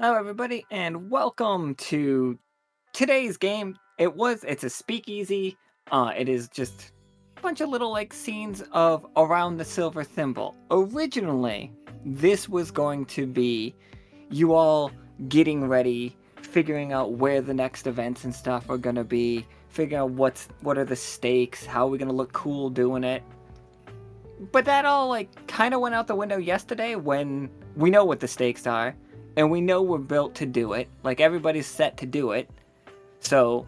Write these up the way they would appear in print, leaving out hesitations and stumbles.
Hello, everybody, and welcome to today's game. It's a speakeasy. It is just a bunch of little scenes of around the silver thimble. Originally, this was going to be you all getting ready, figuring out where the next events and stuff are gonna be, figuring out what are the stakes, how are we gonna look cool doing it. But that all kind of went out the window yesterday when we know what the stakes are and we know we're built to do it. Like everybody's set to do it. So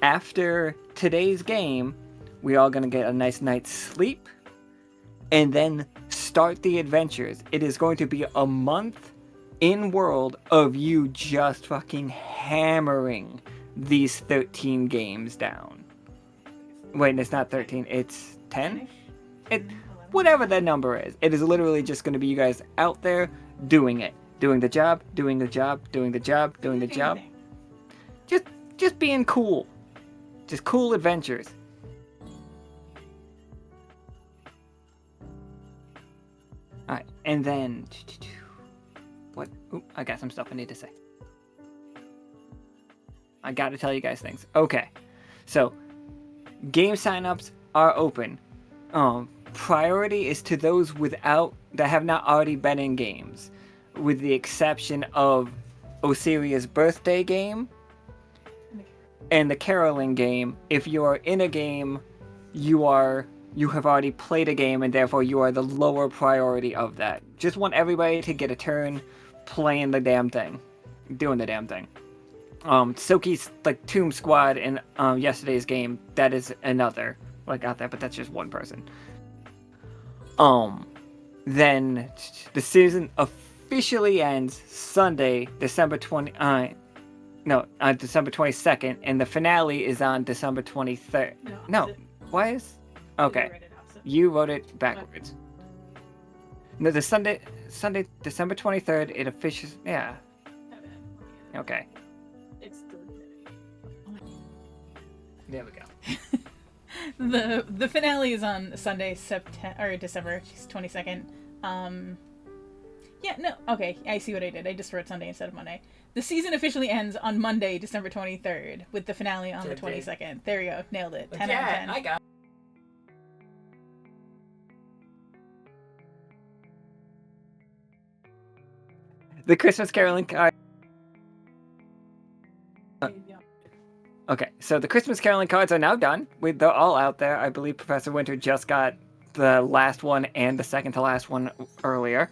after today's game, we all gonna get a nice night's sleep and then start the adventures. It is going to be a month in world of you just fucking hammering these 13 games down. Wait, it's not 13, it's 10? Whatever that number is. It is literally just going to be you guys out there doing it. Doing the job, doing the job, doing the job, doing the job. Just being cool. Just cool adventures. Alright, and then... What? Ooh, I got some stuff I need to say. I gotta tell you guys things. Okay, so game signups are open. Priority is to those that have not already been in games, with the exception of Osiria's birthday game and the caroling game. If you are in a game, you have already played a game, and therefore you are the lower priority of that. Just want everybody to get a turn playing the damn thing, doing the damn thing. Soki's Tomb Squad in yesterday's game, that is another out there, but that's just one person. Then the season officially ends Sunday, December 22nd, and the finale is on December 23rd. No, why is... Okay, you wrote it backwards. No, the Sunday, December 23rd, it officially... Yeah. Okay. There we go. The finale is on Sunday, December 22nd. Yeah, no, okay, I see what I did. I just wrote Sunday instead of Monday. The season officially ends on Monday, December 23rd, with the finale on the 22nd. There you go, nailed it. 10 out of 10. I got it. The Christmas caroling card. Okay, so the Christmas caroling cards are now done. They're all out there. I believe Professor Winter just got the last one and the second to last one earlier.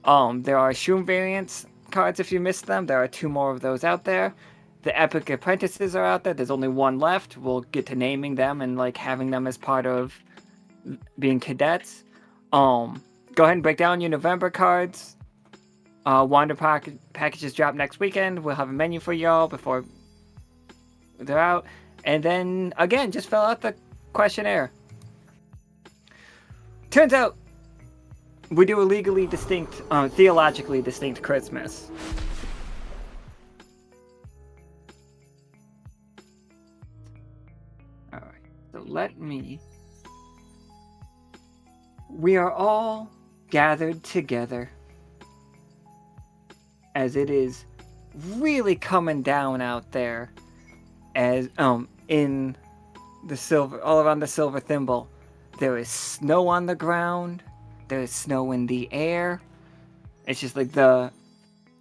There are Shroom variants cards if you missed them. There are 2 more of those out there. The Epic Apprentices are out there. There's only 1 left. We'll get to naming them and having them as part of being cadets. Go ahead and break down your November cards. Wander packages drop next weekend. We'll have a menu for y'all before they're out. And then, again, just fill out the questionnaire. Turns out, we do a legally distinct, theologically distinct Christmas. Alright, so we are all gathered together as it is really coming down out there, as in the silver, all around the silver thimble. There is snow on the ground, there is snow in the air. It's just the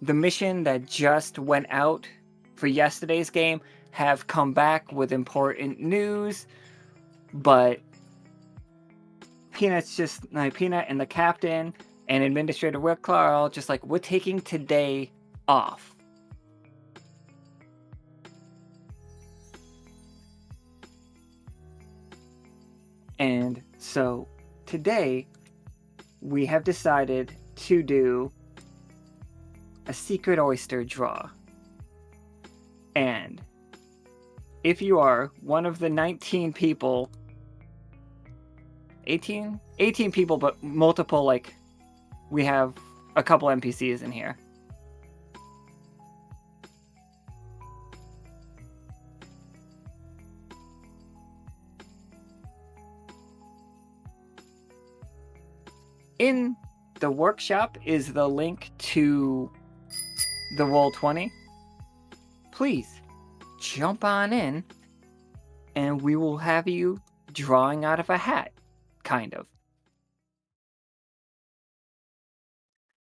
mission that just went out for yesterday's game have come back with important news, but Peanut and the captain and Administrator Wicklar are all just we're taking today off. And so today we have decided to do a secret oyster draw. And if you are one of the 19 people, 18 people, but multiple, we have a couple NPCs in here. In the workshop is the link to the Roll20, please jump on in and we will have you drawing out of a hat, kind of.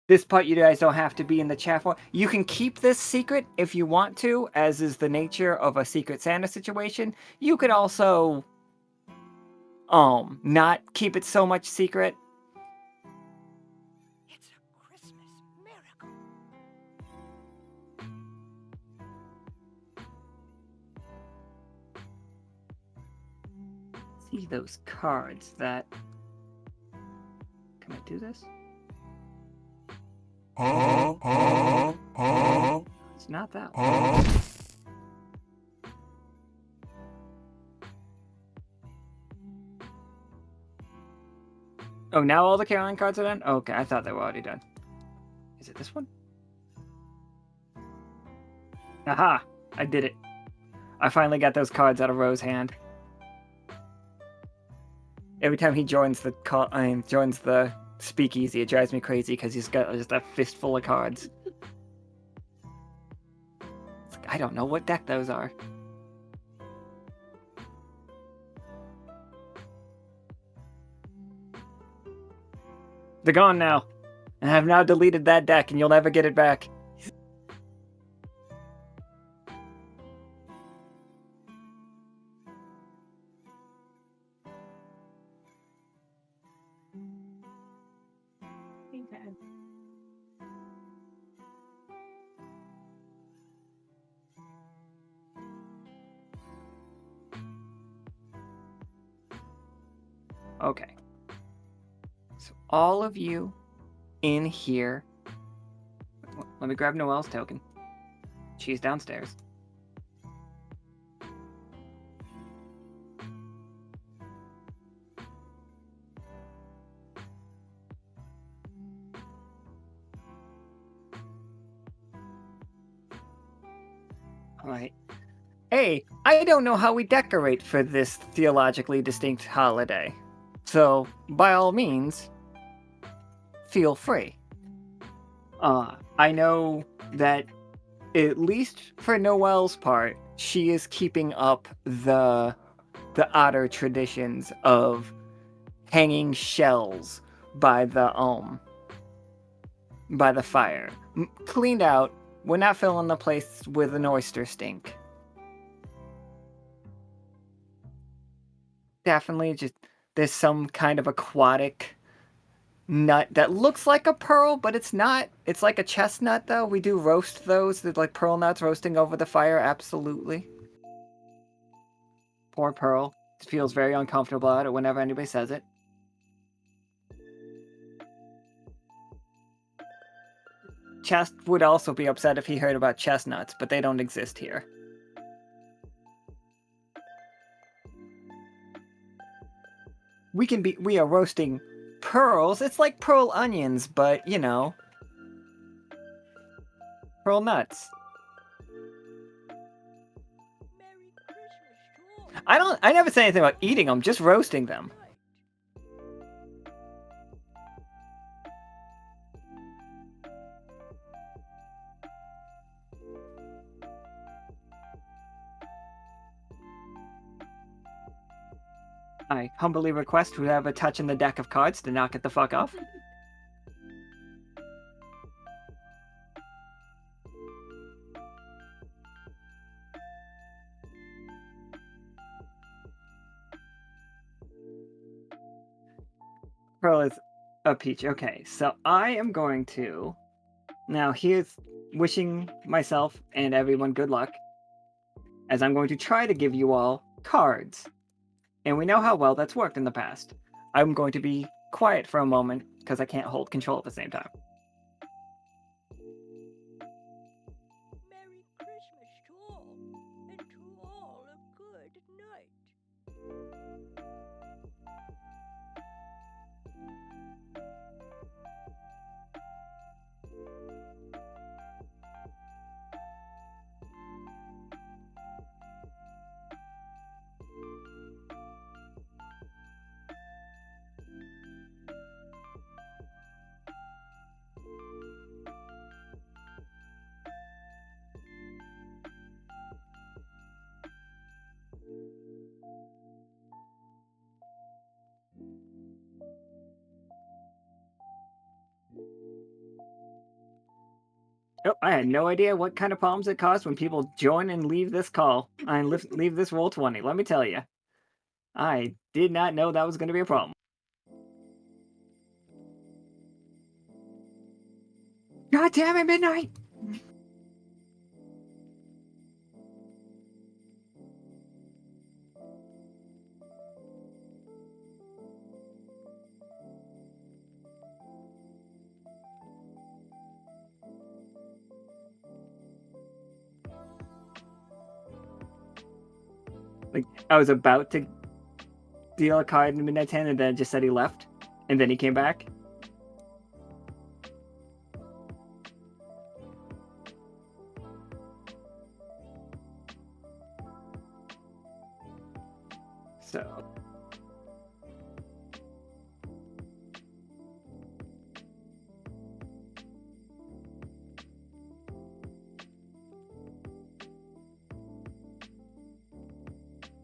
This part you guys don't have to be in the chat for. You can keep this secret if you want to, as is the nature of a Secret Santa situation. You could also not keep it so much secret. It's a Christmas miracle. See those cards that... Can I do this? It's not that one. Oh, now all the Caroline cards are done? Okay, I thought they were already done. Is it this one? Aha! I did it. I finally got those cards out of Rose's hand. Every time he joins the speakeasy, it drives me crazy because he's got just a fistful of cards. It's like, I don't know what deck those are. They're gone now. And I've now deleted that deck and you'll never get it back. Okay. So all of you in here. Let me grab Noelle's token. She's downstairs. Alright. Hey, I don't know how we decorate for this theologically distinct holiday. So, by all means, feel free. I know that, at least for Noelle's part, she is keeping up the otter traditions of hanging shells by the fire. Cleaned out. We're not filling the place with an oyster stink. Definitely just, there's some kind of aquatic nut that looks like a pearl, but it's not. It's like a chestnut, though. We do roast those. They're like pearl nuts roasting over the fire, absolutely. Poor Pearl. Feels very uncomfortable about it whenever anybody says it. Chest would also be upset if he heard about chestnuts, but they don't exist here. We are roasting pearls. It's like pearl onions, but, you know, pearl nuts. Merry Christmas to all. I never say anything about eating them, just roasting them. I humbly request whoever touching the deck of cards to knock it the fuck off. Pearl is a peach. Okay, so I am going to... Now, here's wishing myself and everyone good luck, as I'm going to try to give you all cards. And we know how well that's worked in the past. I'm going to be quiet for a moment, because I can't hold control at the same time. Merry Christmas to all, and to all a good night. Oh, I had no idea what kind of problems it caused when people join and leave this call. And leave this Roll20. Let me tell you. I did not know that was going to be a problem. God damn it, Midnight! Like, I was about to deal a card in Midnight's hand, and then it just said he left, and then he came back. So...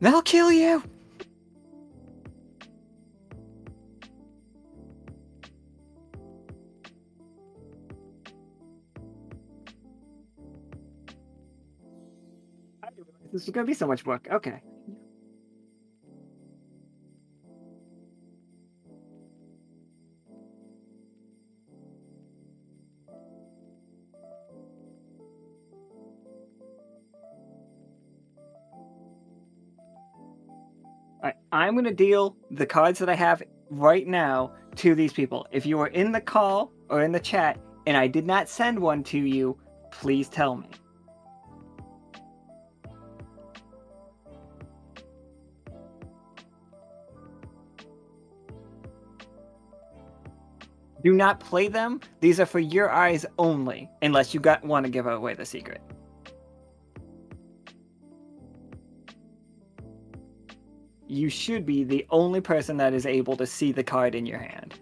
They'll kill you! I didn't realize this was gonna be so much work. Okay. Alright, I'm gonna deal the cards that I have right now to these people. If you are in the call or in the chat and I did not send one to you, please tell me. Do not play them. These are for your eyes only, unless you want to give away the secret. You should be the only person that is able to see the card in your hand.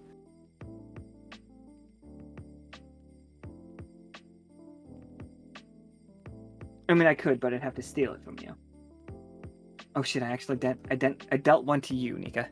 I mean, I could, but I'd have to steal it from you. Oh shit, I actually I dealt one to you, Nika.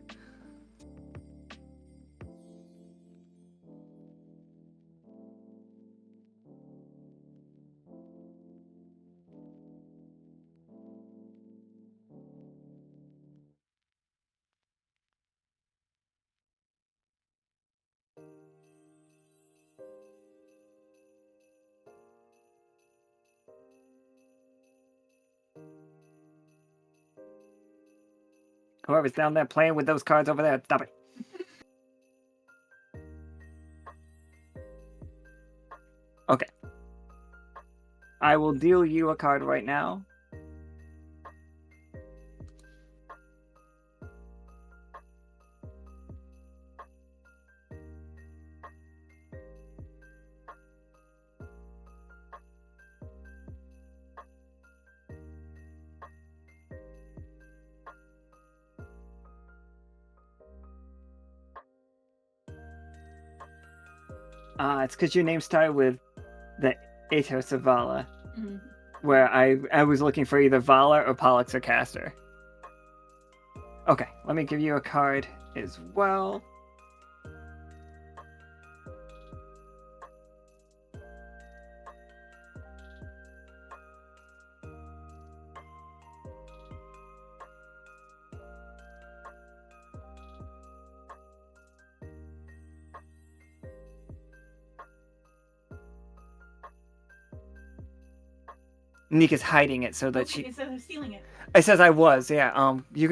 Whoever's down there playing with those cards over there, stop it. Okay. I will deal you a card right now. It's because your name started with the Atos of Vala, where I was looking for either Vala or Pollux or Caster. Okay, let me give you a card as well. Nika's hiding it so that It says I'm stealing it. It says I was, yeah. You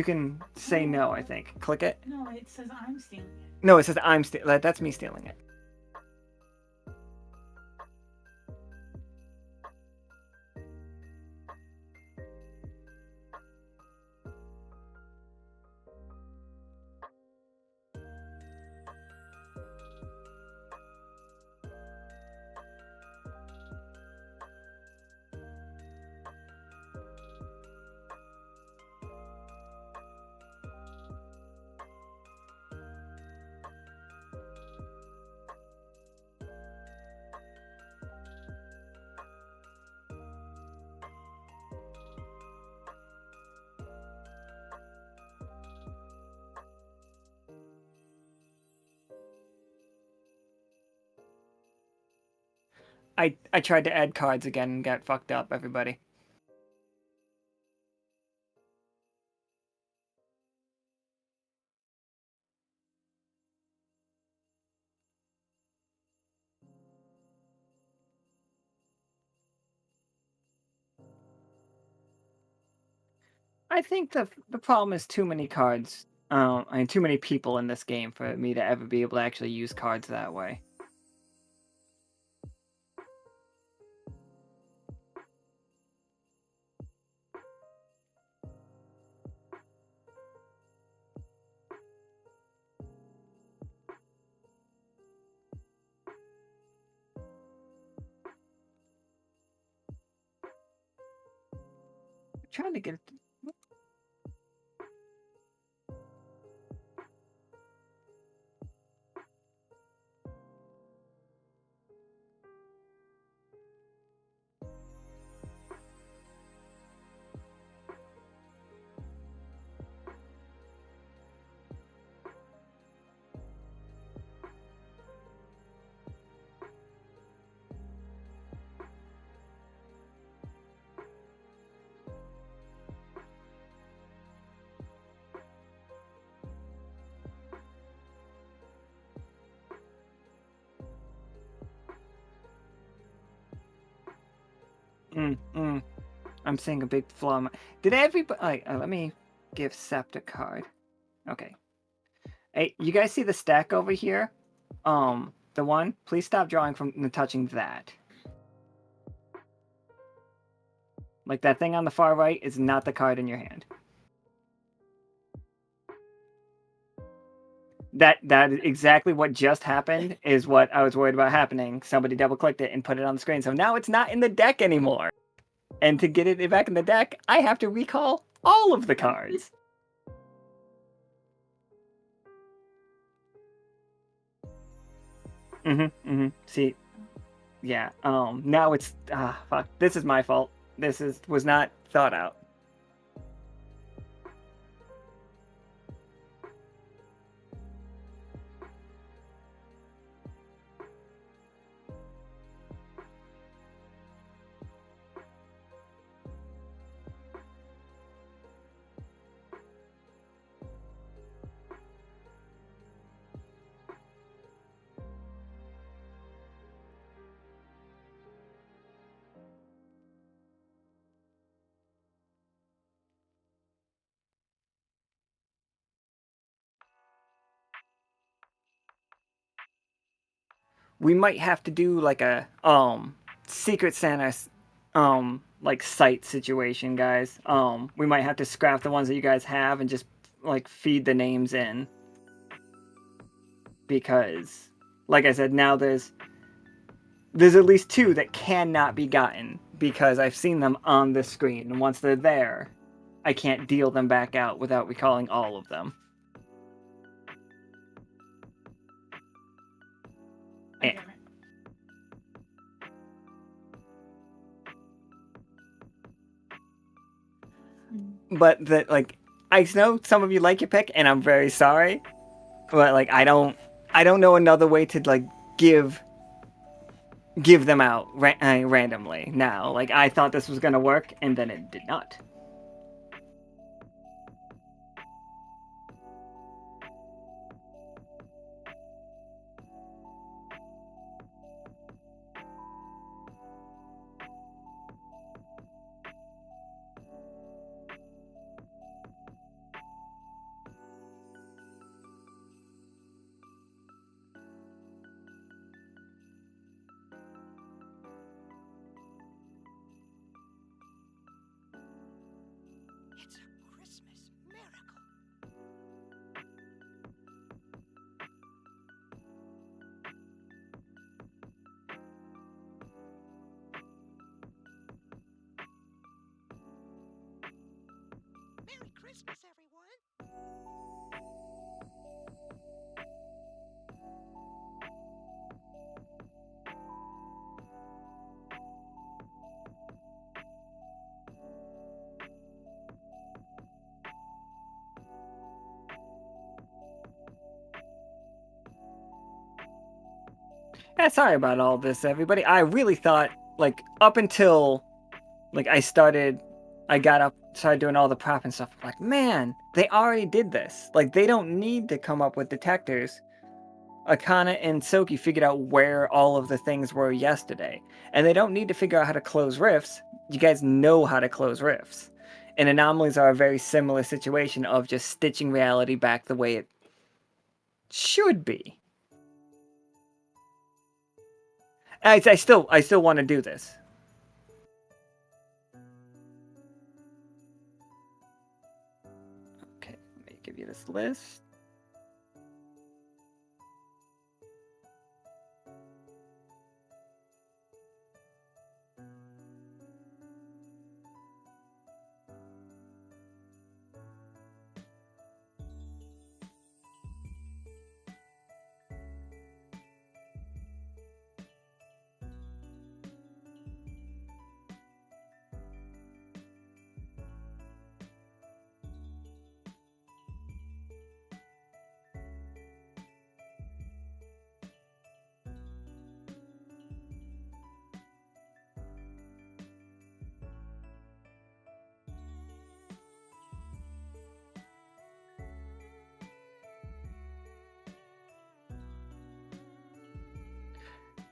can say no. I think. Click it. No, it says I'm stealing it. No, it says I'm that's me stealing it. I tried to add cards again and got fucked up, everybody. I think the problem is too many cards. I mean, too many people in this game for me to ever be able to actually use cards that way. I'm trying to get it. I'm seeing a big flaw. Did everybody? Let me give Sept a card. Okay. Hey, you guys see the stack over here? The one. Please stop drawing from touching that. Like that thing on the far right is not the card in your hand. That is exactly what just happened is what I was worried about happening. Somebody double clicked it and put it on the screen. So now it's not in the deck anymore. And to get it back in the deck, I have to recall all of the cards. See, yeah. Now it's fuck. This is my fault. This was not thought out. We might have to do like a Secret Santa like site situation, guys. We might have to scrap the ones that you guys have and just like feed the names in. Because like I said, now there's at least 2 that cannot be gotten because I've seen them on the screen, and once they're there, I can't deal them back out without recalling all of them. Okay. But I know some of you like your pick, and I'm very sorry, but like I don't know another way to like give them out randomly now. Like I thought this was gonna work, and then it did not. Yeah, sorry about all this, everybody. I really thought, like, up until, like, I got up, started doing all the prep and stuff. I'm like, man, they already did this. Like, they don't need to come up with detectors. Akana and Soki figured out where all of the things were yesterday. And they don't need to figure out how to close rifts. You guys know how to close rifts. And anomalies are a very similar situation of just stitching reality back the way it should be. I still want to do this. Okay, let me give you this list.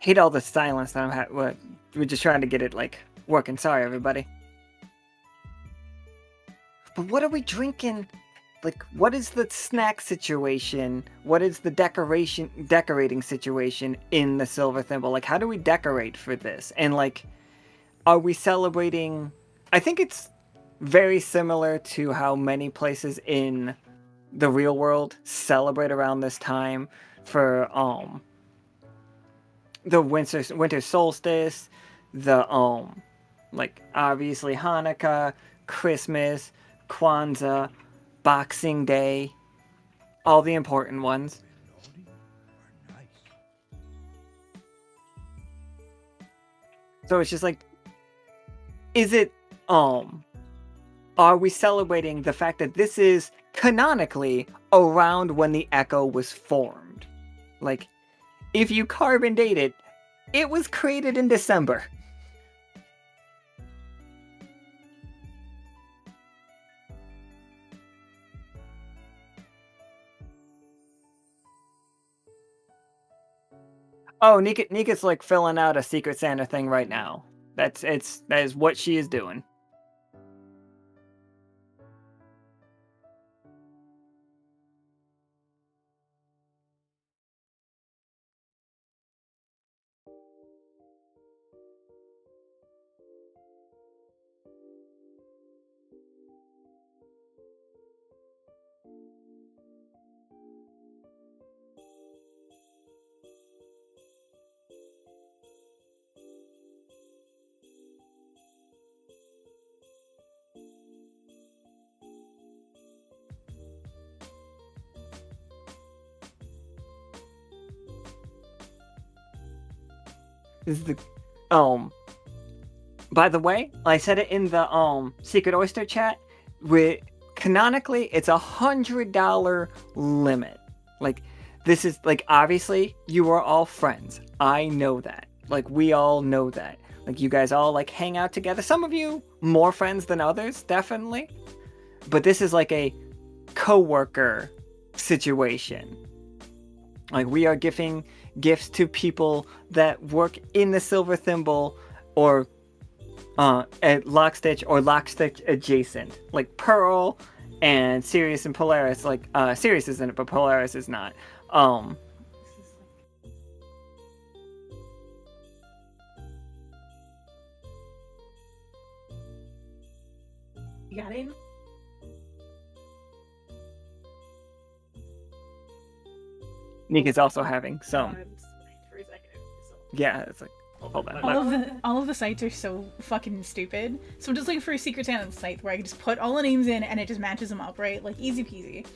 Hate all the silence that I'm we're just trying to get it, like, working. Sorry, everybody. But what are we drinking? Like, what is the snack situation? What is the decorating situation in the Silver Thimble? Like, how do we decorate for this? And, like, are we celebrating... I think it's very similar to how many places in the real world celebrate around this time for, the winter solstice, the like obviously Hanukkah, Christmas, Kwanzaa, Boxing Day, all the important ones. So it's just like, is it are we celebrating the fact that this is canonically around when the Echo was formed? Like, if you carbon date it, it was created in December. Oh, Nika's like filling out a Secret Santa thing right now. That is what she is doing. This is the by the way, I said it in the Secret Oyster chat. Canonically, it's $100 limit. Like, this is like, obviously you are all friends. I know that. Like, we all know that. Like, you guys all like hang out together. Some of you more friends than others, definitely. But this is like a co-worker situation. Like, we are giving gifts to people that work in the Silver Thimble or at Lockstitch or Lockstitch adjacent. Like Pearl and Sirius and Polaris. Like, Sirius is in it, but Polaris is not. You got it? Nika's also having some. Yeah, it's like, hold on. All of the sites are so fucking stupid. So I'm just looking for a Secret Santa site where I can just put all the names in and it just matches them up, right? Like, easy peasy.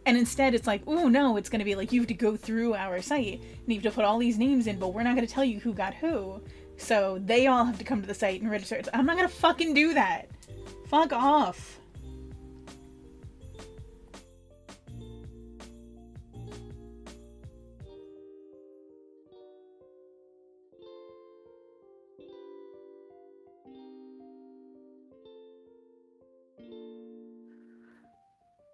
And instead it's like, oh no, it's gonna be like, you have to go through our site and you have to put all these names in, but we're not gonna tell you who got who. So they all have to come to the site and register. I'm not gonna fucking do that. Fuck off.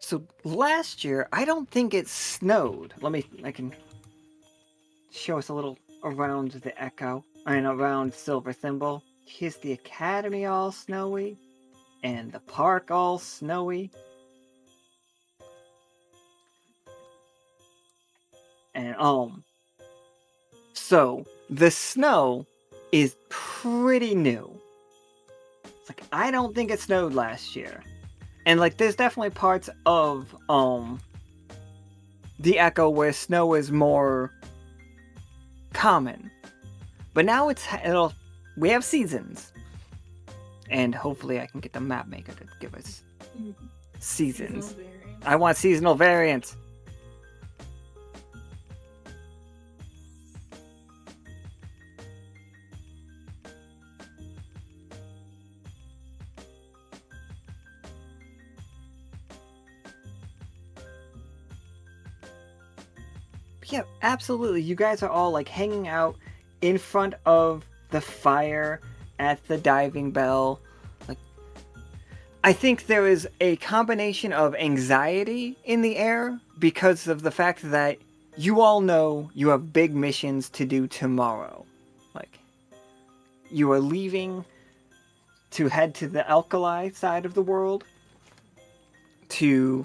So last year, I don't think it snowed. I can show us a little around the Echo. Around Silver Thimble. Here's the Academy all snowy. And the park all snowy. And, so the snow is pretty new. It's like, I don't think it snowed last year. And, like, there's definitely parts of, the Echo where snow is more common. But now we have seasons. And hopefully I can get the map maker to give us seasons. I want seasonal variants. Yeah, absolutely. You guys are all like hanging out in front of the fire at the diving bell. Like, I think there is a combination of anxiety in the air because of the fact that you all know you have big missions to do tomorrow. Like, you are leaving to head to the alkali side of the world to,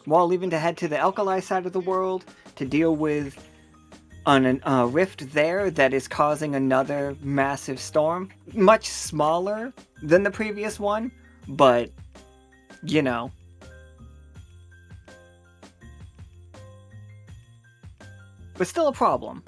while leaving to head to the alkali side of the world to deal with a rift there that is causing another massive storm. Much smaller than the previous one, but, you know. But still a problem.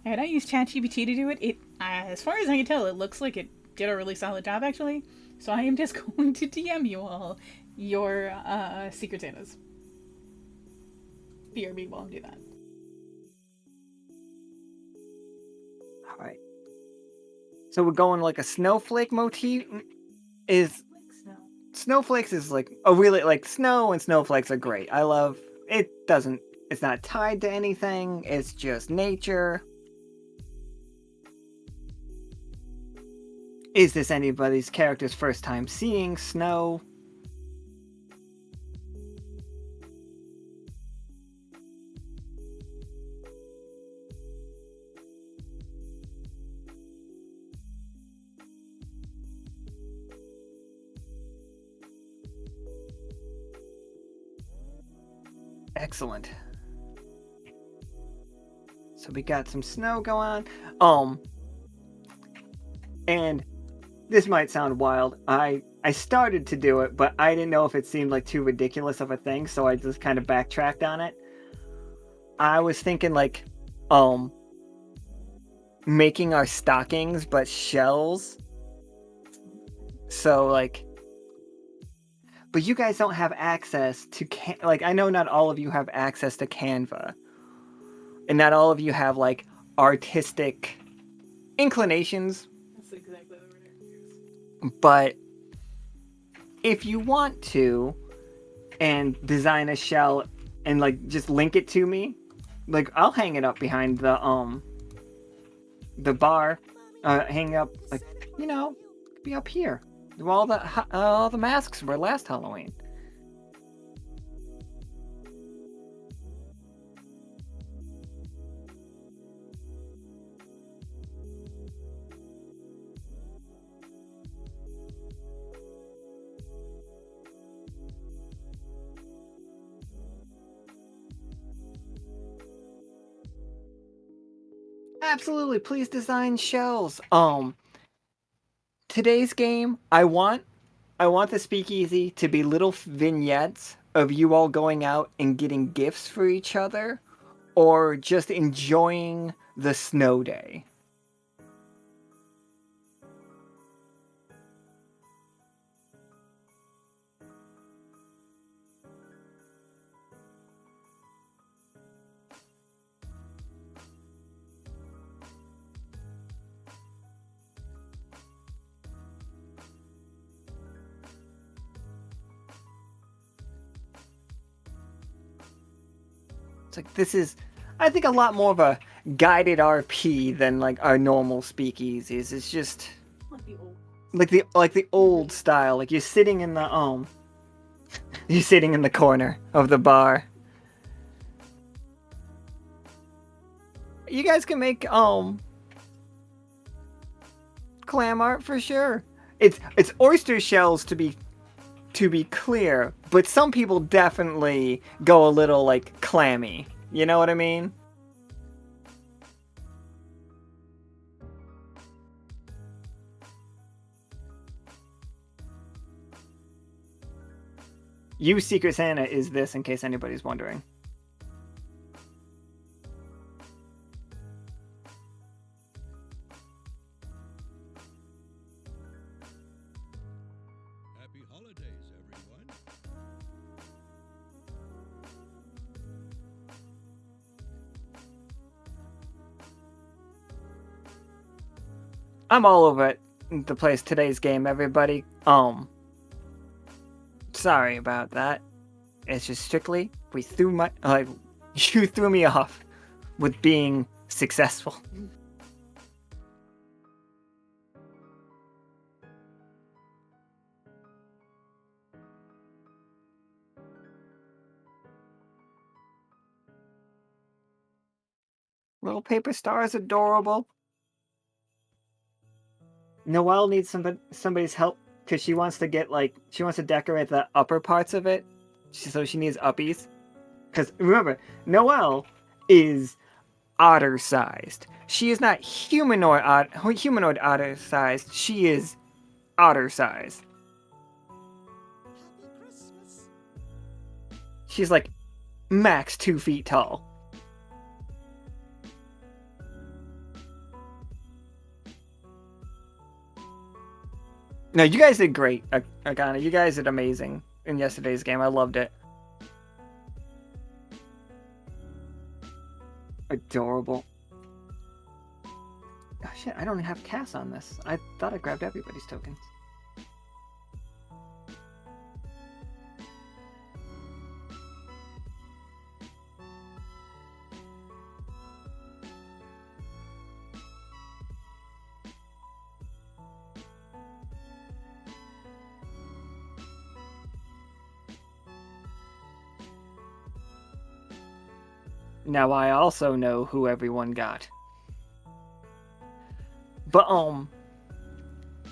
And I used ChatGPT to do it. As far as I can tell, it looks like it did a really solid job, actually. So I am just going to DM you all your Secret Santas. BRB while I do that. Alright. So we're going like a snowflake motif? Snowflakes is like a really, like, snow and snowflakes are great. I love it. It's not tied to anything, it's just nature. Is this anybody's character's first time seeing snow? Excellent. So we got some snow going on. And this might sound wild. I started to do it, but I didn't know if it seemed like too ridiculous of a thing, so I just kind of backtracked on it. I was thinking like making our stockings but shells. So like, but you guys don't have access to I know not all of you have access to Canva. And not all of you have like artistic inclinations. That's exactly what we're doing. But if you want to and design a shell and like just link it to me, like I'll hang it up behind the bar, hang up like, you know, be up here where all the masks were last Halloween. Absolutely, please design shells. Today's game, I want the speakeasy to be little vignettes of you all going out and getting gifts for each other, or just enjoying the snow day. It's like, this is, I think, a lot more of a guided RP than like our normal speakeasies. It's just like the old style. Like you're sitting in the you're sitting in the corner of the bar. You guys can make clam art for sure. It's oyster shells to be clear, but some people definitely go a little like clammy. You know what I mean? You Secret Santa is this, in case anybody's wondering. Happy holidays, everyone. I'm all over the place today's game, everybody. Sorry about that. It's just strictly you threw me off with being successful. Little paper star is adorable. Noelle needs somebody's help because she wants to decorate the upper parts of it, so she needs uppies. Because remember, Noelle is otter-sized. She is not humanoid otter-sized. She is otter-sized. Happy Christmas. She's like max 2 feet tall. No, you guys did great, Agana. You guys did amazing in yesterday's game. I loved it. Adorable. Oh shit, I don't have Cass on this. I thought I grabbed everybody's tokens. Now I also know who everyone got. But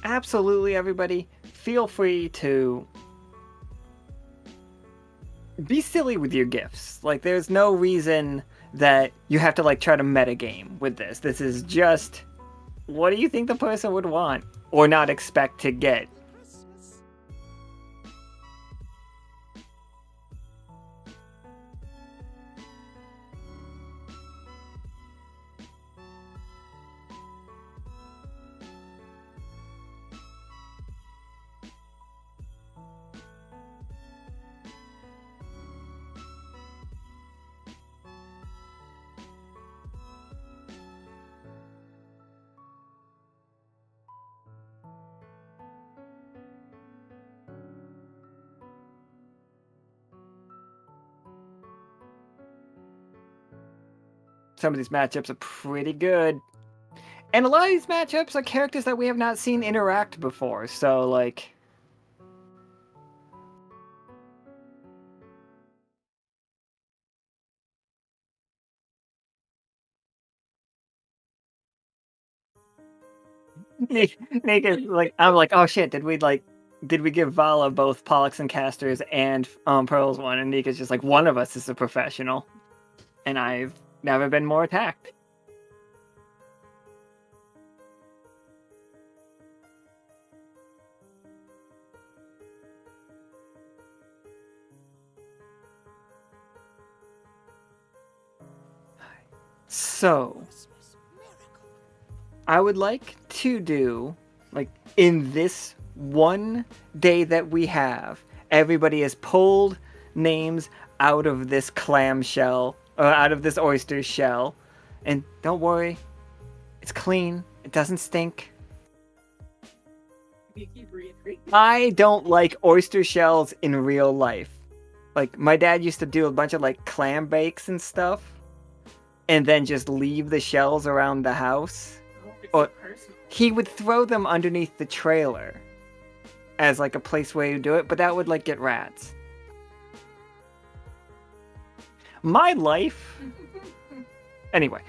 absolutely everybody, feel free to be silly with your gifts. Like there's no reason that you have to like try to metagame with this. This is just, what do you think the person would want or not expect to get? Christmas. Some of these matchups are pretty good. And a lot of these matchups are characters that we have not seen interact before, so like... Nick is like, I'm like, oh shit, did we give Vala both Pollux and Casters and Pearls one? And Nika's just like, one of us is a professional. And I've never been more attacked. So, Christmas miracle. I would like to do, like, in this one day that we have, everybody has pulled names out of this clamshell, out of this oyster shell. And don't worry, it's clean, it doesn't stink. I don't like oyster shells in real life. like my dad used to do a bunch of like clam bakes and stuff, and then just leave the shells around the house. Or he would throw them underneath the trailer as like a place way to do it, but that would like get rats. My life. Anyway,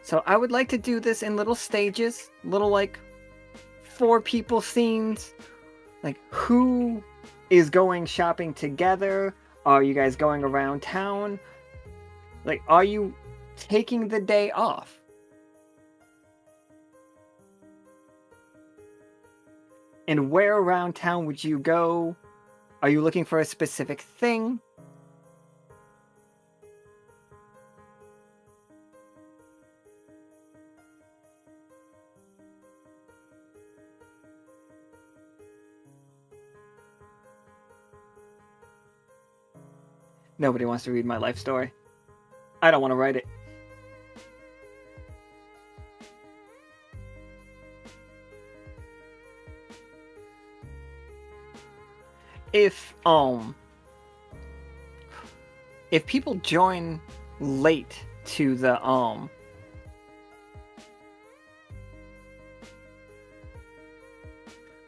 so I would like to do this in little stages, little like 4 people scenes. Like, who is going shopping together? Are you guys going around town? Like, are you taking the day off? And where around town would you go? Are you looking for a specific thing? Nobody wants to read my life story. I don't want to write it. If people join late to the I'm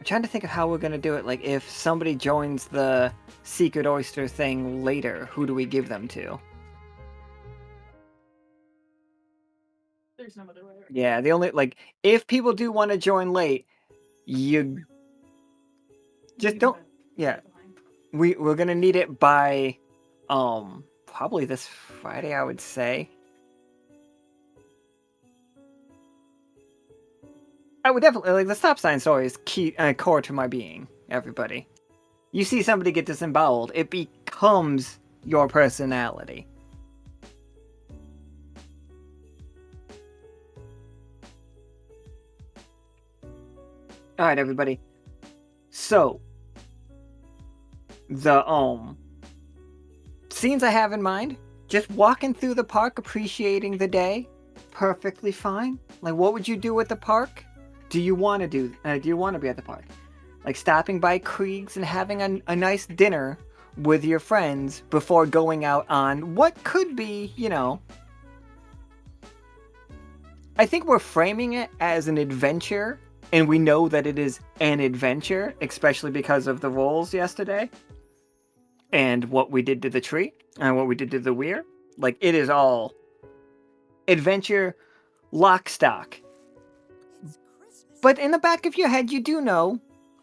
trying to think of how we're gonna do it. Like, if somebody joins the Secret Oyster thing later, who do we give them to? There's no other way. Yeah, the only, like, if people do want to join late, you just don't. Yeah, we're gonna need it by probably this Friday, I would say. I would definitely, like, the stop sign story is key, core to my being, everybody. You see somebody get disemboweled, it becomes your personality. Alright, everybody. So, the, scenes I have in mind, just walking through the park, appreciating the day, perfectly fine. Like, what would you do at the park? Do you want to be at the park? Like, stopping by Krieg's and having a nice dinner with your friends before going out on what could be, you know... I think we're framing it as an adventure, and we know that it is an adventure, especially because of the rolls yesterday. And what we did to the tree, and what we did to the weir. Like, it is all adventure, lock, stock. But in the back of your head, you do know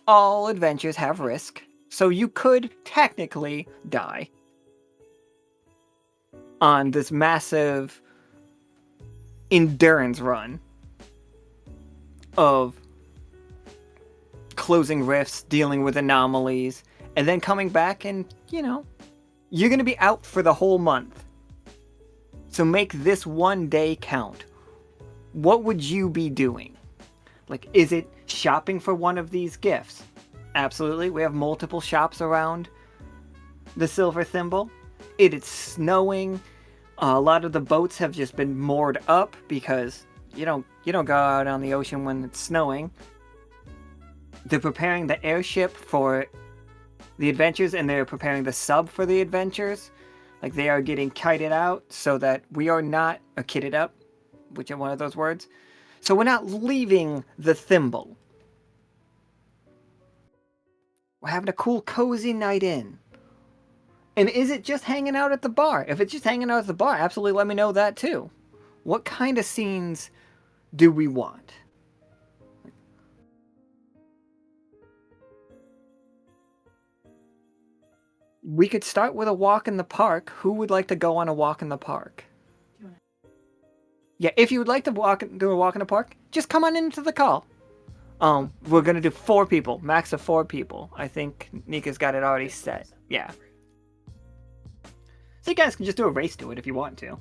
all adventures have risk. So you could technically die on this massive endurance run of closing rifts, dealing with anomalies, and then coming back and, you know, you're going to be out for the whole month. So make this one day count. What would you be doing? Like, is it shopping for one of these gifts? Absolutely. We have multiple shops around the Silver Thimble. It is snowing. A lot of the boats have just been moored up because you don't go out on the ocean when it's snowing. They're preparing the airship for the adventures, and they're preparing the sub for the adventures. Like, they are getting kited out so that we are not, or kitted up, whichever one of those words. So we're not leaving the Thimble. We're having a cool, cozy night in. And is it just hanging out at the bar? If it's just hanging out at the bar, absolutely let me know that too. What kind of scenes do we want? We could start with a walk in the park. Who would like to go on a walk in the park? Yeah, if you would like to do a walk in the park, just come on into the call. We're gonna do 4 people, max of 4 people. I think Nika's got it already set. Yeah. So you guys can just do a race to it if you want to.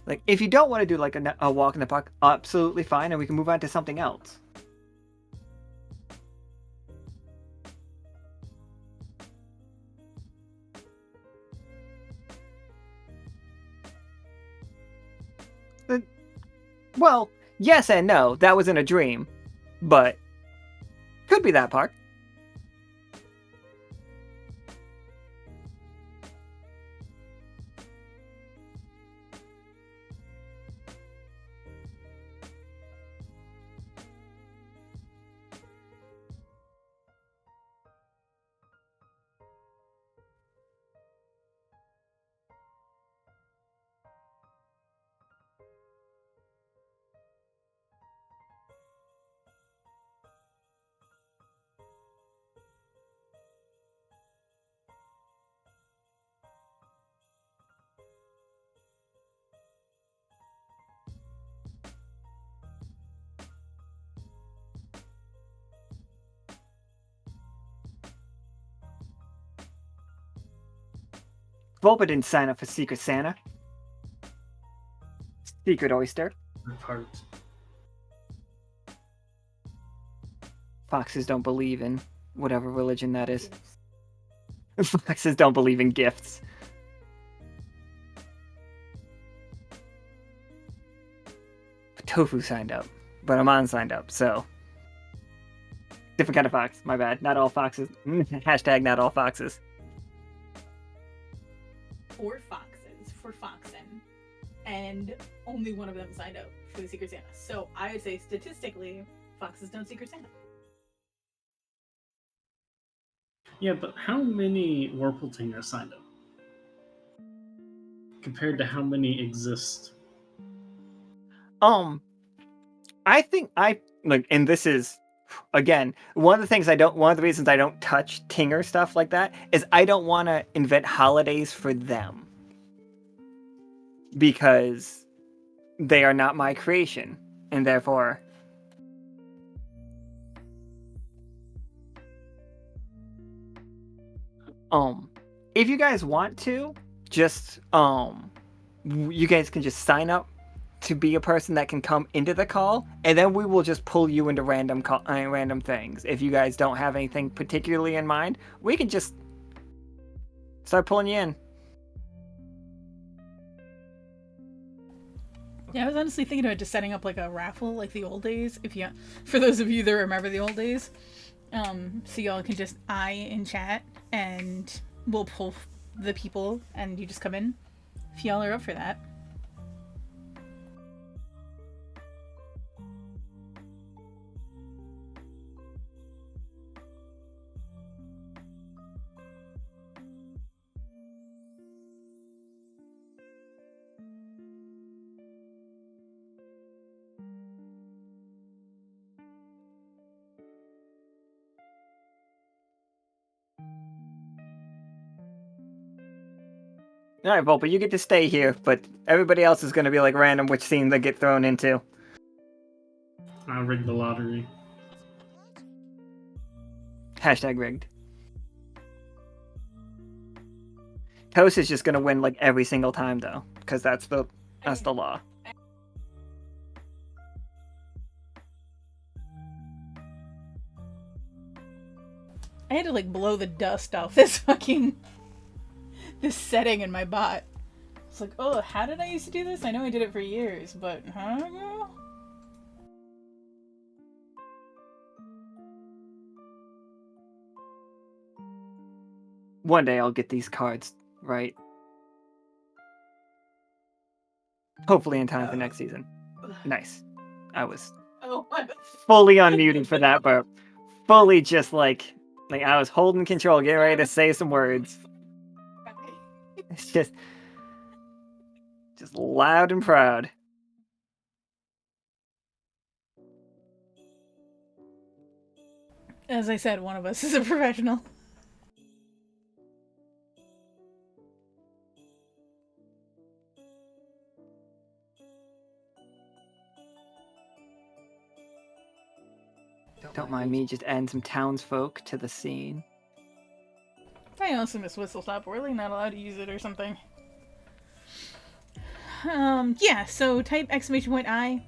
Like, if you don't want to do like a walk in the park, absolutely fine, and we can move on to something else. Well, yes and no. That was in a dream, but Could be that park. Volpa didn't sign up for Secret Santa. Secret Oyster. Part. Foxes don't believe in whatever religion that is. Foxes don't believe in gifts. Tofu signed up, but Aman signed up, so... Different kind of fox, my bad. Not all foxes. Hashtag not all foxes. 4 foxes for Foxen, and only one of them signed up for the Secret Santa. So I would say statistically, foxes don't Secret Santa. Yeah, but how many Warpleting are signed up? Compared to how many exist? I think and this is, again, one of the reasons I don't touch Tinger stuff like that is I don't want to invent holidays for them. Because they are not my creation, and therefore... if you guys want to, just, you guys can just sign up to be a person that can come into the call, and then we will just pull you into random things. If you guys don't have anything particularly in mind, we can just start pulling you in. Yeah, I was honestly thinking about just setting up like a raffle like the old days, for those of you that remember the old days. So y'all can just in chat and we'll pull the people and you just come in if y'all are up for that. Alright, Volpa, you get to stay here, but everybody else is going to be like random which scene they get thrown into. I rigged the lottery. Hashtag rigged. Toast is just going to win like every single time though, because that's the law. I had to like blow the dust off this setting in my bot. It's like, oh, how did I used to do this? I know I did it for years, but huh? One day I'll get these cards right. Hopefully in time for next season. Nice. I was fully unmuting for that, but fully just like I was holding control, getting ready to say some words. It's just loud and proud. As I said, one of us is a professional. Don't mind me just adding some townsfolk to the scene. I also miss Whistle Stop. We're really not allowed to use it or something. Yeah, so type !I.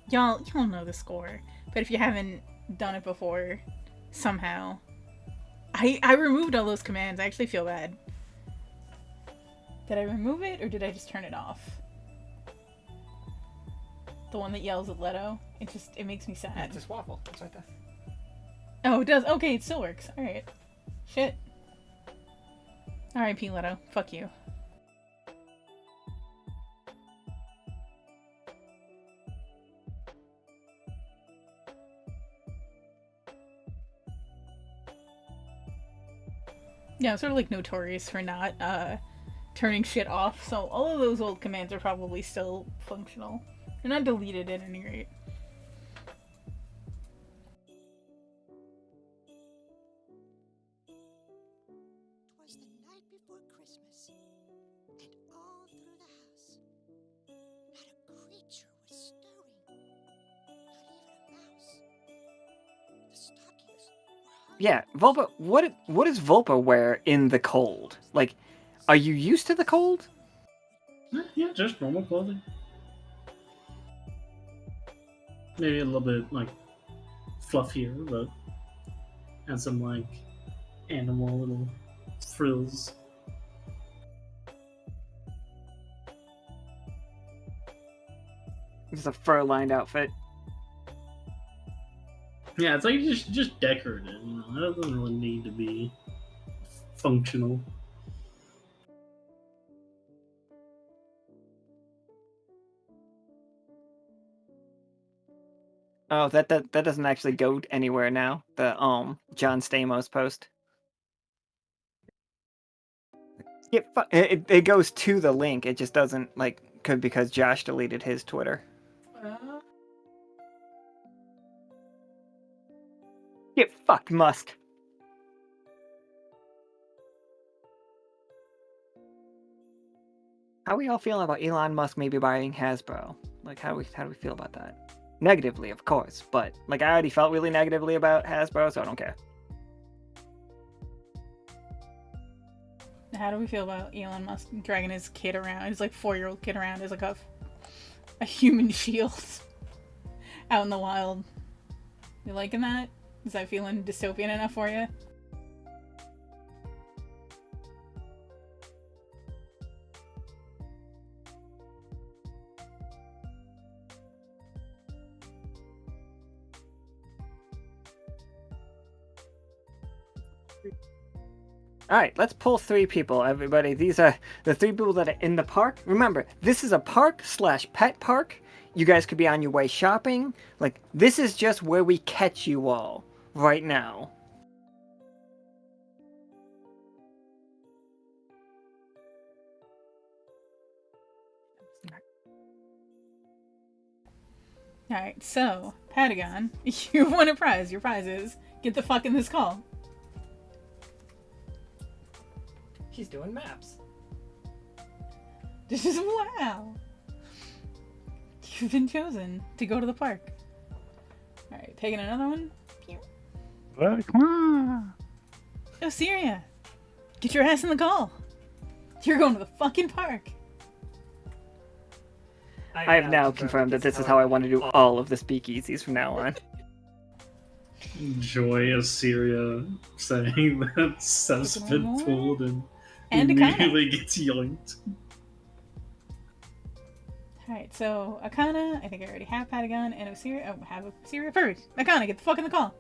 Y'all know the score. But if you haven't done it before, somehow. I removed all those commands. I actually feel bad. Did I remove it, or did I just turn it off? The one that yells at Leto? It makes me sad. Yeah, it's a swaffle. It's right there. Oh, it does. Okay, it still works. All right. Shit. R.I.P. Leto. Fuck you. Yeah, I'm sort of like notorious for not turning shit off, so all of those old commands are probably still functional. They're not deleted at any rate. Was the night before Christmas, and all through the house, not a creature was stirring, not even a mouse. The stockings were hung. Yeah, Volpa, what does Volpa wear in the cold? Like, are you used to the cold? Yeah, just normal clothing. Maybe a little bit like fluffier, but and some like animal little frills. Just a fur-lined outfit. Yeah, it's like just decorative. You know, it doesn't really need to be functional. Oh, that doesn't actually go anywhere now. The John Stamos post. It goes to the link. It just doesn't because Josh deleted his Twitter. Get fucked, Musk. How are we all feeling about Elon Musk maybe buying Hasbro? Like, how do we feel about that? Negatively, of course, but like I already felt really negatively about Hasbro, so I don't care. How do we feel about Elon Musk dragging his kid around, his like 4-year-old kid around as like a human shield out in the wild? You liking that? Is that feeling dystopian enough for you? Alright, let's pull 3 people, everybody. These are the 3 people that are in the park. Remember, this is a park/pet park. You guys could be on your way shopping. Like, this is just where we catch you all right now. Alright, so, Patagon, you've won a prize. Your prize is get the fuck in this call. She's doing maps. This is wow. You've been chosen to go to the park. Alright, taking another one. Come on. Oh, Syria! Get your ass in the call! You're going to the fucking park! I have now confirmed that this is how I want to do all of the speakeasies from now on. Joy Assyria saying that Seth's Taking been one more. pulled and And immediately gets yoinked. Alright, so Akana, I think I already have Patagon, and Osiria. Oh, have Osiria first. Akana, get the fuck in the call.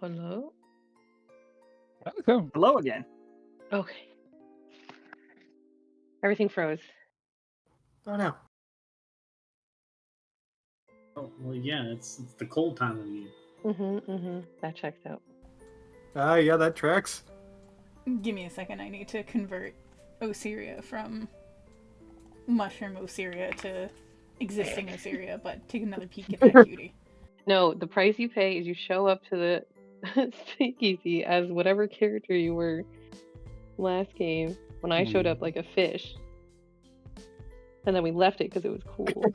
Hello? Welcome. Hello again. Okay. Everything froze. Oh no. Oh well, yeah, it's the cold time of year. That checks out. Yeah, that tracks. Give me a second, I need to convert Osiria from Mushroom Osiria to existing Osiria, but take another peek at that cutie. No, the price you pay is you show up to the speakeasy as whatever character you were last game when I showed up like a fish. And then we left it because it was cool.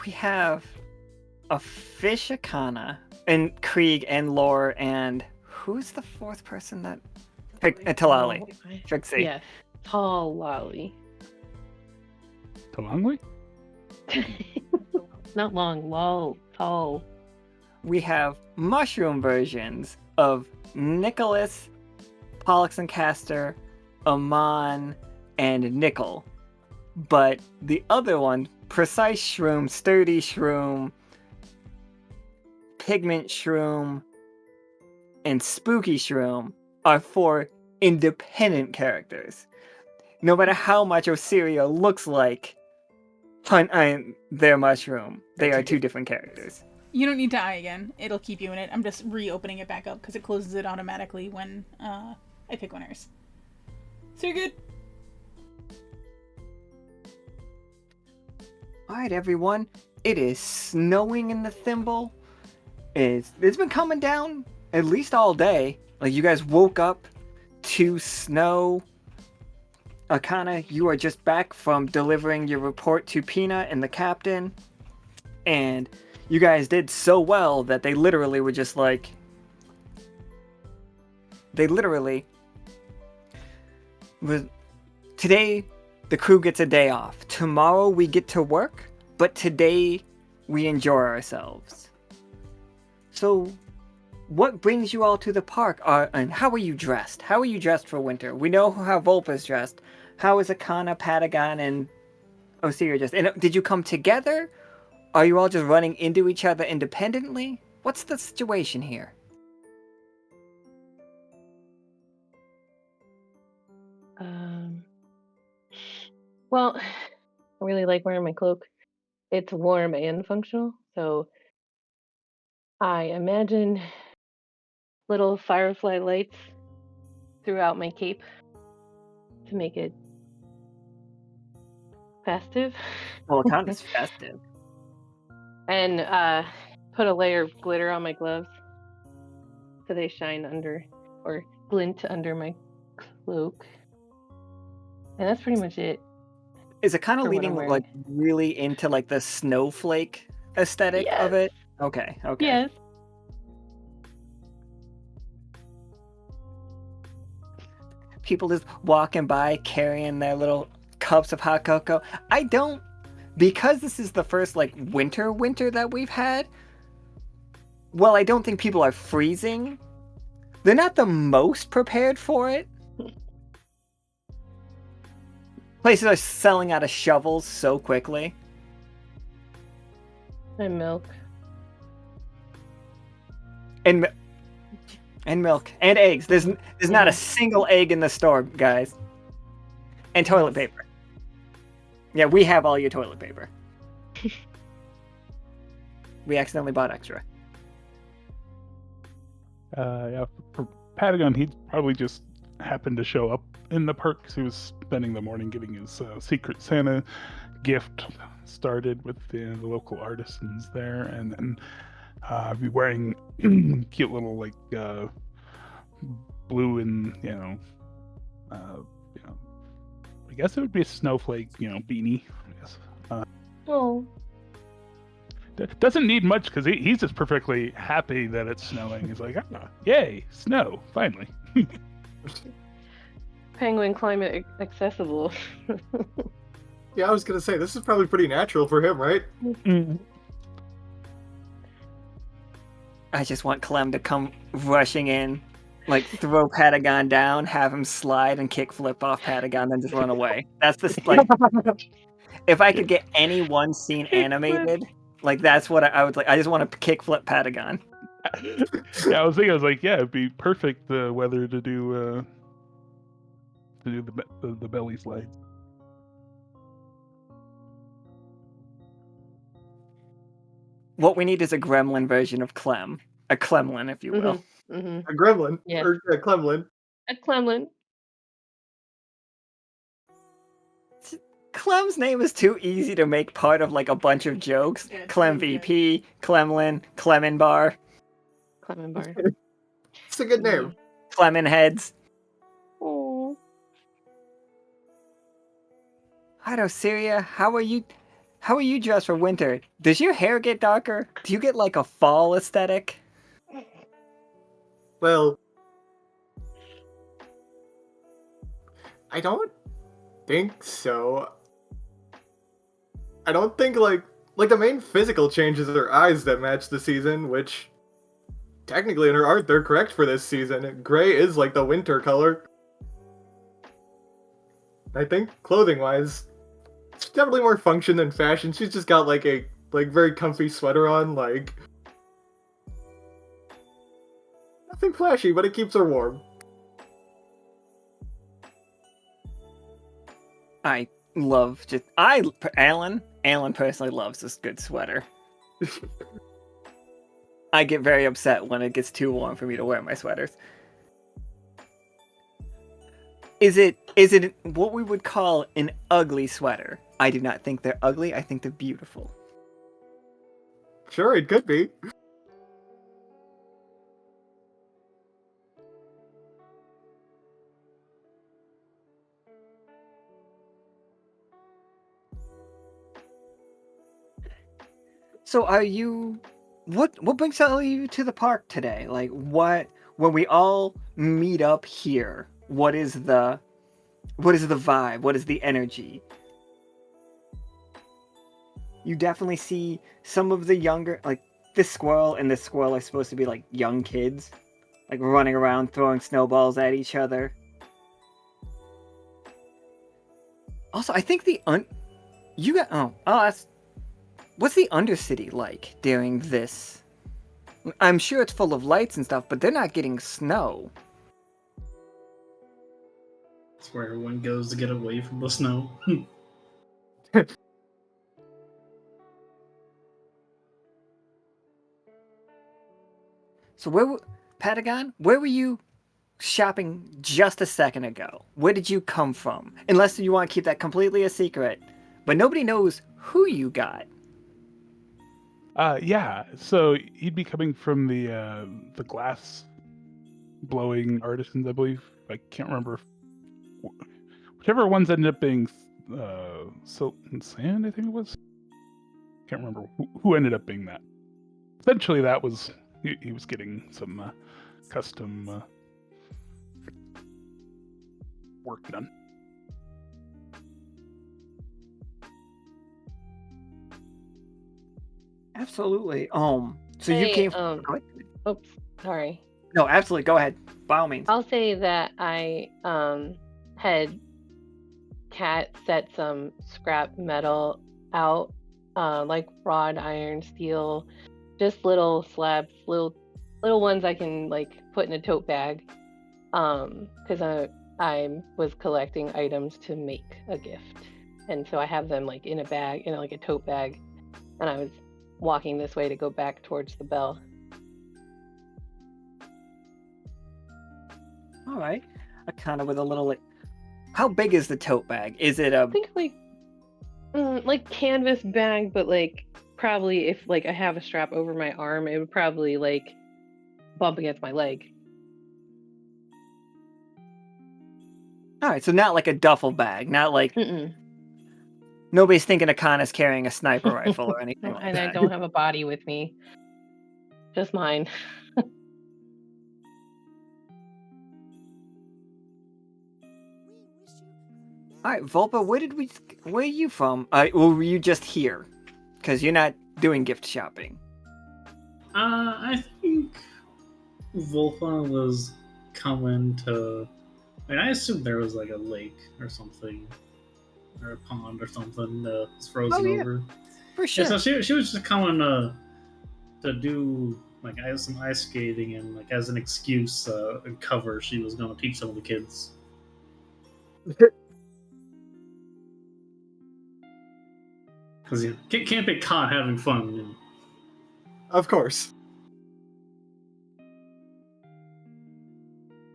We have a fish Akana, and Krieg, and Lore, and who's the 4th person that... Talali. Trixie. Yes. Tall Lolly. Talongly? Not long, lol, tall. we have mushroom versions of Nicholas, Pollux and Castor, Amon, and Nickel. But the other one, Precise Shroom, Sturdy Shroom, Pigment Shroom, and Spooky Shroom, are 4 independent characters. No matter how much Osiria looks like their mushroom, they are 2 different characters. You don't need to eye again. It'll keep you in it. I'm just reopening it back up because it closes it automatically when I pick winners. So you're good. Alright, everyone. It is snowing in the Thimble. It's been coming down at least all day. Like, you guys woke up to snow. Akana, you are just back from delivering your report to Peanut and the captain. And you guys did so well that they literally were just like... Today, the crew gets a day off. Tomorrow, we get to work. But today, we enjoy ourselves. So, what brings you all to the park? And how are you dressed? How are you dressed for winter? We know how Volpa's dressed. How is Akana, Patagon, and Osiria dressed? And did you come together? Are you all just running into each other independently? What's the situation here? Well, I really like wearing my cloak. It's warm and functional, so I imagine little firefly lights throughout my cape to make it festive. Well, Akana's festive. And put a layer of glitter on my gloves so they shine under or glint under my cloak. And that's pretty much it. Is it kind of For what leaning I'm wearing. like really into like the snowflake aesthetic of it? Okay. Yes. People just walking by carrying their little cups of hot cocoa. Because this is the first like winter that we've had. Well, I don't think people are freezing. They're not the most prepared for it. Places are selling out of shovels so quickly. And milk. And milk. And eggs. There's not a single egg in the store, guys. And toilet paper. Yeah, we have all your toilet paper. We accidentally bought extra. Yeah, for Patagon, he probably just happened to show up in the park because he was spending the morning getting his Secret Santa gift started with the local artisans there, and then be wearing cute little like blue and I guess it would be a snowflake beanie. I guess. Oh. Doesn't need much because he's just perfectly happy that it's snowing. He's like, yay, snow, finally. Penguin climate accessible. Yeah, I was gonna say, this is probably pretty natural for him, right? Mm-hmm. I just want Clem to come rushing in, like throw Patagon down, have him slide and kick flip off Patagon, then just run away. That's the like. If I could get any one scene animated, like that's what I would like. I just want to kick flip Patagon. Yeah, I was like, yeah, it'd be perfect weather to do the belly slides. What we need is a gremlin version of Clem. A Clemlin, if you will. Mm-hmm. A gremlin. Yeah. Or a Clemlin. A Clemlin. Clem's name is too easy to make part of like a bunch of jokes. Yeah, Clem yeah. VP, Clemlin, Clemen Bar, Clement bar. It's a good name. Clemen Heads. Oh. Hi, Osiria. How are you dressed for winter? Does your hair get darker? Do you get like a fall aesthetic? Well, I don't think so. I don't think like the main physical changes are eyes that match the season, which technically in her art, they're correct for this season. Gray is like the winter color. I think clothing-wise, it's definitely more function than fashion. She's just got like a very comfy sweater on, like nothing flashy, but it keeps her warm. Alan personally loves this good sweater. I get very upset when it gets too warm for me to wear my sweaters. Is it what we would call an ugly sweater? I do not think they're ugly. I think they're beautiful. Sure, it could be. So are you what brings all of you to the park today? Like when we all meet up here, what is the vibe? What is the energy? You definitely see some of the younger, like this squirrel and this squirrel are supposed to be like young kids, like running around throwing snowballs at each other. Also, I think what's the Undercity like during this? I'm sure it's full of lights and stuff, but they're not getting snow. It's where everyone goes to get away from the snow. So Patagon, where were you shopping just a second ago? Where did you come from? Unless you want to keep that completely a secret. But nobody knows who you got. Yeah. So he'd be coming from the glass blowing artisans, I believe. I can't remember. Whichever ones ended up being Silt and Sand, I think it was. Can't remember who ended up being that. Essentially, that was he was getting some custom work done. Absolutely. So Hey, you came from... Go ahead. Oops, sorry. No, absolutely. Go ahead. By all means. I'll say that I had Kat set some scrap metal out, like wrought iron, steel, just little slabs, little ones I can like put in a tote bag. Because I was collecting items to make a gift, and so I have them like in a bag, in like a tote bag, and I was walking this way to go back towards the bell. All right. I kind of with a little like... How big is the tote bag? Is it I think like canvas bag, but like probably if like I have a strap over my arm, it would probably like bump against my leg. All right, so not like a duffel bag, not like... Mm-mm. Nobody's thinking Akana's carrying a sniper rifle or anything like And I that. don't have a body with me, just mine. All right, Volpa, where are you from? Or were you just here? Because you're not doing gift shopping. I think Volfa was coming to. I mean, I assumed there was like a lake or something, or a pond or something that was frozen over. For sure. Yeah, so she was just coming to do like some ice skating, and like as an excuse and cover, she was going to teach some of the kids. Because you can't be caught having fun. You know? Of course.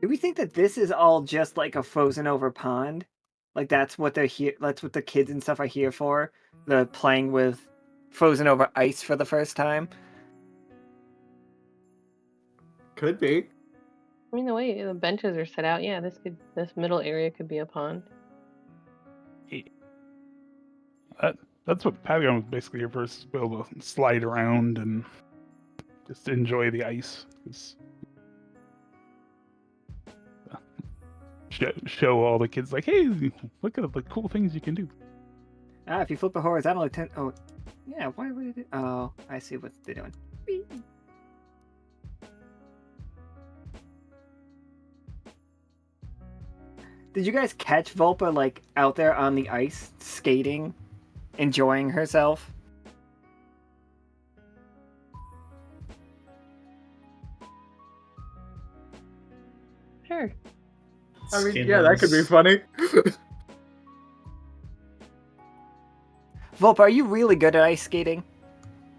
Do we think that this is all just like a frozen over pond? Like that's what they're here. That's what the kids and stuff are here for. The playing with frozen over ice for the first time. Could be. I mean, the way the benches are set out, yeah, this middle area could be a pond. That's what Patagon was basically here for, is to be able to slide around and just enjoy the ice. Show all the kids like, hey, look at the cool things you can do. If you flip the horizontally, oh, yeah. Why would it? Oh, I see what they're doing. Did you guys catch Volpa like out there on the ice skating, enjoying herself? Sure. I mean, Skin yeah, that could be was- funny. Volpa, are you really good at ice skating?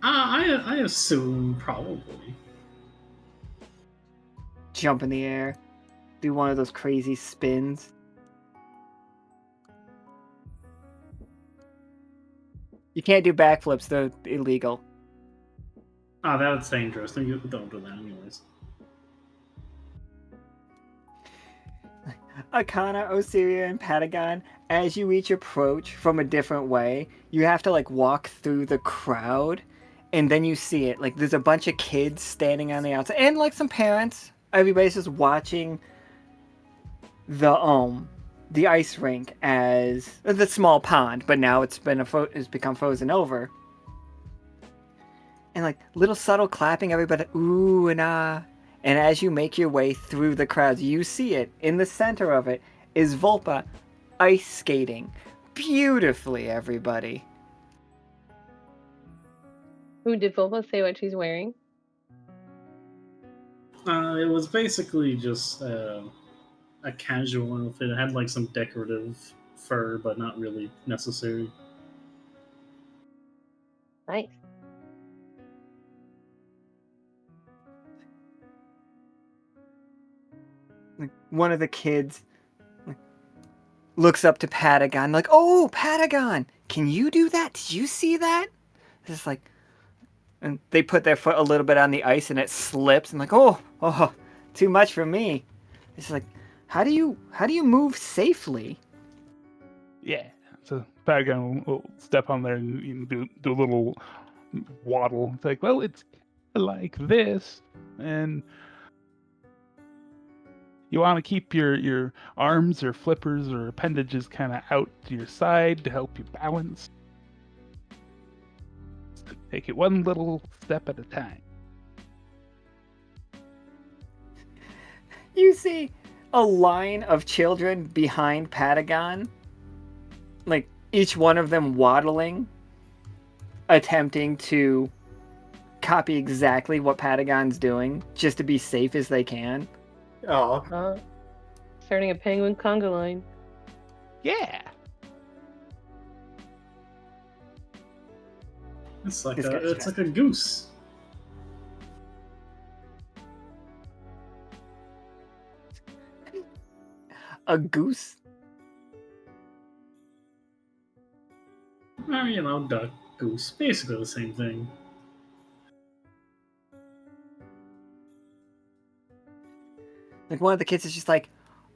I assume probably. Jump in the air, do one of those crazy spins. You can't do backflips; they're illegal. Oh, that's dangerous. You don't do that anyways. Akana, Osiria, and Patagon, as you each approach from a different way, you have to like walk through the crowd, and then you see it. Like there's a bunch of kids standing on the outside, and like some parents. Everybody's just watching the ice rink as the small pond, but now it's become frozen over. And like little subtle clapping, everybody ooh and ah. And as you make your way through the crowds, you see it. In the center of it is Volpa ice skating beautifully, everybody. Ooh, did Volva say what she's wearing? It was basically just a casual outfit. It had like some decorative fur, but not really necessary. Nice. Like, one of the kids looks up to Patagon, like, "Oh, Patagon, can you do that? Did you see that?" It's like, and they put their foot a little bit on the ice, and it slips, and like, "Oh, too much for me." It's like, how do you move safely? Yeah. So Patagon will step on there and do a little waddle. It's like, well, it's like this, and you want to keep your arms or flippers or appendages kind of out to your side to help you balance. Take it one little step at a time. You see a line of children behind Patagon, like each one of them waddling, attempting to copy exactly what Patagon's doing, just to be safe as they can. Oh, Starting a penguin conga line. Yeah. It's like This guy's it's fast. like a goose. A goose? Or, you know, duck, goose, basically the same thing. Like one of the kids is just like,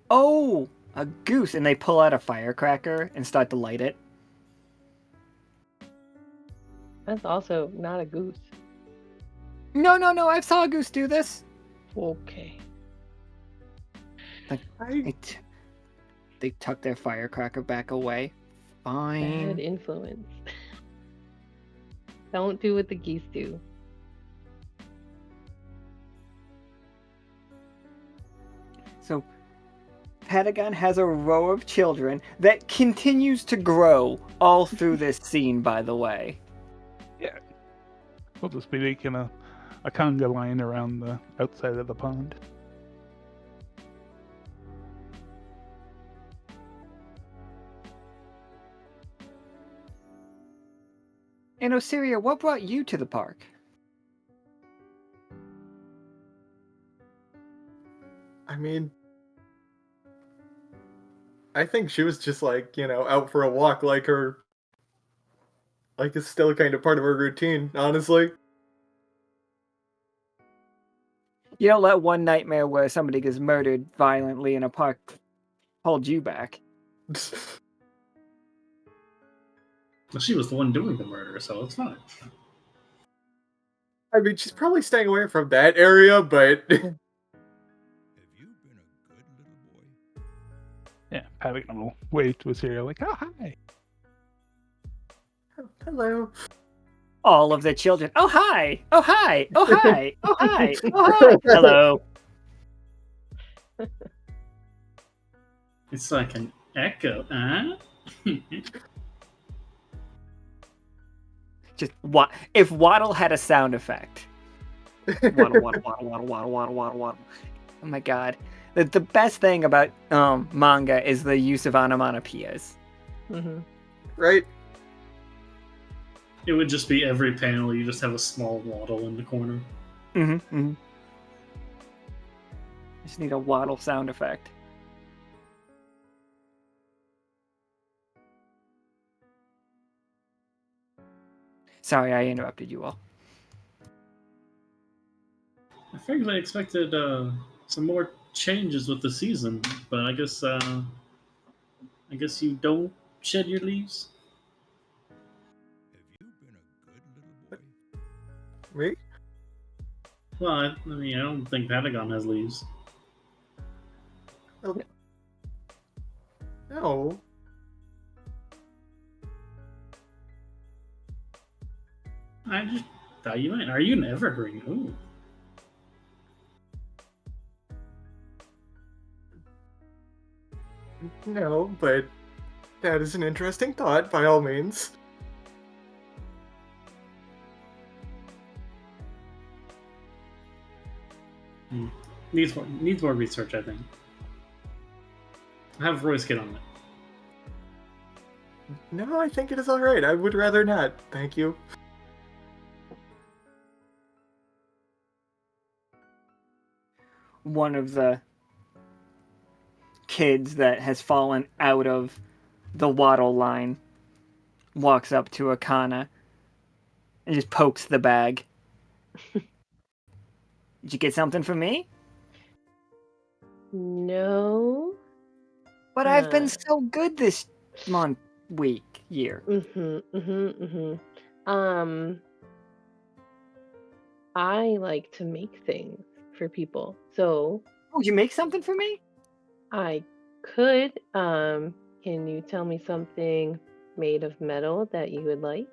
"Oh, a goose," and they pull out a firecracker and start to light it. That's also not a goose. No, I saw a goose do this. Okay. Like they tuck their firecracker back away. Bad Fine. influence. Don't do what the geese do. So Patagon has a row of children that continues to grow all through this scene, by the way. Yeah. We'll just be making a conga line around the outside of the pond. And Osiria, what brought you to the park? I mean, I think she was just like, out for a walk, like it's still kind of part of her routine, honestly. You don't let one nightmare where somebody gets murdered violently in a park hold you back. Well, she was the one doing the murder, so it's fine. I mean, she's probably staying away from that area, but Have you been a good little boy? Yeah, Patagon will wave to Osiria like, "Oh, hi." hello. All of the children. Oh hi! Oh hi! Oh hi! Oh hi! Oh hi! Hello. It's like an echo, huh? Just what if Waddle had a sound effect? Waddle, waddle, waddle, waddle, waddle, waddle, waddle, waddle. Oh my god. The best thing about manga is the use of onomatopoeias. Mm-hmm. Right? It would just be every panel, you just have a small waddle in the corner. Mm-hmm. Just need a waddle sound effect. Sorry, I interrupted you all. I frankly expected some more changes with the season, but I guess you don't shed your leaves. Have you been a good little boy? Me? Well, I mean, I don't think Patagon has leaves. Oh. No. I just thought you might. Are you an evergreen? Ooh. No, but that is an interesting thought, by all means. Needs more research, I think. Have Royce get on it. No, I think it is alright. I would rather not. Thank you. One of the kids that has fallen out of the waddle line walks up to Akana and just pokes the bag. Did you get something for me? No. But I've been so good this month, week, year. I like to make things for people, so Oh, you make something for me? I could. Can you tell me something made of metal that you would like?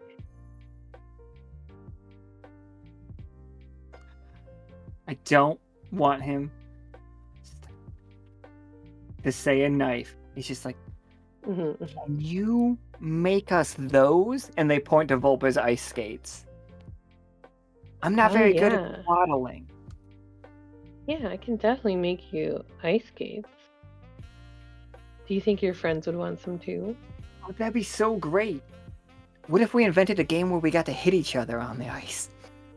I don't want him to say a knife. He's just like, can you make us those? And they point to Volpa's ice skates. I'm not very good at waddling. Yeah, I can definitely make you ice skates. Do you think your friends would want some too? Oh, that'd be so great. What if we invented a game where we got to hit each other on the ice?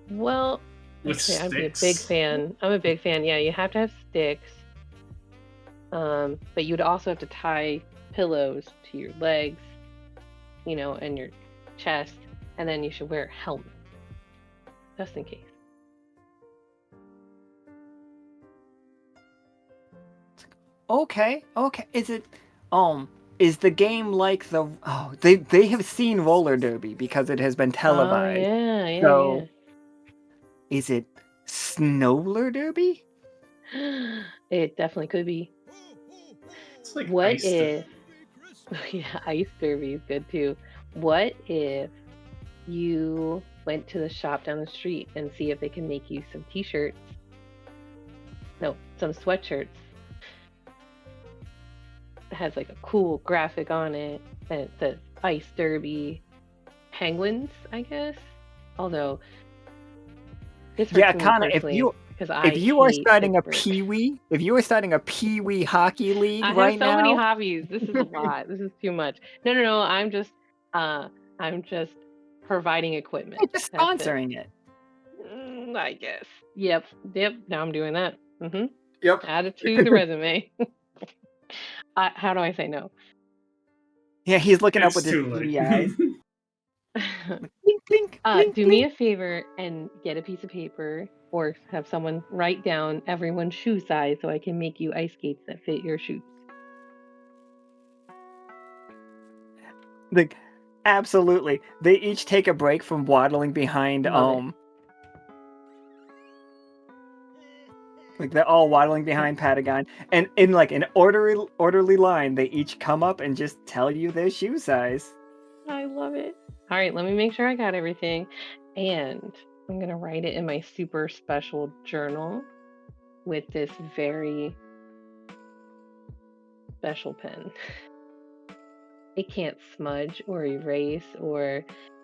Well, With okay, I'd be a sticks. big fan. I'm a big fan. Yeah, you have to have sticks. But you'd also have to tie pillows to your legs, and your chest, and then you should wear a helmet, just in case. Okay. Is the game like they have seen roller derby because it has been televised. Oh, yeah. So is it snowler derby? It definitely could be. It's like What ice if Christmas. yeah, ice derby is good too. What if you went to the shop down the street and see if they can make you some t-shirts? No, some sweatshirts. It has like a cool graphic on it and it says ice derby penguins, I guess. Although this hurts Yeah, me Kana, personally because if you are hate starting a Pittsburgh. if you are starting a pee-wee hockey league I right have so many now, hobbies. This is a lot. This is too much. No. I'm just providing equipment. you're just That's it. sponsoring it. I guess. Yep. Now I'm doing that. Yep. Add it to the resume. How do I say no? Yeah, he's looking up It's with his too late. beady eyes. Blink, blink, blink, Do me blink. a favor and get a piece of paper or have someone write down everyone's shoe size so I can make you ice skates that fit your shoes. Like, absolutely. They each take a break from waddling behind Love like they're all waddling behind Patagon, and in like an orderly line, they each come up and just tell you their shoe size. I love it. All right, let me make sure I got everything. And I'm going to write it in my super special journal with this very special pen. It can't smudge or erase or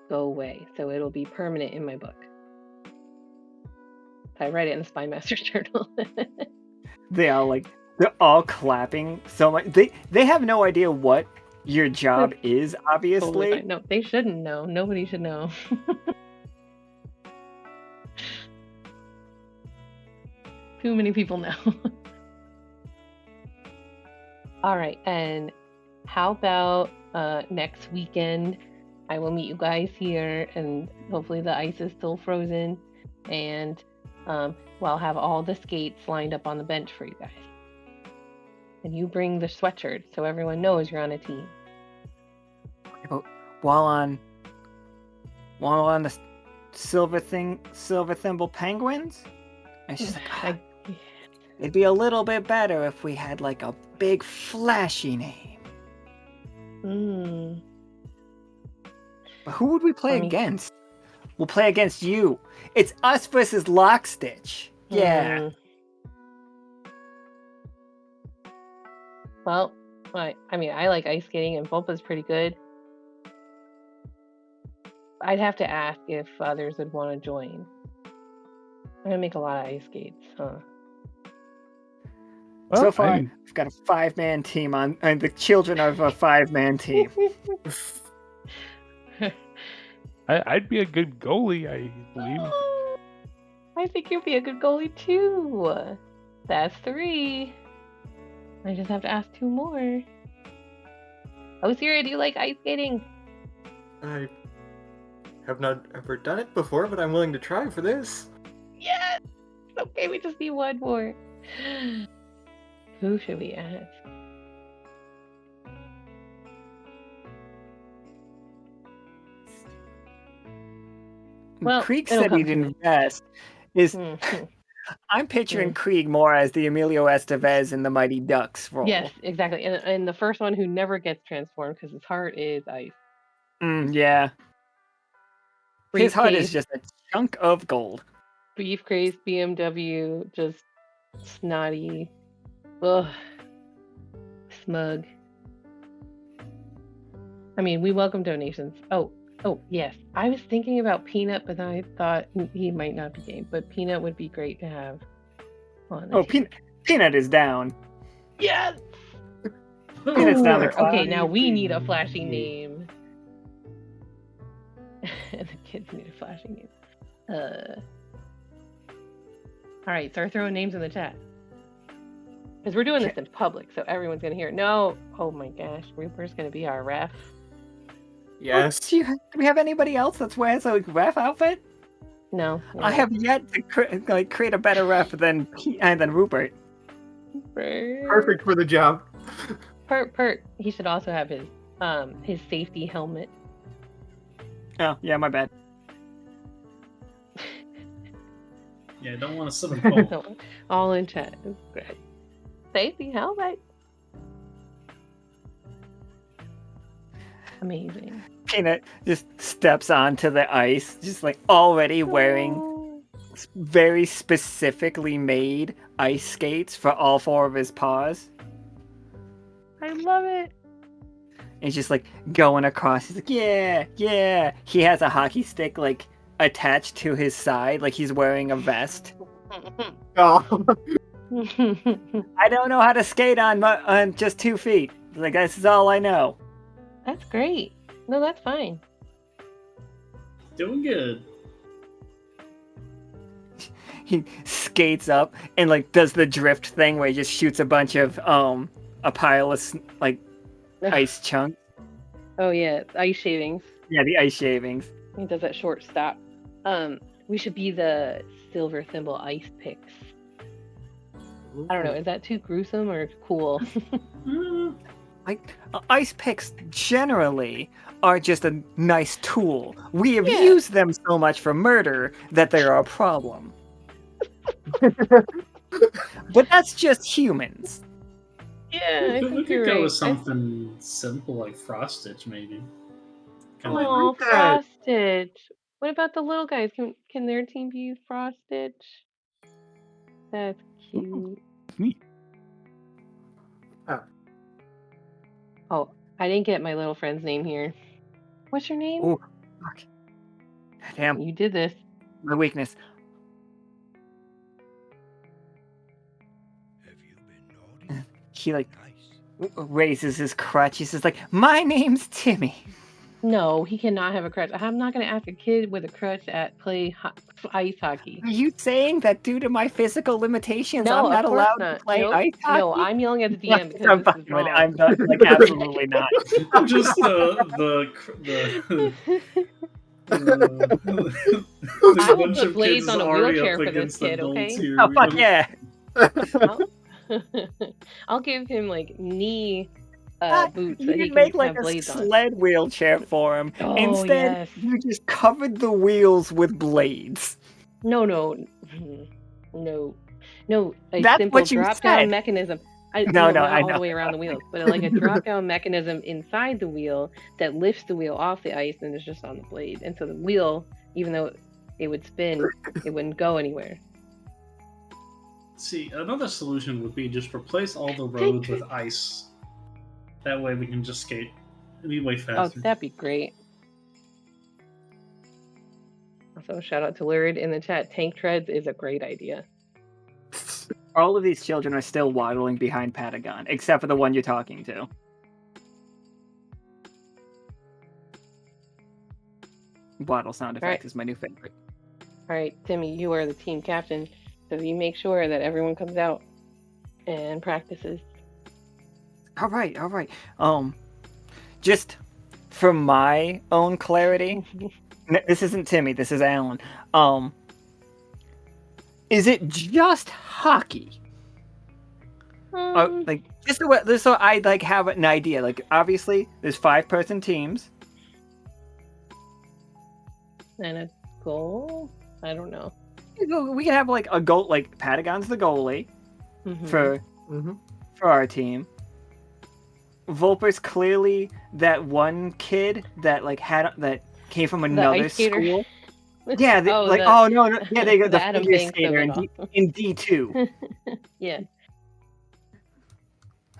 go away, so it'll be permanent in my book. I write it in the Spy Master's journal. They're all clapping so much. They have no idea what your job is, Totally obviously. fine. No, they shouldn't know. Nobody should know. Too many people know. All right, and how about next weekend? I will meet you guys here, and hopefully the ice is still frozen, and we'll have all the skates lined up on the bench for you guys. And you bring the sweatshirt so everyone knows you're on a team. But while on the silver thimble penguins, it's just like, it'd be a little bit better if we had like a big flashy name. But who would we play against? We'll play against you. It's us versus Lockstitch. Yeah. Well, I mean, I like ice skating, and Volpa's pretty good. I'd have to ask if others would want to join. I'm gonna make a lot of ice skates, huh? Well, So far, we've got a 5-man team and the children of a 5-man team. I'd be a good goalie, I believe. I think you'd be a good goalie too. That's 3. I just have to ask 2 more. Oh, Sierra, do you like ice skating? I have not ever done it before, but I'm willing to try for this. Yes! Okay, we just need 1 more. Who should we ask? Well, Krieg it'll said come he'd to me. invest. I'm picturing Krieg more as the Emilio Estevez in the Mighty Ducks role. Yes, exactly. And the first one who never gets transformed because his heart is ice. Yeah. His heart is Briefcase. just a chunk of gold. Briefcase, BMW, just snotty. Ugh. Smug. I mean, we welcome donations. Oh, yes. I was thinking about Peanut, but then I thought he might not be game. But Peanut would be great to have on the team. Peanut is down. Yes! Peanut's down the clock. Okay, now we need a flashy name. And the kids need a flashy name. Alright, start throwing names in the chat. Because we're doing this in public, so everyone's going to hear it. No! Oh my gosh, Rupert's going to be our ref. Yes. Do we have anybody else that wears a ref outfit? No. I have yet to create a better ref than Rupert. Perfect for the job. Pert. He should also have his safety helmet. Oh, yeah, my bad. Yeah, I don't want to sit in phone. All in chat. Great. Safety helmet. Amazing. Peanut just steps onto the ice, just like already wearing very specifically made ice skates for all 4 of his paws. I love it. And he's just like going across. He's like, yeah. He has a hockey stick like attached to his side, like he's wearing a vest. Oh. I don't know how to skate on just 2 feet. Like, this is all I know. That's great. No, that's fine. Doing good. He skates up and like does the drift thing where he just shoots a bunch of a pile of like ice chunks. Oh yeah, ice shavings. Yeah, the ice shavings. He does that short stop. We should be the silver thimble ice picks. I don't know, is that too gruesome or cool? Like, ice picks generally are just a nice tool. We have used them so much for murder that they're a problem. But that's just humans. Yeah, I We think could you're go right. with something simple like Frost Stitch, maybe. Kinda like- Oh, Frost Stitch. What about the little guys? Can their team be Frost Stitch? That's cute. Neat. Oh, I didn't get my little friend's name here. What's your name? Oh, fuck. Damn, You did this. my weakness. Have you been naughty? He like Nice. raises his crutch. He says like, "My name's Timmy." No, he cannot have a crutch. I'm not going to ask a kid with a crutch at play ice hockey. Are you saying that due to my physical limitations, No, I'm not of course allowed not. to play Nope. ice hockey? No, I'm yelling at the DM because I'm this fucking is with it. wrong. I'm not, like absolutely not. Just the I will bunch put of blades kids on a already wheelchair up for this against kid, adults okay? here. Oh We fuck don't- yeah! I'll give him like knee boots You that he can can make like have a blades on. sled wheelchair for him. Oh, Instead, yes. you just covered the wheels with blades. No. A That's simple what you drop down said. mechanism. No, Not I all know. the way around the wheels, but like a drop down mechanism inside the wheel that lifts the wheel off the ice and is just on the blade. And so the wheel, even though it would spin, it wouldn't go anywhere. See, another solution would be just replace all the roads with ice. That way we can just skate. It'd be way Oh, faster. that'd be great. Also, shout out to Lurid in the chat. Tank treads is a great idea. All of these children are still waddling behind Patagon, except for the one you're talking to. Waddle sound effect Right. is my new favorite. All right, Timmy, you are the team captain, so you make sure that everyone comes out and practices. All right. Just for my own clarity, this isn't Timmy. This is Alan. Is it just hockey? Like just so I like have an idea. Like obviously, there's 5-person teams. And a goal? I don't know. We can have like a goal. Like Patagon's the goalie Mhm. for our team. Volper's clearly that one kid that like that came from another ice skater. school. Yeah, Oh, like the- oh no, yeah, they got the the Adam figure Banks of skater it all. in D2. Yeah,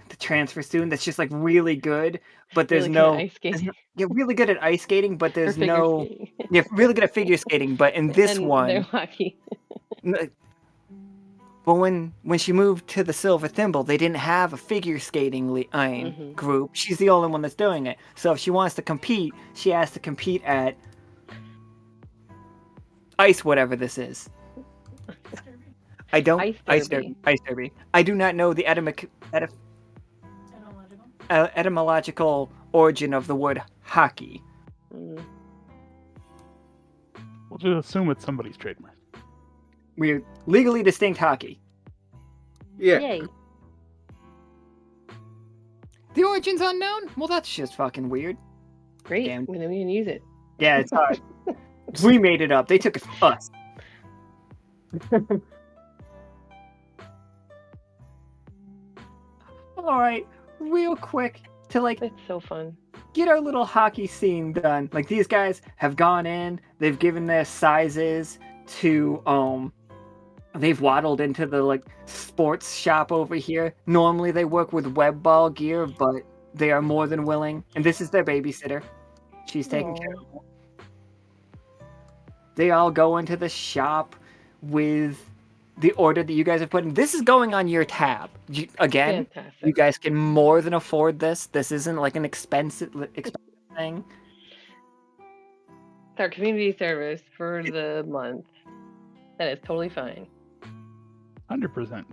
The transfer student that's just like really good, but there's really good at no ice skating. yeah, really good at ice skating, but Or there's figure no skating. yeah, really good at figure skating, but in this And one they're hockey. Well, when she moved to the Silver Thimble, they didn't have a figure skating group. She's the only one that's doing it. So if she wants to compete, she has to compete at ice, whatever this is. I don't Ice derby. Ice derby. I do not know the etymological origin of the word hockey. Mm. We'll just assume it's somebody's trademark. We're legally distinct hockey. Yeah. Yay. The origin's unknown? Well, that's just fucking weird. Great. Damn. Well, then we can use it. Yeah, it's hard. We made it up. They took it from us. All right, real quick to like It's so fun. get our little hockey scene done. Like these guys have gone in, they've given their sizes to they've waddled into the like sports shop over here. Normally they work with web ball gear, but they are more than willing. And this is their babysitter. She's taking care of them. They all go into the shop with the order that you guys have put in. This is going on your tab. Again, Fantastic. you guys can more than afford this. This isn't like an expensive thing. It's our community service for the month. That is totally fine. 100%.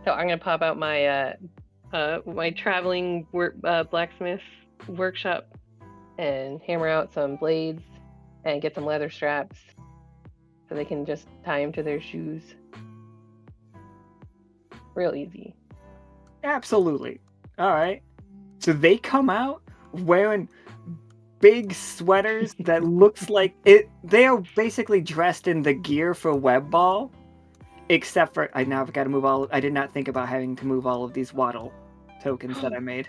So I'm gonna pop out my my traveling blacksmith workshop and hammer out some blades and get some leather straps so they can just tie them to their shoes. Real easy. Absolutely. All right. So they come out wearing big sweaters that looks like it. They are basically dressed in the gear for web ball, except for I've got to move all. I did not think about having to move all of these waddle tokens that I made.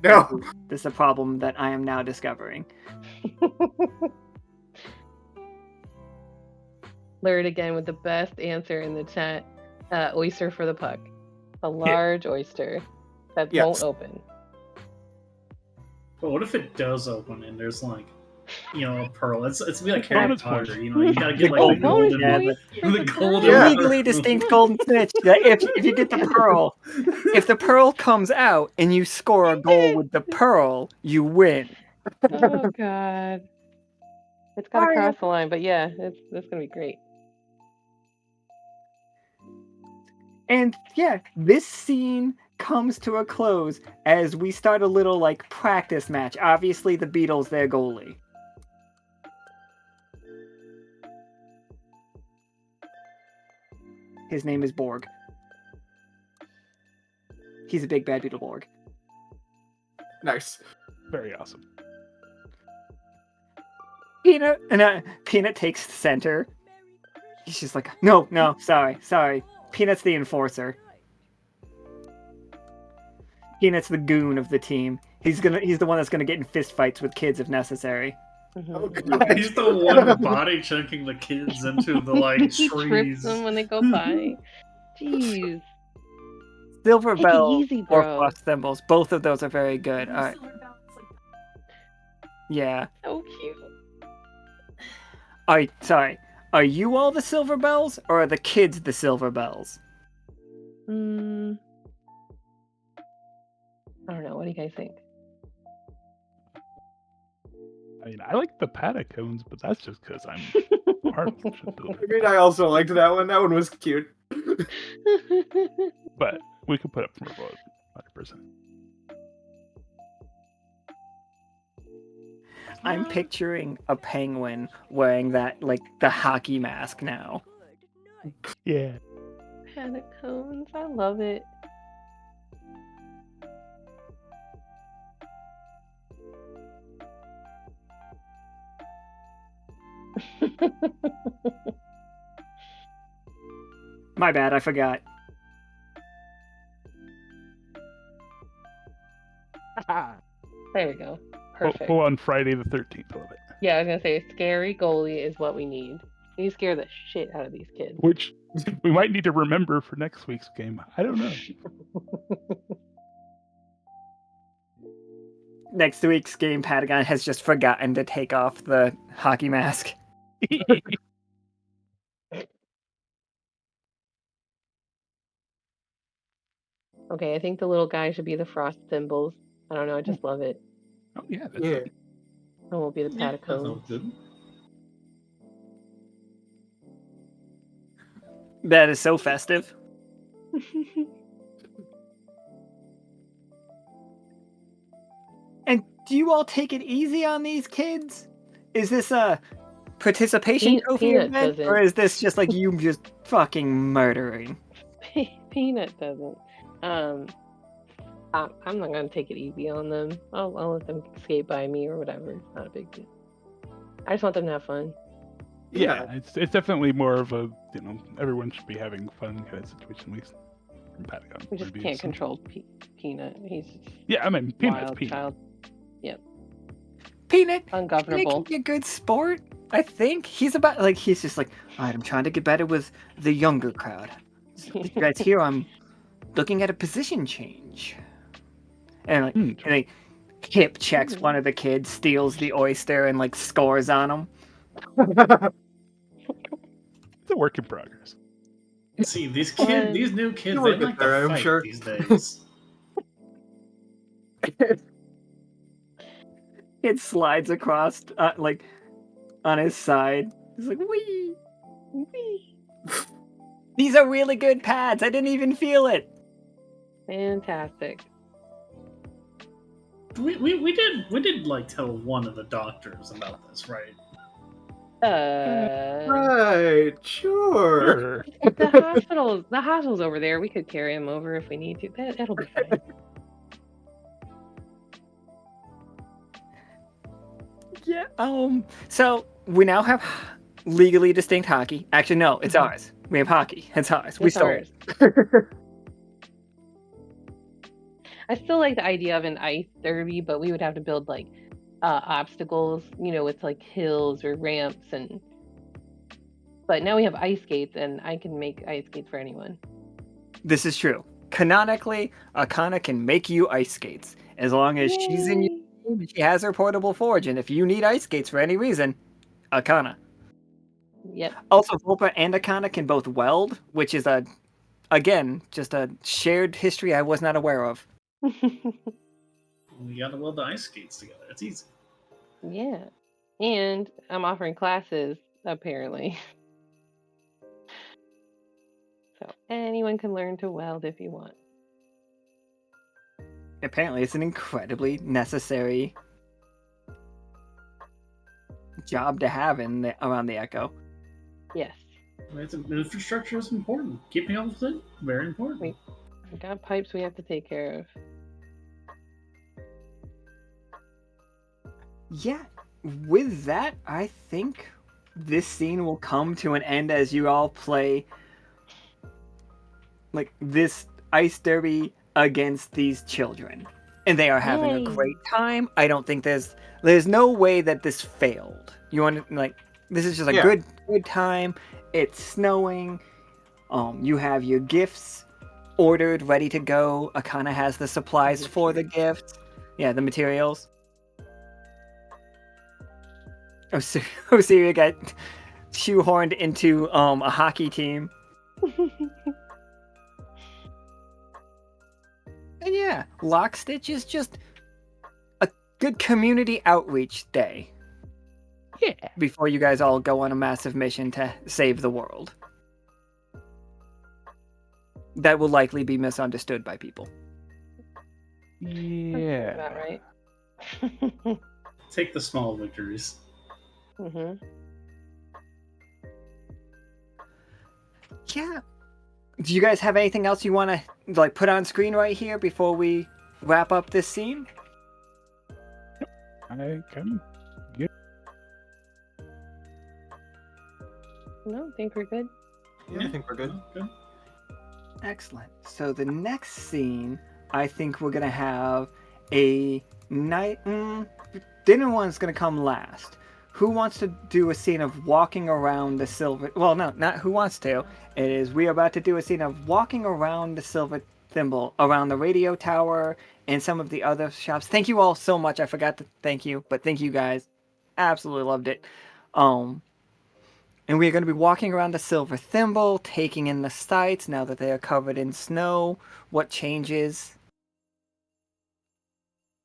No. This is a problem that I am now discovering. Lured again with the best answer in the chat. Oyster for the puck. A large oyster that Yes. won't open. But what if it does open and there's like, a pearl? It's gonna be like Harry Bonus Potter. points. You gotta get The like the golden- golden, yeah, the golden, Yeah. Legally distinct golden snitch. That if you get the pearl, if the pearl comes out and you score a goal with the pearl, you win. Oh god. It's gotta cross the line, but yeah, it's gonna be great. And yeah, this scene comes to a close as we start a little like practice match. Obviously, the Beatles their goalie. His name is Borg. He's a big bad Beetleborg. Nice. Very awesome. Peanut takes the center. He's just like, no, sorry. Peanut's the enforcer. Peanut's the goon of the team. He's the one that's gonna get in fist fights with kids if necessary. Oh, God. He's the one body checking the kids into the like He trips trees. them when they go by. Jeez. Silver Take it Bell easy, or bro. frost thimbles. Both of those are very good. All right. Yeah. So cute. Sorry. Are you all the Silver Bells, or are the kids the Silver Bells? I don't know. What do you guys think? I mean, I like the Patacones, but that's just because I'm part of the shipbuilder. I mean, I also liked that one. That one was cute. But we could put up for a vote, 100%. I'm picturing a penguin wearing that, like, the hockey mask now. Yeah. Patacones. I love it. My bad, I forgot. There we go. Perfect. Go on Friday the 13th a little bit. Yeah, I was gonna say scary goalie is what we need. You scare the shit out of these kids. Which we might need to remember for next week's game. I don't know. Next week's game, Patagon has just forgotten to take off the hockey mask. Okay, I think the little guy should be the frost thimbles. I don't know, I just love it. Oh, yeah. That's Yeah. good. And we'll be the Yeah, that Patacones. sounds good. That is so festive. And do you all take it easy on these kids? Is this a participation trophy Peanut event, doesn't. or is this just like you just fucking murdering? Peanut doesn't. I'm not gonna take it easy on them. I'll let them skate by me or whatever. It's not a big deal. I just want them to have fun. Yeah. It's definitely more of a, everyone should be having fun kind of situation, at least from Patagon. We just point of view, can't so- control Peanut. He's just Yeah, I mean, Peanut's wild Peanut. child. Peanut Ungovernable. can be a good sport. I think he's just like, all right, I'm trying to get better with the younger crowd. You guys here, I'm looking at a position change. And like, and he hip checks one of the kids, steals the oyster, and like scores on him. It's a work in progress. See, these Fun. new kids, You'll they work it like there, to I'm fight sure. these days. It slides across, like, on his side. He's like, wee! Whee! These are really good pads. I didn't even feel it. Fantastic. We did like tell one of the doctors about this, right? Right, sure. The hospital's over there. We could carry him over if we need to. That'll be fine. Yeah. So we now have legally distinct hockey. Actually, no, it's ours. We have hockey. It's ours. We It's stole ours. it. I still like the idea of an ice derby, but we would have to build like obstacles, with like hills or ramps but now we have ice skates and I can make ice skates for anyone. This is true. Canonically, Akana can make you ice skates as long as she's in Yay. She has her portable forge, and if you need ice skates for any reason, Akana. Yep. Also, Volpa and Akana can both weld, which is again, just a shared history I was not aware of. We gotta weld the ice skates together. It's easy. Yeah. And I'm offering classes, apparently. So anyone can learn to weld if you want. Apparently, it's an incredibly necessary job to have around the Echo. Yes. Infrastructure is important. Keeping up with it, very important. We got pipes we have to take care of. Yeah, with that, I think this scene will come to an end as you all play like this ice derby against these children. And they are having a Yay. great time. I don't think there's no way that this failed. You want to this is just a Yeah. good time. It's snowing. You have your gifts ordered, ready to go. Akana has the supplies for the gifts. Yeah, the materials. Osiria got shoehorned into a hockey team. And yeah, Lockstitch is just a good community outreach day. Yeah. Before you guys all go on a massive mission to save the world. That will likely be misunderstood by people. Yeah. About right. Take the small victories. Mhm. Yeah. Do you guys have anything else you want to put on screen right here before we wrap up this scene? I can get. No, I think we're good. Yeah, I think we're good. Good. Excellent. So the next scene, I think we're gonna have a night. Dinner one's gonna come last. Who wants to do a scene of walking around the silver? Well, no, not who wants to. It is we are about to do a scene of walking around the silver thimble, around the radio tower, and some of the other shops. Thank you all so much. I forgot to thank you, but thank you guys. Absolutely loved it. And we are going to be walking around the silver thimble, taking in the sights now that they are covered in snow. What changes?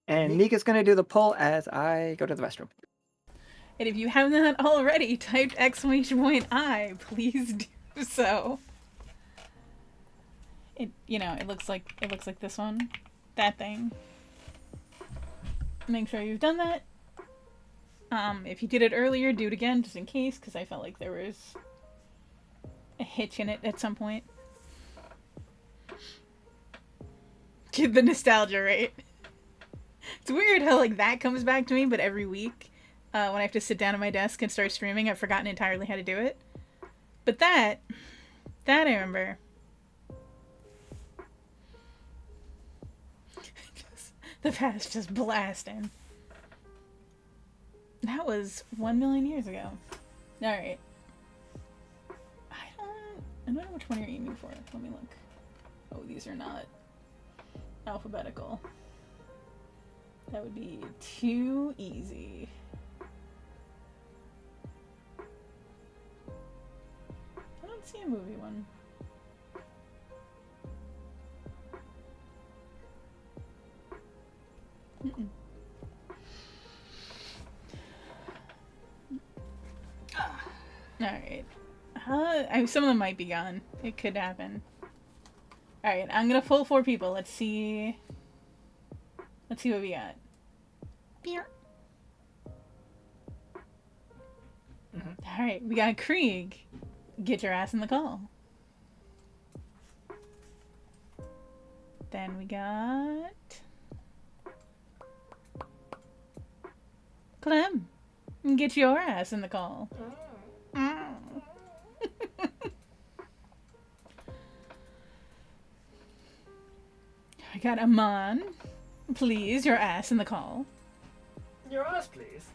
And Nika's going to do the pull as I go to the restroom. And if you have not already typed !I, please do so. It looks like this one. That thing. Make sure you've done that. If you did it earlier, do it again just in case, because I felt like there was a hitch in it at some point. Get the nostalgia, right? It's weird how that comes back to me, but every week when I have to sit down at my desk and start streaming, I've forgotten entirely how to do it. But that I remember. The past just blasting. That was 1 million years ago. Alright. I don't know which one you're aiming for. Let me look. Oh, these are not alphabetical. That would be too easy. I don't see a movie one. Mm-mm. Alright. Some of them might be gone. It could happen. Alright, I'm gonna pull 4 people. Let's see what we got. Beer. Alright, we got Krieg. Get your ass in the call. Then we got Clem. Get your ass in the call. I got Aman. Please, your ass in the call. Your ass, please.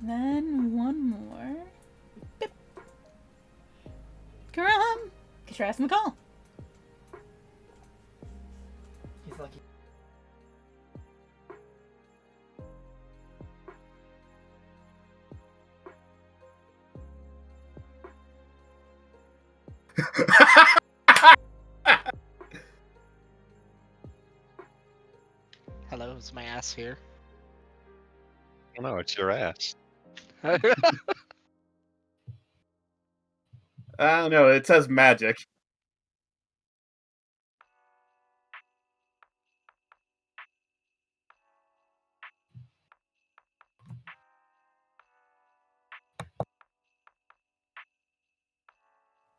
Then one more. Bip. Karam! Get your ass in the call. He's lucky. Hello, is my ass here? Oh no, it's your ass. I don't know. It says magic.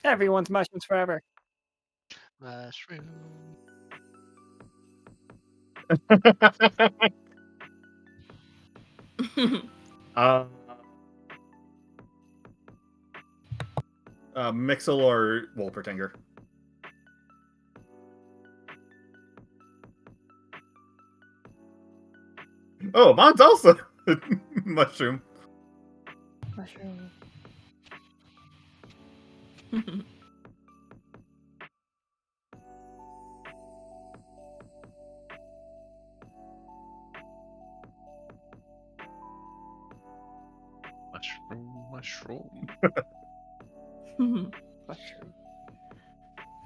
Everyone's mushrooms forever. Mushroom. uh, Mixel or Wolpertinger? Oh, mine's also mushroom. Mushroom. Mushroom. Mushroom.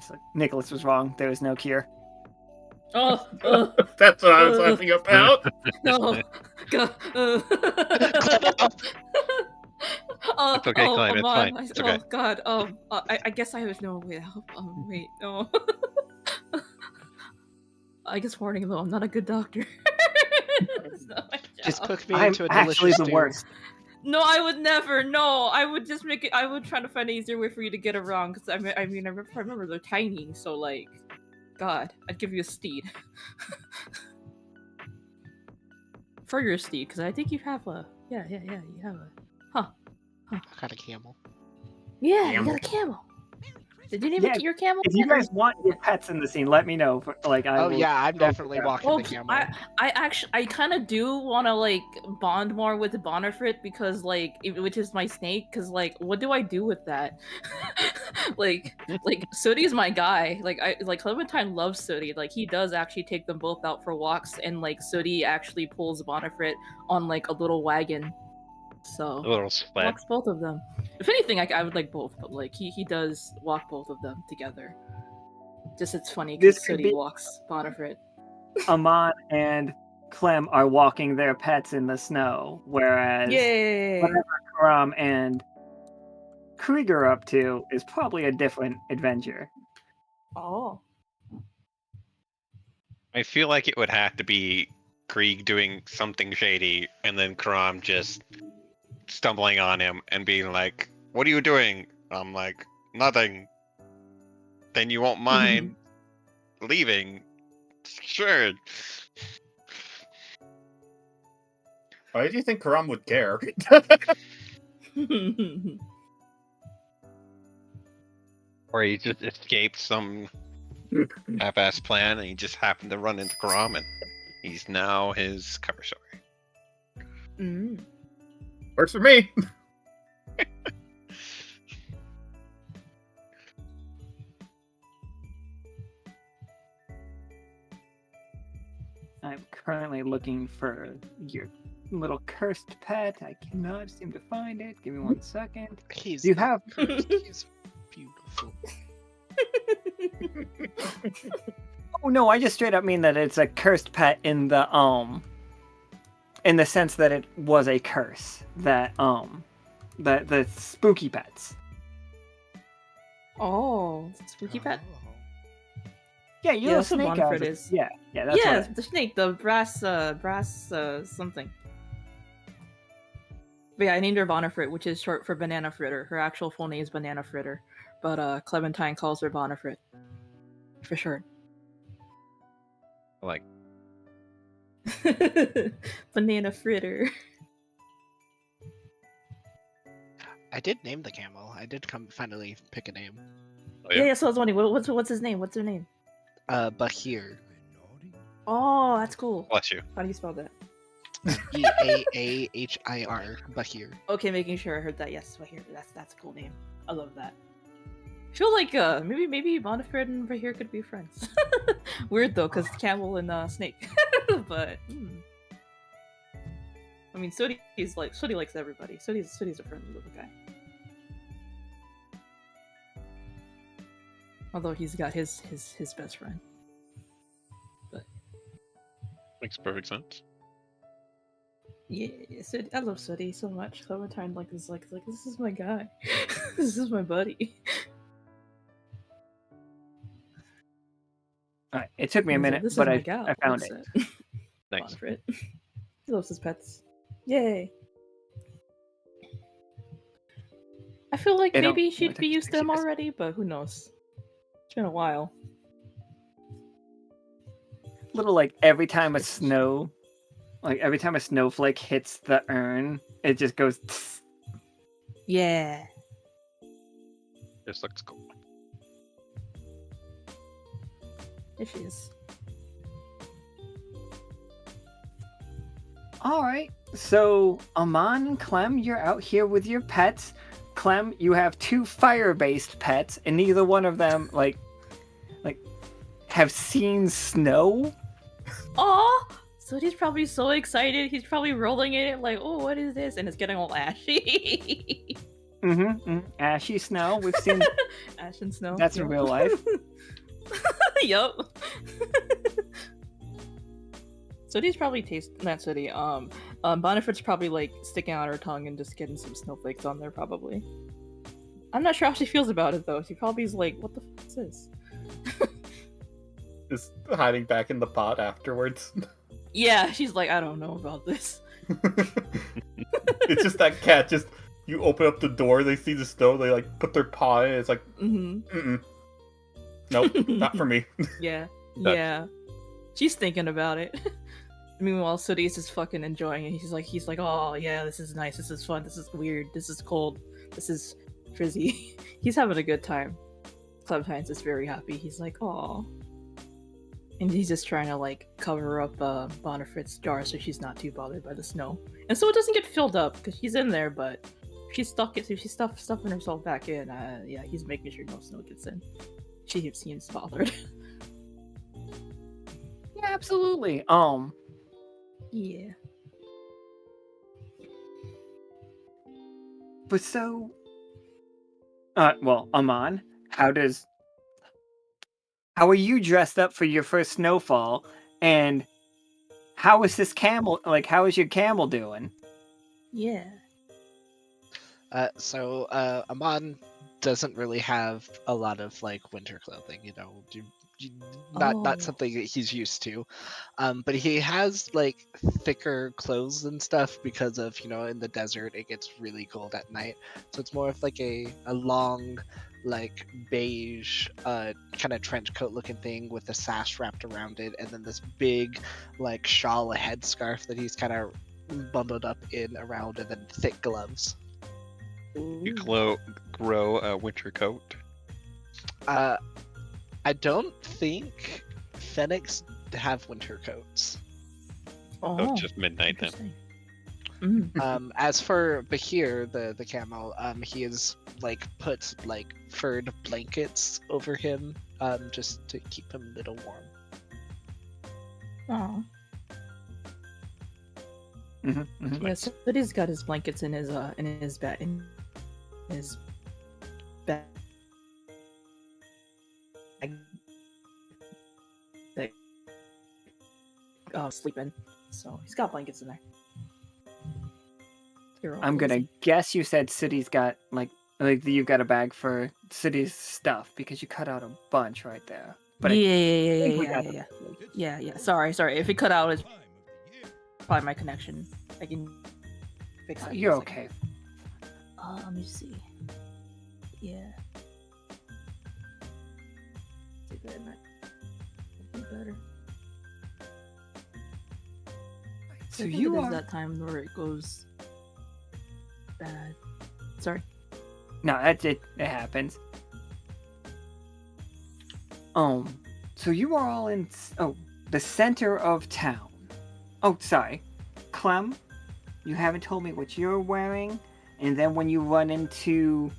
So Nicholas was wrong. There was no cure. Oh, That's what I was laughing about. no. God. It's okay, Clem, it's fine. I, It's okay. Oh God. I guess I have no way to help. Wait, no. I guess warning though, I'm not a good doctor. It's not my Just job. cook me I'm into a actually delicious the stew. worst. No, I would never. No, I would just make it. I would try to find an easier way for you to get around. Because I remember they're tiny. So like, God, I'd give you a steed. For your steed, because I think you have a. Yeah, you have a. Huh. I got a camel. Yeah, Camel. you got a camel. Did you name Yeah, it your camel? If you guys want your pets in the scene, let me know. Like I Oh will. yeah, I'm definitely walking Oh, the camel. I kind of do want to like bond more with Bonifrit because like, which is my snake. Because like, what do I do with that? like Sooty is my guy. Like Clementine loves Sooty. Like he does actually take them both out for walks, and like Sooty actually pulls Bonifrit on like a little wagon. So A little sled. walks both of them. If anything, I would like both, but like he does walk both of them together. Just it's funny This because could Sooty be- walks Bonifrit. Amon and Clem are walking their pets in the snow, whereas Yay! whatever Karam and Krieger are up to is probably a different adventure. Oh. I feel like it would have to be Krieg doing something shady, and then Karam just stumbling on him and being like, "What are you doing?" I'm like, "Nothing." Then you won't mind leaving? Sure. Why do you think Karam would care? Or he just escaped some half-ass plan, and he just happened to run into Karam, and he's now his cover story. Works for me. I'm currently looking for your little cursed pet. I cannot seem to find it. Give me 1 second. He's Do you not have? cursed, he's beautiful. Oh no, I just straight up mean that it's a cursed pet in the sense that it was a curse. That the spooky pets. Oh, spooky pet. Yeah, you're Yeah, a that's what snake. Bonifred is. Yeah, that's Yeah, what the snake, the brass something. But yeah, I named her Bonifrit, which is short for Banana Fritter. Her actual full name is Banana Fritter, but Clementine calls her Bonifrit for short. Like, Banana Fritter. I did name the camel. I did finally pick a name. oh, Yeah, so I was wondering, what's his name? What's her name? Bahir. Oh, that's cool. bless you. How do you spell that? Baahir. Bahir. Okay, making sure I heard that. Yes, Bahir. That's a cool name. I love that. I feel like maybe Bonifred and Bahir could be friends. Weird though, cause camel and snake. But I mean, Sooty likes everybody. Sooty's a friendly little guy. Although he's got his best friend. Makes perfect sense. Yeah, I love Sooty so much. Clementine is like this is my guy. This is my buddy. All right, it took me a He's like, minute, this but is my I gal. found What's it. that? Thanks. For it. He loves his pets. Yay. I feel like It don't- maybe it she'd took be used to him 60%. already, but who knows? It's been a while. Little like every time a snowflake hits the urn, it just goes. Tss. Yeah. This looks cool. There she is. All right, so Aman and Clem, you're out here with your pets. Clem, you have 2 fire-based pets, and neither one of them like have seen snow. Aw! So he's probably so excited. He's probably rolling in it like, oh, what is this? And it's getting all ashy. Ashy snow. We've seen Ash and snow. that's in real life. Yup. Sooty's probably not Sooty. Bonifant's probably like sticking out her tongue and just getting some snowflakes on there, probably. I'm not sure how she feels about it though. She probably is like, what the f is this? Just hiding back in the pot afterwards. Yeah, she's like, I don't know about this. It's just that cat. Just you open up the door, they see the snow, they like put their paw in. It's like, nope, not for me. Yeah, yeah. She's thinking about it. Meanwhile, Sooty's just fucking enjoying it. He's like, oh yeah, this is nice. This is fun. This is weird. This is cold. This is frizzy. He's having a good time. Clementine's just very happy. He's like, oh. And he's just trying to like cover up Bonifrit's jar so she's not too bothered by the snow, and so it doesn't get filled up because she's in there. But if she's stuffing herself back in, yeah, he's making sure no snow gets in. She seems bothered. Yeah, absolutely. Yeah. But so, well, Aman, how are you dressed up for your first snowfall? And how is this camel? Like, how is your camel doing? Yeah. So Amon doesn't really have a lot of like winter clothing, not something that he's used to. But he has like thicker clothes and stuff because of, in the desert it gets really cold at night. So it's more of like a long, like beige kind of trench coat looking thing with a sash wrapped around it, and then this big like shawl, a headscarf that he's kind of bundled up in around, and then thick gloves. You grow a winter coat. I don't think Fennecs have winter coats. Oh, just midnight then. As for Bahir, the camel, he has like put like furred blankets over him, just to keep him a little warm. Aw. Yeah, so he's got his blankets in his bed. Sleeping. So he's got blankets in there. I'm gonna guess you said City's got like you've got a bag for City's stuff because you cut out a bunch right there. But yeah. Sorry. If it cut out, it's probably my connection. I can fix that. You're okay. Let me see. Yeah. Better. So you are that time where it goes bad. Sorry. No, that's it. It happens. So you are all in the center of town. Oh, sorry, Clem. You haven't told me what you're wearing, and then when you run into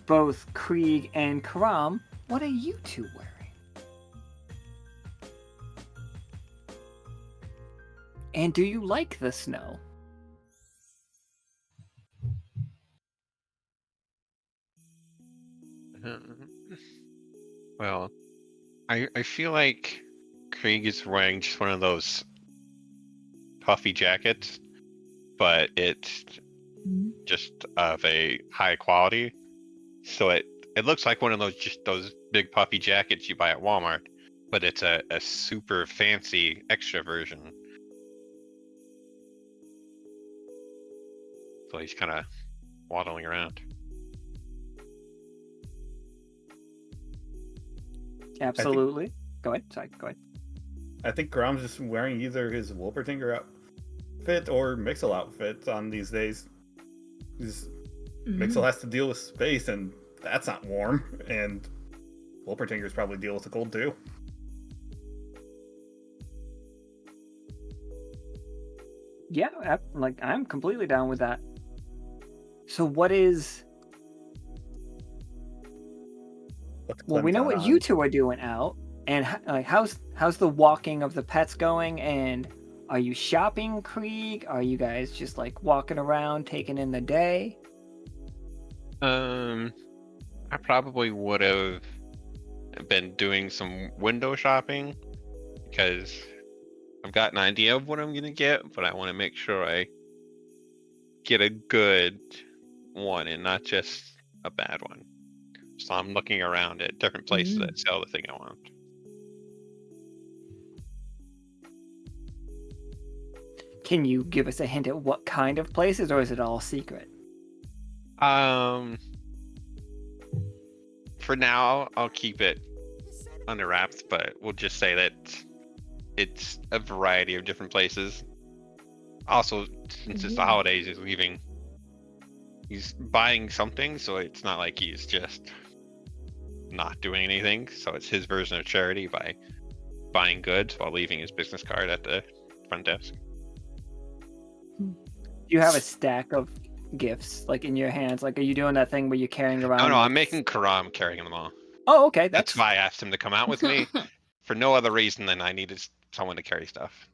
both Krieg and Karam, what are you two wearing? And do you like the snow? Well, I feel like Krieg is wearing just one of those puffy jackets, but it's just of a high quality. So it looks like one of those big puffy jackets you buy at Walmart, but it's a super fancy extra version. So he's kind of waddling around. Absolutely. Go ahead. Sorry, go ahead. I think Grom's just wearing either his Wolpertinger outfit or Mixel outfit on these days. Mixel has to deal with space, and that's not warm. And Wolpertingers probably deal with the cold too. Yeah, I'm completely down with that. So what is? Well, we know what you two are doing out, and how's the walking of the pets going? And are you shopping, Krieg? Are you guys just like walking around, taking in the day? I probably would have been doing some window shopping because I've got an idea of what I'm gonna get, but I want to make sure I get a good one and not just a bad one. So I'm looking around at different places that sell the thing I want. Can you give us a hint at what kind of places, or is it all secret? For now, I'll keep it under wraps, but we'll just say that it's a variety of different places. Also, since it's the holidays, he's buying something, so it's not like he's just not doing anything. So it's his version of charity by buying goods while leaving his business card at the front desk. Do you have a stack of gifts like in your hands? Like, are you doing that thing where you're carrying around? No, I'm making Karam carrying them all. Oh, okay. That's why I asked him to come out with me for no other reason than I needed someone to carry stuff.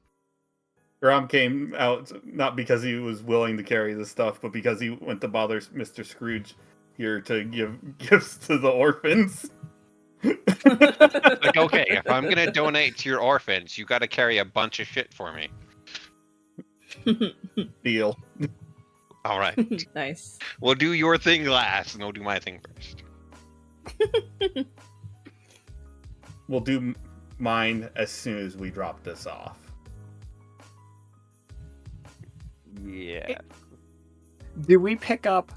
Karam came out not because he was willing to carry the stuff, but because he went to bother Mr. Scrooge here to give gifts to the orphans. Like, okay, if I'm gonna donate to your orphans, you gotta carry a bunch of shit for me. Deal. All right. Nice. We'll do your thing last, and we'll do my thing first. We'll do mine as soon as we drop this off. Yeah. Do we pick up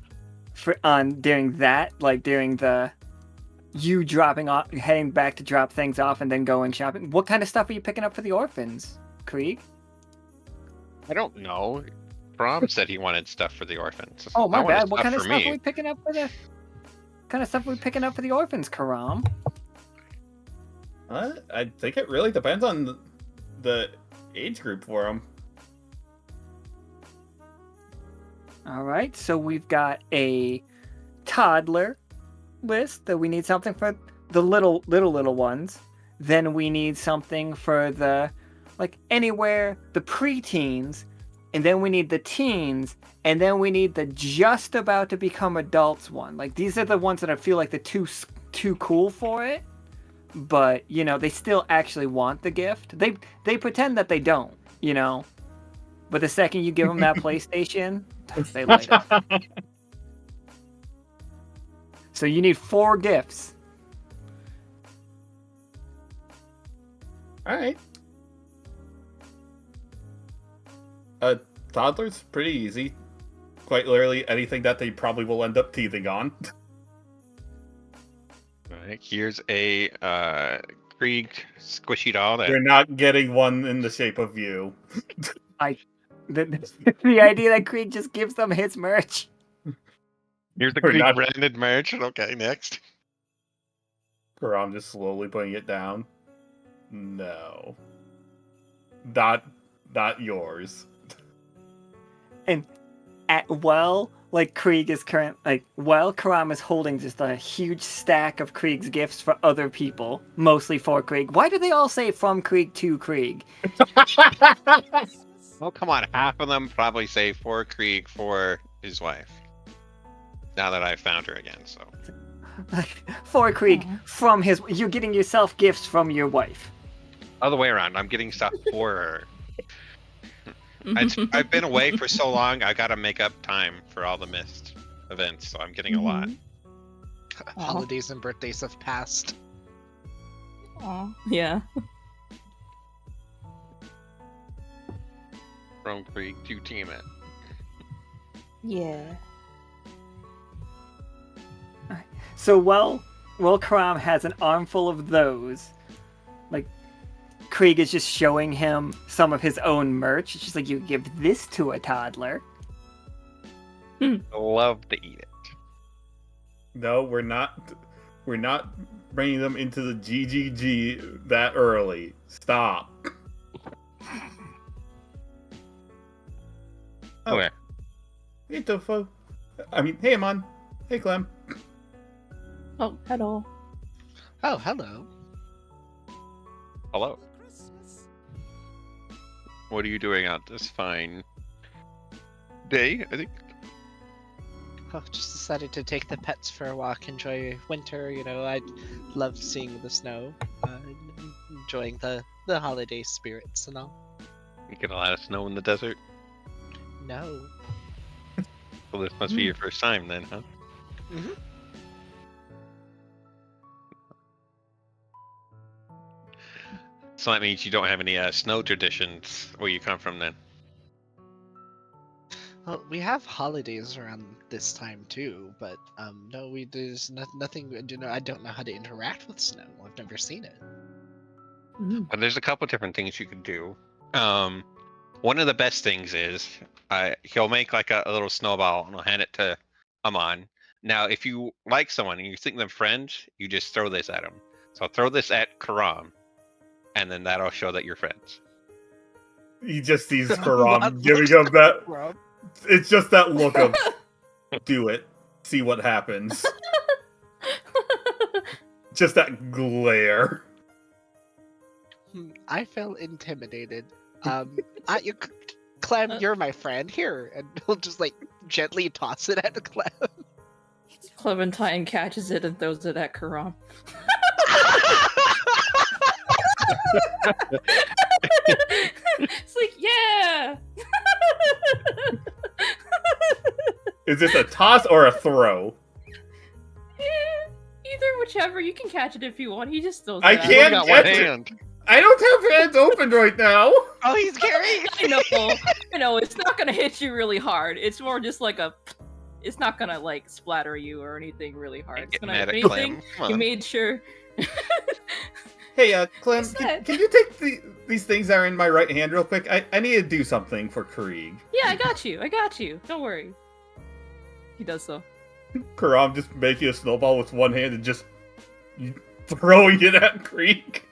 during that, like during the you dropping off, heading back to drop things off, and then going shopping? What kind of stuff are you picking up for the orphans, Krieg? I don't know. Brom said he wanted stuff for the orphans. Oh, my I wanted bad. What kind of for stuff me. are we picking up for the orphans, Karam? I think it really depends on the age group for them. All right, so we've got a toddler list that we need something for the little ones. Then we need something for the anywhere the preteens, and then we need the teens, and then we need the just about to become adults one. Like, these are the ones that I feel like they're too cool for it, but they still actually want the gift. They pretend that they don't, but the second you give them that PlayStation, they light up. So you need 4 gifts. All right. Toddler's pretty easy. Quite literally anything that they probably will end up teething on. Alright, here's a Krieg squishy doll that You're not getting one in the shape of you. The idea that Krieg just gives them his merch. Here's the We're Krieg not- branded merch. Okay, next. I'm just slowly putting it down. No. Not yours. And Krieg is Karam is holding just a huge stack of Krieg's gifts for other people, mostly for Krieg. Why do they all say from Krieg to Krieg? Well, come on. Half of them probably say for Krieg for his wife. Now that I've found her again, so. For Krieg, Aw. from his, you're getting yourself gifts from your wife. Other way around. I'm getting stuff for her. Mhm. I've been away for so long. I gotta make up time for all the missed events, so I'm getting a lot. Mhm. Aw. Holidays and birthdays have passed. Aw. Yeah. From Krieg to Team It. Yeah. So while Karam has an armful of those, like, Krieg is just showing him some of his own merch. She's like, you give this to a toddler. I love to eat it. No, we're not. We're not bringing them into the GGG that early. Stop. Okay. Hey, Tofo. I mean, hey, Amon. Hey, Clem. Oh, hello. Oh, hello. Hello. Christmas. What are you doing out this fine day? I think. Oh, just decided to take the pets for a walk, enjoy winter. You know, I love seeing the snow, enjoying the holiday spirits and all. You get a lot of snow in the desert. No. Well, this must be your first time then, huh? Mm-hmm. So that means you don't have any snow traditions where you come from then. Well, we have holidays around this time too, but no, there's nothing. You know, I don't know how to interact with snow. I've never seen it. But there's a couple different things you can do. One of the best things is he'll make like a little snowball and he'll hand it to Amon. Now, if you like someone and you think they're friends, you just throw this at them. So I'll throw this at Karam, and then that'll show that you're friends. He just sees Karam giving him that. It's just that look of, do it, see what happens. Just that glare. I felt intimidated. Clem, you're my friend here, and he'll just like gently toss it at Clem. Clementine catches it and throws it at Karam. It's like, yeah! Is this a toss or a throw? Either whichever. You can catch it if you want. He just throws it I at him. can't got catch one it. hand. I don't have hands open right now. Oh, he's carrying. I know, it's not gonna hit you really hard. It's more just like a. It's not gonna like splatter you or anything really hard. It's Get gonna, mad if at anything, Clem. Come you on. made sure. Hey, Clem, What's that? can you take these things that are in my right hand real quick? I need to do something for Krieg. Yeah, I got you. Don't worry. He does so. Karam just making a snowball with one hand and just throwing it at Krieg.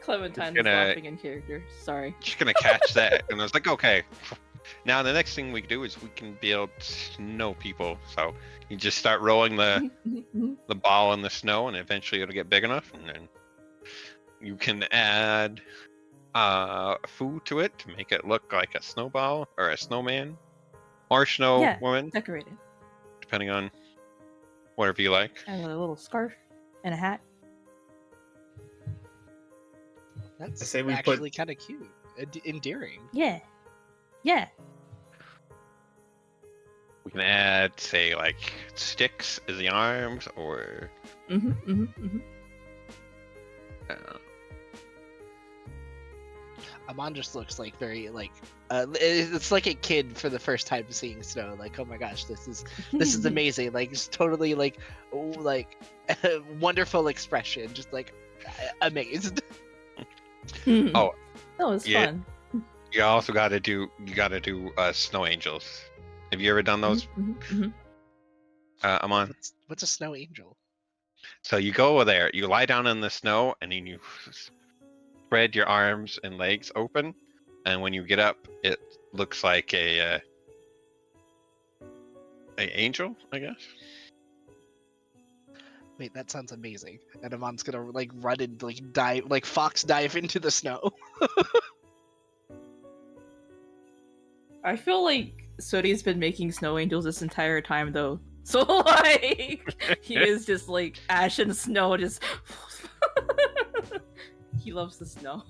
Clementine Just is gonna- laughing in character. Sorry. Just gonna catch that, and I was like, okay. Now the next thing we can do is we can build snow people. So you just start rolling the ball in the snow, and eventually it'll get big enough, and then you can add food to it to make it look like a snowball or a snowman or snow Yeah. woman, Decorated. depending on whatever you like. And a little scarf and a hat. That's I say we put- actually kind of cute, endearing. Yeah. Yeah. We can add, say, like sticks as the arms, or Amon just looks like very like it's like a kid for the first time seeing snow. Like, oh my gosh, this is amazing. Like, it's totally like wonderful expression. Just like amazed. Oh, that was yeah. fun. you also gotta do snow angels. Have you ever done those, Amon? What's a snow angel? So you go over there, you lie down in the snow, and then you spread your arms and legs open, and when you get up, it looks like a angel, I guess. Wait, that sounds amazing. And Amon's gonna like run and like dive, like fox dive into the snow. I feel like Sodi's been making snow angels this entire time, though. So like he is just like ash and snow. Just he loves the snow.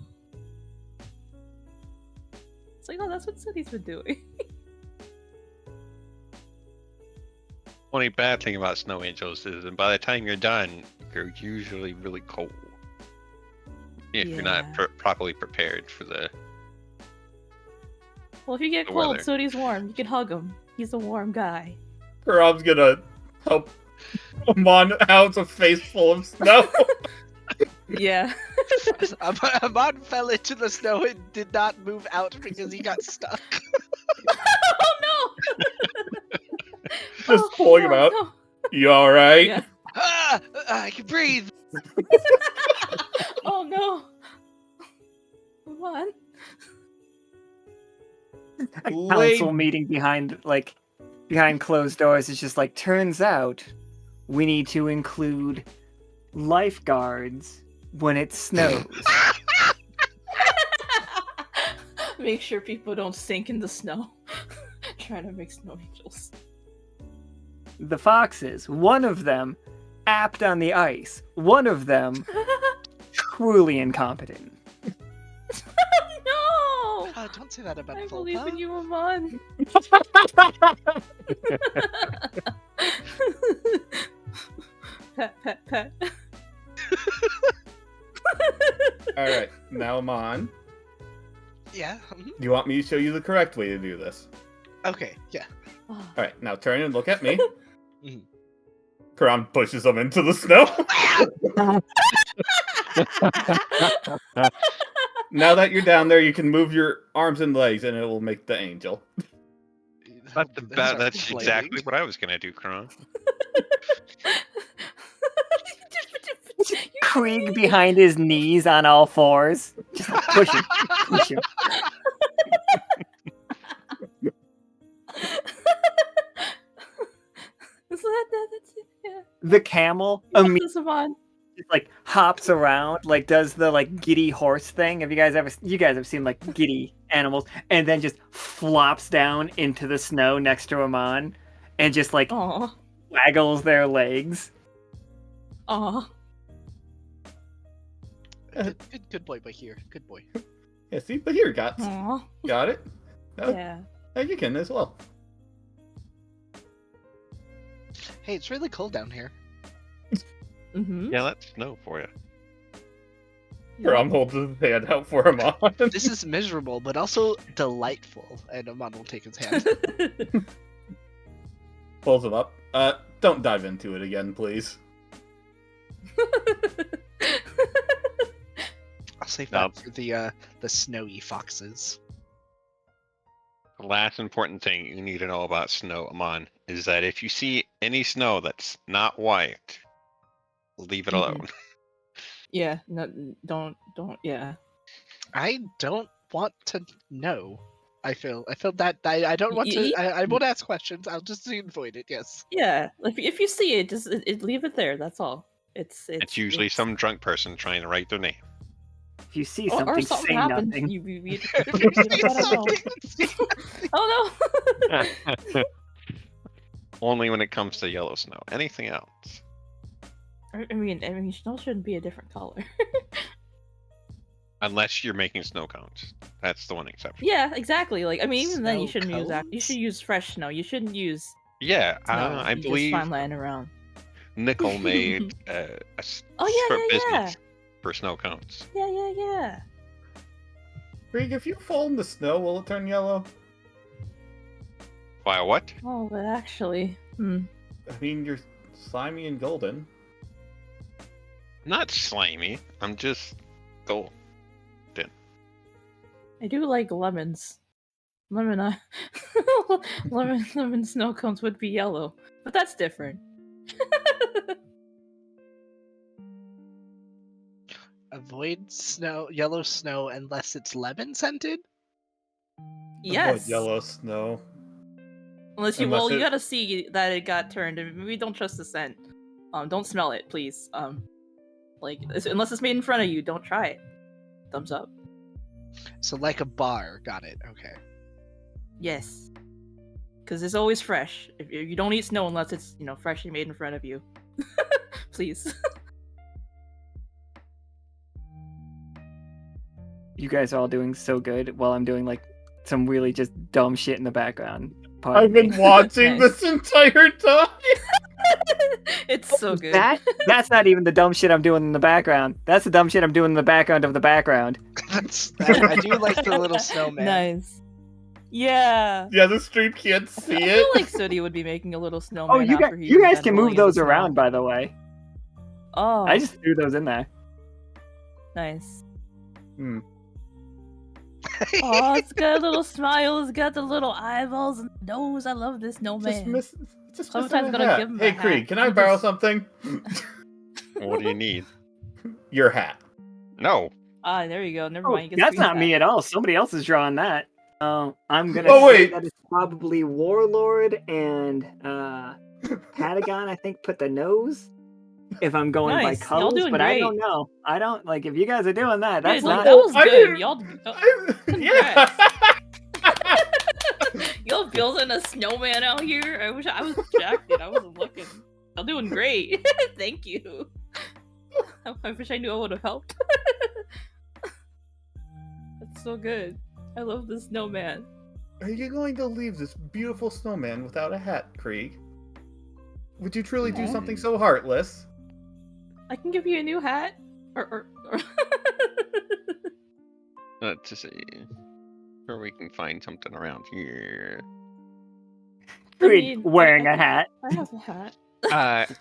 It's like, oh, that's what Sooty's been doing. Only bad thing about snow angels is that by the time you're done, you're usually really cold. If you're not properly prepared for the. Well, if you get the cold, weather. Sooty's warm. You can hug him. He's a warm guy. Rob's gonna help Amon out a face full of snow. Yeah. Amon fell into the snow and did not move out because he got stuck. Oh no! Just pulling him out. No. You alright? Yeah. I can breathe. Oh no! Come on. A council meeting behind closed doors is just like, turns out we need to include lifeguards when it snows. Make sure people don't sink in the snow. Trying to make snow angels. The foxes, one of them apt on the ice, one of them truly incompetent. No! God, don't say that about I Volpa. believe in you, Amon. Pat. Alright, now Amon. Yeah. Do you want me to show you the correct way to do this? Okay, yeah. Alright, now turn and look at me. Mhm. Karam pushes him into the snow. Now that you're down there, you can move your arms and legs, and it will make the angel. That's exactly what I was gonna do, Kron. Krieg behind his knees on all fours. Just push him. Push him. That's it. Yeah. The camel This Amon. just like hops around, like does the like giddy horse thing. Have you guys have seen like giddy animals, and then just flops down into the snow next to Amon and just like waggles their legs. Aw. Good boy, Bahir. Good boy. Yeah, see, but here, got it. No, Yeah. you can as well. Hey, it's really cold down here. Mm-hmm. Yeah, that's snow for you. Karam holds his hand out for Amon. This is miserable, but also delightful. And Amon will take his hand. Pulls him up. Don't dive into it again, please. I'll save that for the snowy foxes. The last important thing you need to know about snow, Amon, is that if you see any snow that's not white, leave it alone. Yeah, no, don't, yeah. I don't want to know. I feel that I don't want to. I won't ask questions. I'll just avoid it. Yes. Yeah, like if you see it, just leave it there. That's all. It's usually some drunk person trying to write their name. If you see or something, something say happens. nothing. You oh no! Only when it comes to yellow snow. Anything else? I mean, snow shouldn't be a different color. Unless you're making snow cones. That's the one exception. Yeah, exactly. Like, I mean, even then, you Snow shouldn't use that. You cones? should use fresh snow. You shouldn't use. Yeah, snow I you believe just find lying around. Nickel made a Oh yeah. business for snow cones. Yeah. Krieg, if you fall in the snow, will it turn yellow? Why, what? Oh, but actually, I mean, you're slimy and golden. Not slimy. I'm just golden. I do like lemons. Lemon snow cones would be yellow, but that's different. Avoid yellow snow, unless it's lemon scented. Yes. Avoid yellow snow. Unless you Unless you it- gotta see that it got turned, and maybe don't trust the scent. Don't smell it, please. Unless it's made in front of you, don't try it. Thumbs up. So like a bar. Got it. Okay. Yes. because it's always fresh. If you don't eat snow unless it's freshly made in front of you. Please. You guys are all doing so good while I'm doing like some really just dumb shit in the background. Pardon I've been me. watching Nice. this entire time. It's so good. That's not even the dumb shit I'm doing in the background. That's the dumb shit I'm doing in the background of the background. I do like the little snowman. Nice. Yeah. Yeah, the stream can't I see feel it. like Sooty would be making a little snowman. Oh, you after he's guys done can rolling move in the those snow. around, by the way. Oh, I just threw those in there. nice. Hmm. Oh, it's got a little smile. It's got the little eyeballs and nose. I love this Just snowman. just Sometimes missing a gotta hat. give him a Hey, hat. Krieg, can I He borrow just- something? What do you need? Your hat. No. Ah, there you go. Never Oh, mind. You get that's screen not me at all. Somebody else is drawing that. I'm gonna Oh, say wait. that it's probably Warlord and Patagon. I think put the nose. If I'm going Nice. by Y'all colors, doing but I great. don't know. I don't like if you guys are doing that. Yeah, That's like, not. that was I good. didn't- Y'all, Yeah. y'all building a snowman out here. I wish I was distracted. I wasn't looking. Y'all doing great. Thank you. I wish I knew I would have helped. That's so good. I love this snowman. Are you going to leave this beautiful snowman without a hat, Krieg? Would you truly do something so heartless? I can give you a new hat. Or... Let's see. Sure, we can find something around here. Krieg wearing a hat. I have a hat.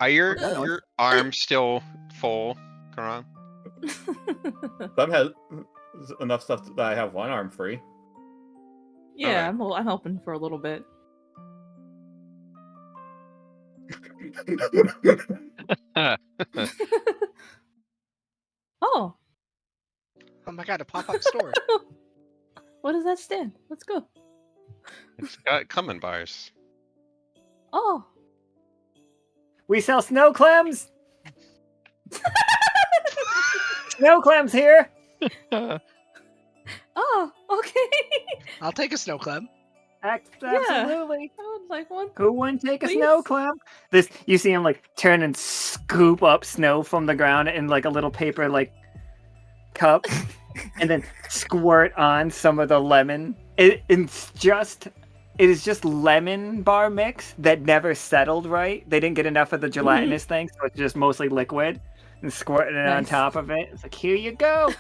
Are your Oh, your arms still full, Karan? Clem has enough stuff that I have one arm free. Yeah, I'm helping for a little bit. Oh, Oh my god, a pop-up store. what does that stand? Let's go. It's got Clement bars. Oh, We sell snow clems. Snow clems here. oh, okay. I'll take a snow club. Absolutely. I would like one. Who wouldn't take a Please? snow clem? This you see him like turn and scoop up snow from the ground in like a little paper like cup, and then squirt on some of the lemon. It is just lemon bar mix that never settled right. They didn't get enough of the gelatinous thing, so it's just mostly liquid. And squirting it on Nice. top of it. It's like, here you go.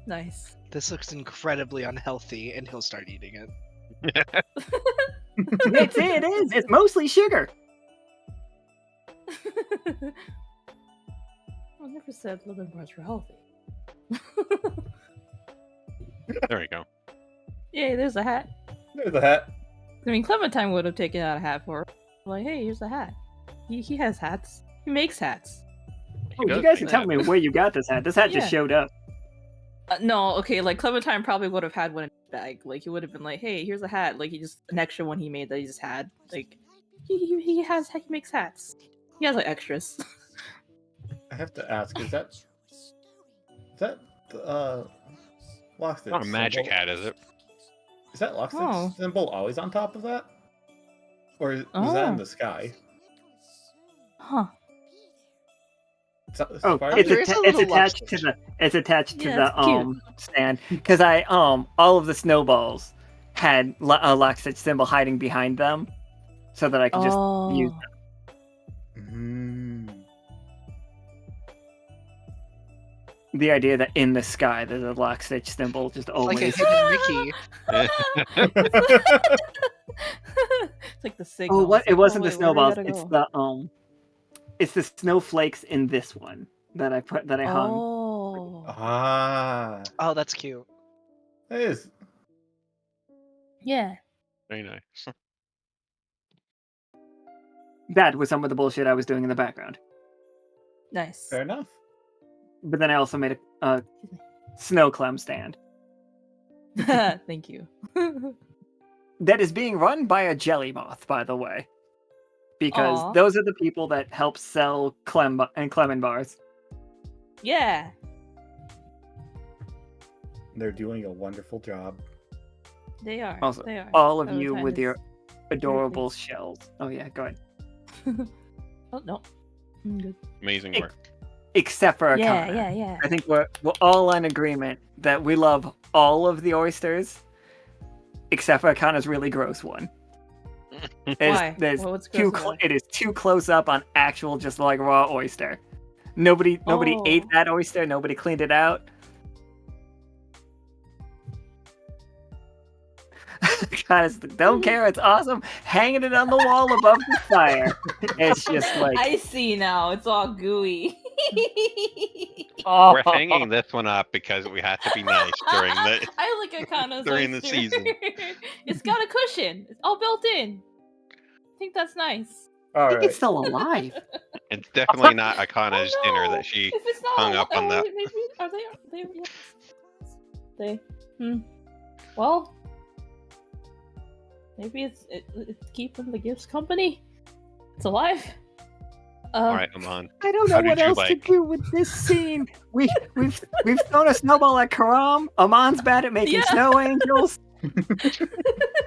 Nice. This looks incredibly unhealthy, and he'll start eating it. It is. It's mostly sugar. I never said lemon bars were healthy. There we go. Yay, there's a hat. There's a hat. I mean, Clementine would have taken out a hat for her. Like, hey, here's a hat. He has hats. He makes hats. Oh, you guys can tell me where you got this hat. This hat Yeah. just showed up. No, okay, like Clementine probably would have had one in his bag. Like he would have been like, "Hey, here's a hat." Like he just an extra one he made that he just had. Like he makes hats. He has like extras. I have to ask, is that Lockstitch Not a magic symbol? hat, is it? Is that Lockstitch Oh. symbol always on top of that? Or is that in Oh. the sky? Huh? Oh, Spider- it's, There is a it's little attached to Lockstitch. the Yeah, it's cute. stand because I all of the snowballs had a Lockstitch symbol hiding behind them, so that I could just use Mm. the idea that in the sky there's a Lockstitch symbol just It's like a always. hidden Mickey. It's like the signal. Oh, what? It's It like, wasn't the wait, where do we snowballs. gotta It's go? it's the snowflakes in this one that I hung. Oh, Ah, Oh, that's cute. that is. yeah. Very nice. That was some of the bullshit I was doing in the background. Nice. Fair enough. But then I also made a snow clem stand Thank you. that is being run by a jelly moth, by the way, because Aw. those are the people that help sell clem and clemen bars. Yeah. They're doing a wonderful job. They are. Also, They are. all of Clementine you with is- your adorable shells. Oh yeah, go ahead. Oh no, I'm good. Amazing Ex- work. Except for Yeah, Akana. yeah, yeah. I think we're all in agreement that we love all of the oysters, except for Akana's really gross one. Why? There's What's gross too about it? it is too close up on actual just like raw oyster. Nobody ate Oh. that oyster. Nobody cleaned it out. Guys, don't care. It's awesome. Hanging it on the wall above the fire. It's just like I see now. It's all gooey. oh. We're hanging this one up because we have to be nice during the I like Akana's during the oyster. season. It's got a cushion. It's all built in. I think that's nice. All I think it's right. still alive. It's definitely not Akana's Oh, dinner no. that she If it's not hung up on alive, that. maybe are they? Well, maybe it's keeping the gifts company. It's alive. All right, Aman. I don't How know what did you else like? to do with this scene. We've thrown a snowball at Karam. Amon's bad at making Yeah. snow angels.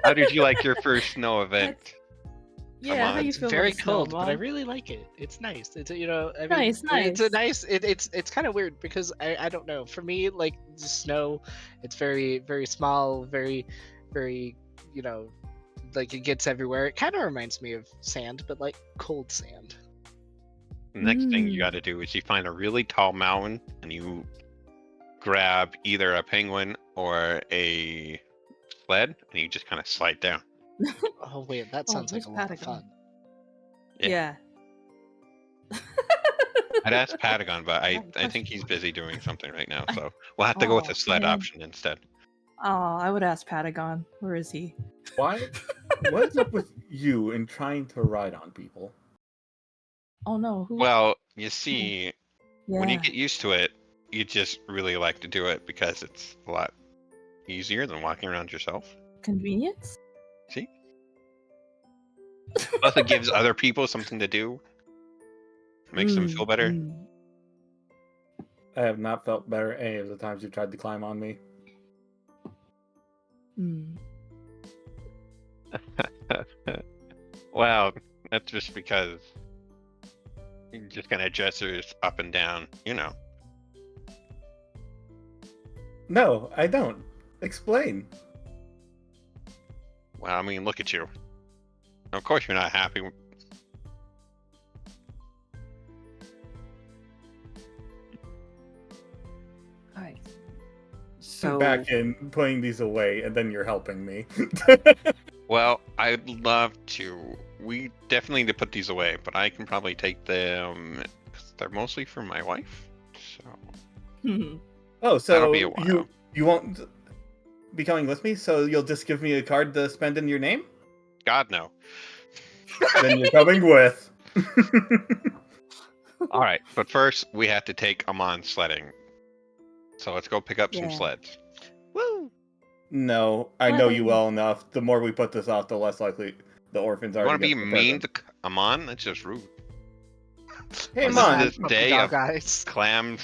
How did you like your first snow event? Yeah, how Aman? you It's feel very about the snow, cold, but I Mom? really like it. It's nice. It's I mean, Nice, it's a nice. nice. It's kind of weird because I don't know. For me, like the snow, it's very very small, very like it gets everywhere. It kind of reminds me of sand, but like cold sand. The next thing you got to do is you find a really tall mountain and you grab either a penguin or a sled and you just kind of slide down. Oh wait, that sounds like there's a lot of Patagon. fun. Yeah. Yeah. I'd ask Patagon, but I Nice. think he's busy doing something right now, so we'll have to go with Oh, the sled man. option instead. Oh, I would ask Patagon. Where is he? Why? What's up with you in trying to ride on people? Oh no, who? Well, you see, when you Yeah. get used to it, you just really like to do it because it's a lot easier than walking around yourself. Convenience? See? Plus, it gives other people something to do. Makes them feel better. I have not felt better any of the times you tried to climb on me. Well, that's just because you just kind of gestures up and down, you know. No, I don't. Explain. Well, I mean, look at you. Of course you're not happy. Alright. So Back in putting these away, and then you're helping me. Well, I'd love to. We definitely need to put these away, but I can probably take them. 'Cause they're mostly for my wife. So Oh, That'll so be a while. you won't be coming with me? So you'll just give me a card to spend in your name? God no. Then you're coming with. All right, but first we have to take Amon sledding. So let's go pick up some Yeah. sleds. Woo! No, I know you well enough. The more we put this off, the less likely the orphans You are want to to get be the mean present. to Amon? That's just rude. Hey, On Amon. this Puppy day dog of eyes. clam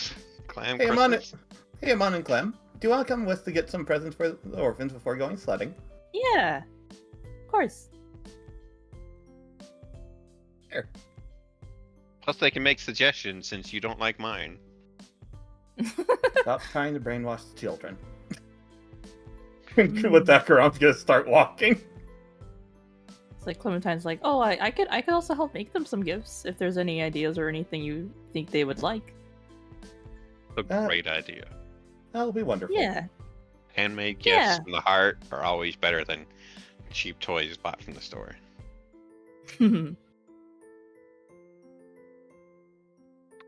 Hey, Amon. Christmas. Hey, Amon and Clem. Do you want to come with to get some presents for the orphans before going sledding? Yeah. Of course. There. Plus, they can make suggestions since you don't like mine. Stop trying to brainwash the children. With that, Karam's gonna start walking. It's like Clementine's like, oh, I could also help make them some gifts if there's any ideas or anything you think they would like. A great idea. That'll be wonderful. Yeah. Handmade gifts Yeah. from the heart are always better than cheap toys bought from the store.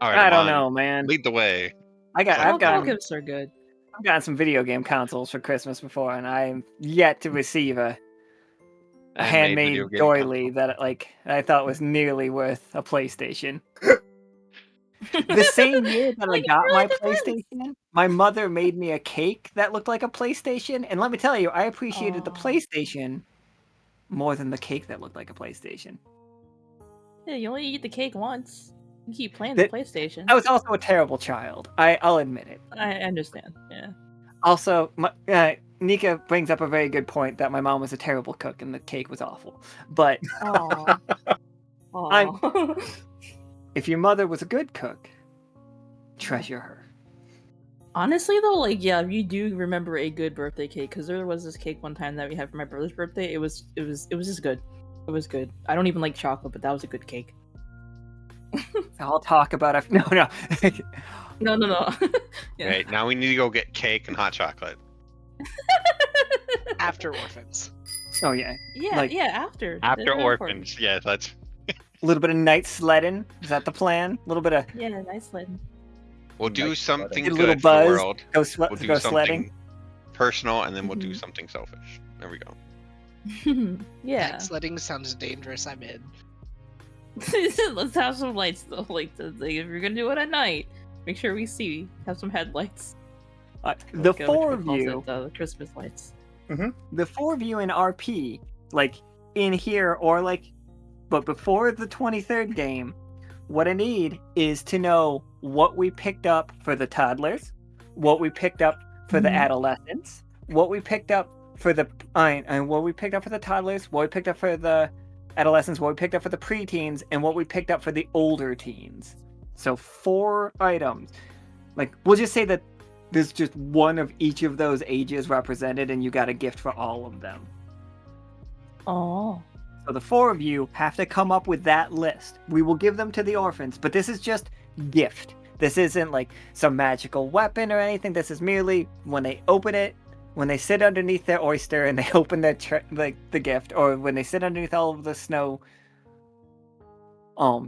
All right, I don't Amon, know, man. lead the way. I've All gotten gifts are good. I've gotten some video game consoles for Christmas before, and I'm yet to receive a handmade video game doily console. that I thought was nearly worth a PlayStation. The same year that I Like, got it my really depends. PlayStation, my mother made me a cake that looked like a PlayStation, and let me tell you, I appreciated the Aw. PlayStation more than the cake that looked like a PlayStation. Yeah, you only eat the cake once. You keep playing the That- PlayStation. I was also a terrible child. I'll admit it. I understand. Yeah. Also, Nika brings up a very good point that my mom was a terrible cook and the cake was awful. But Aww. I'm- Aww. if your mother was a good cook, treasure her. Honestly, though, like, yeah, you do remember a good birthday cake, because there was this cake one time that we had for my brother's birthday. It was just good. It was good. I don't even like chocolate, but that was a good cake. I'll talk about it. No. No. Yeah. Right, now we need to go get cake and hot chocolate. After orphans. Oh yeah. Yeah, Like- yeah, after. After They're orphans, yeah, that's. A little bit of night sledding. Is that the plan? A little bit of Yeah, nice sled. We'll do Nice something get a good little for the buzz. world. Go, We'll do go something sledding. personal, and then we'll do Mhm. something selfish. There we go. Yeah. Night sledding sounds dangerous. I'm in. Let's have some lights though. Like, if you're gonna do it at night, make sure we see. Have some headlights. The Like, four Richard of calls you. it, the Christmas lights. The four of you in RP, like in here or like, but before the 23rd game, what I need is to know what we picked up for the toddlers, what we picked up for the Mhm. adolescents, what we picked up for the and what we picked up for the toddlers, what we picked up for the adolescents, what we picked up for the preteens, and what we picked up for the older teens. So 4 items. Like, we'll just say that there's just one of each of those ages represented, and you got a gift for all of them. Oh. So the 4 of you have to come up with that list. We will give them to the orphans, but this is just gift. This isn't like some magical weapon or anything. This is merely when they open it, when they sit underneath their oyster and they open their the gift, or when they sit underneath all of the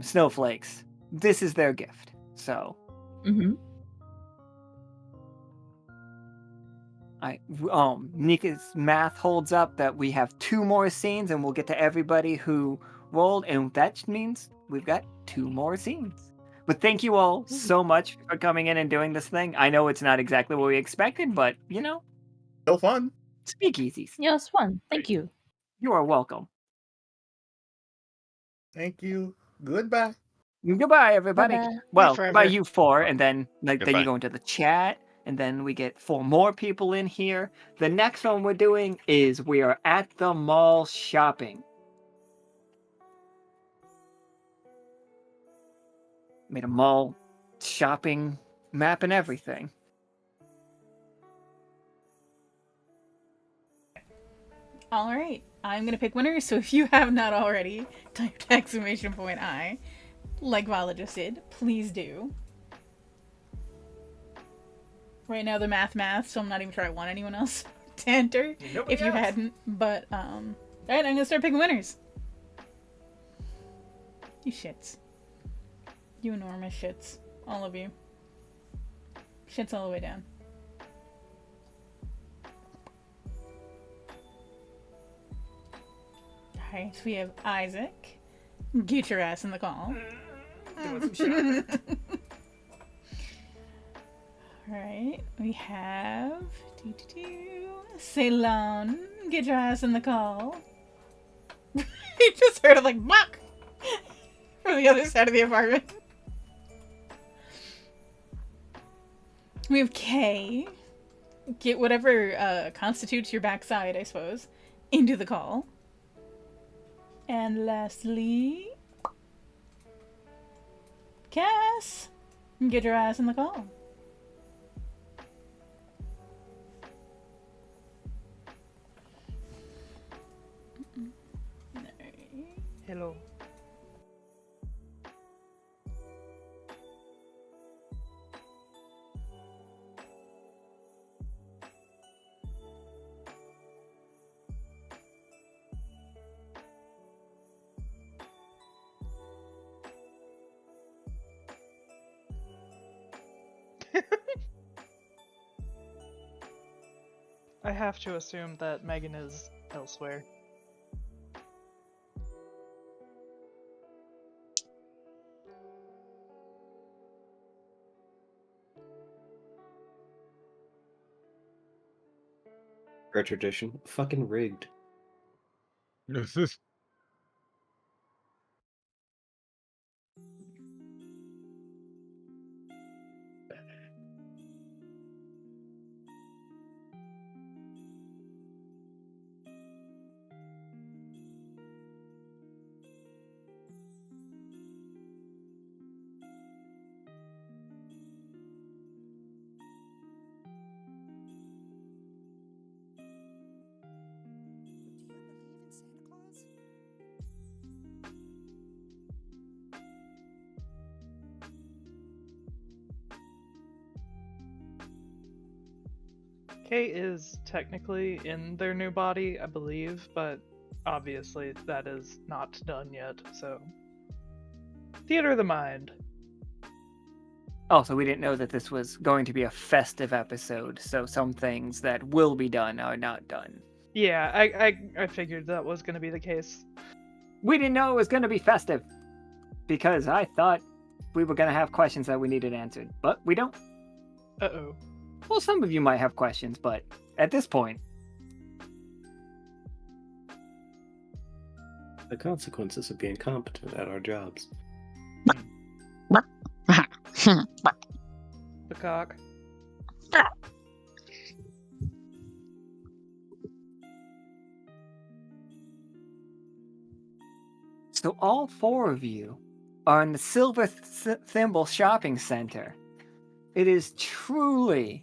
snowflakes. This is their gift. So Mm-hmm. Nika's math holds up that we have 2 more scenes and we'll get to everybody who rolled, and that means we've got 2 more scenes. But thank you all so much for coming in and doing this thing. I know it's not exactly what we expected, but Still fun. speakeasies. Yeah, it's fun. Thank you. You are welcome. Thank you. Goodbye. Goodbye, everybody. Bye-bye. Well, forever. goodbye you 4, and then then Goodbye. you go into the chat, and then we get 4 more people in here. The next one we're doing is we are at the mall shopping. Made a mall shopping map and everything. All right, I'm gonna pick winners. So if you have not already, type !I, like Vala just did. Please do. Right now the math, so I'm not even sure I want anyone else to enter. If you hadn't, but all right, I'm gonna start picking winners. You shits. You enormous shits. All of you. Shits all the way down. Alright, so we have Isaac. Get your ass in the call. Alright, we have Ceylon. Get your ass in the call. You just heard it like "Buck" from the other side of the apartment. We have Kay. Get whatever constitutes your backside, I suppose, into the call. And lastly, Cass. Get your ass in the call. Hello. I have to assume that Megan is elsewhere. Our tradition, fucking rigged. This is Kay is technically in their new body, I believe, but obviously that is not done yet, so. Theater of the mind. Also, we didn't know that this was going to be a festive episode, so some things that will be done are not done. Yeah, I figured that was going to be the case. We didn't know it was going to be festive, because I thought we were going to have questions that we needed answered, but we don't. Uh-oh. Well, some of you might have questions, but at this point... The consequences of being competent at our jobs. The cock. So all four of you are in the Silver Thimble Shopping Center. It is truly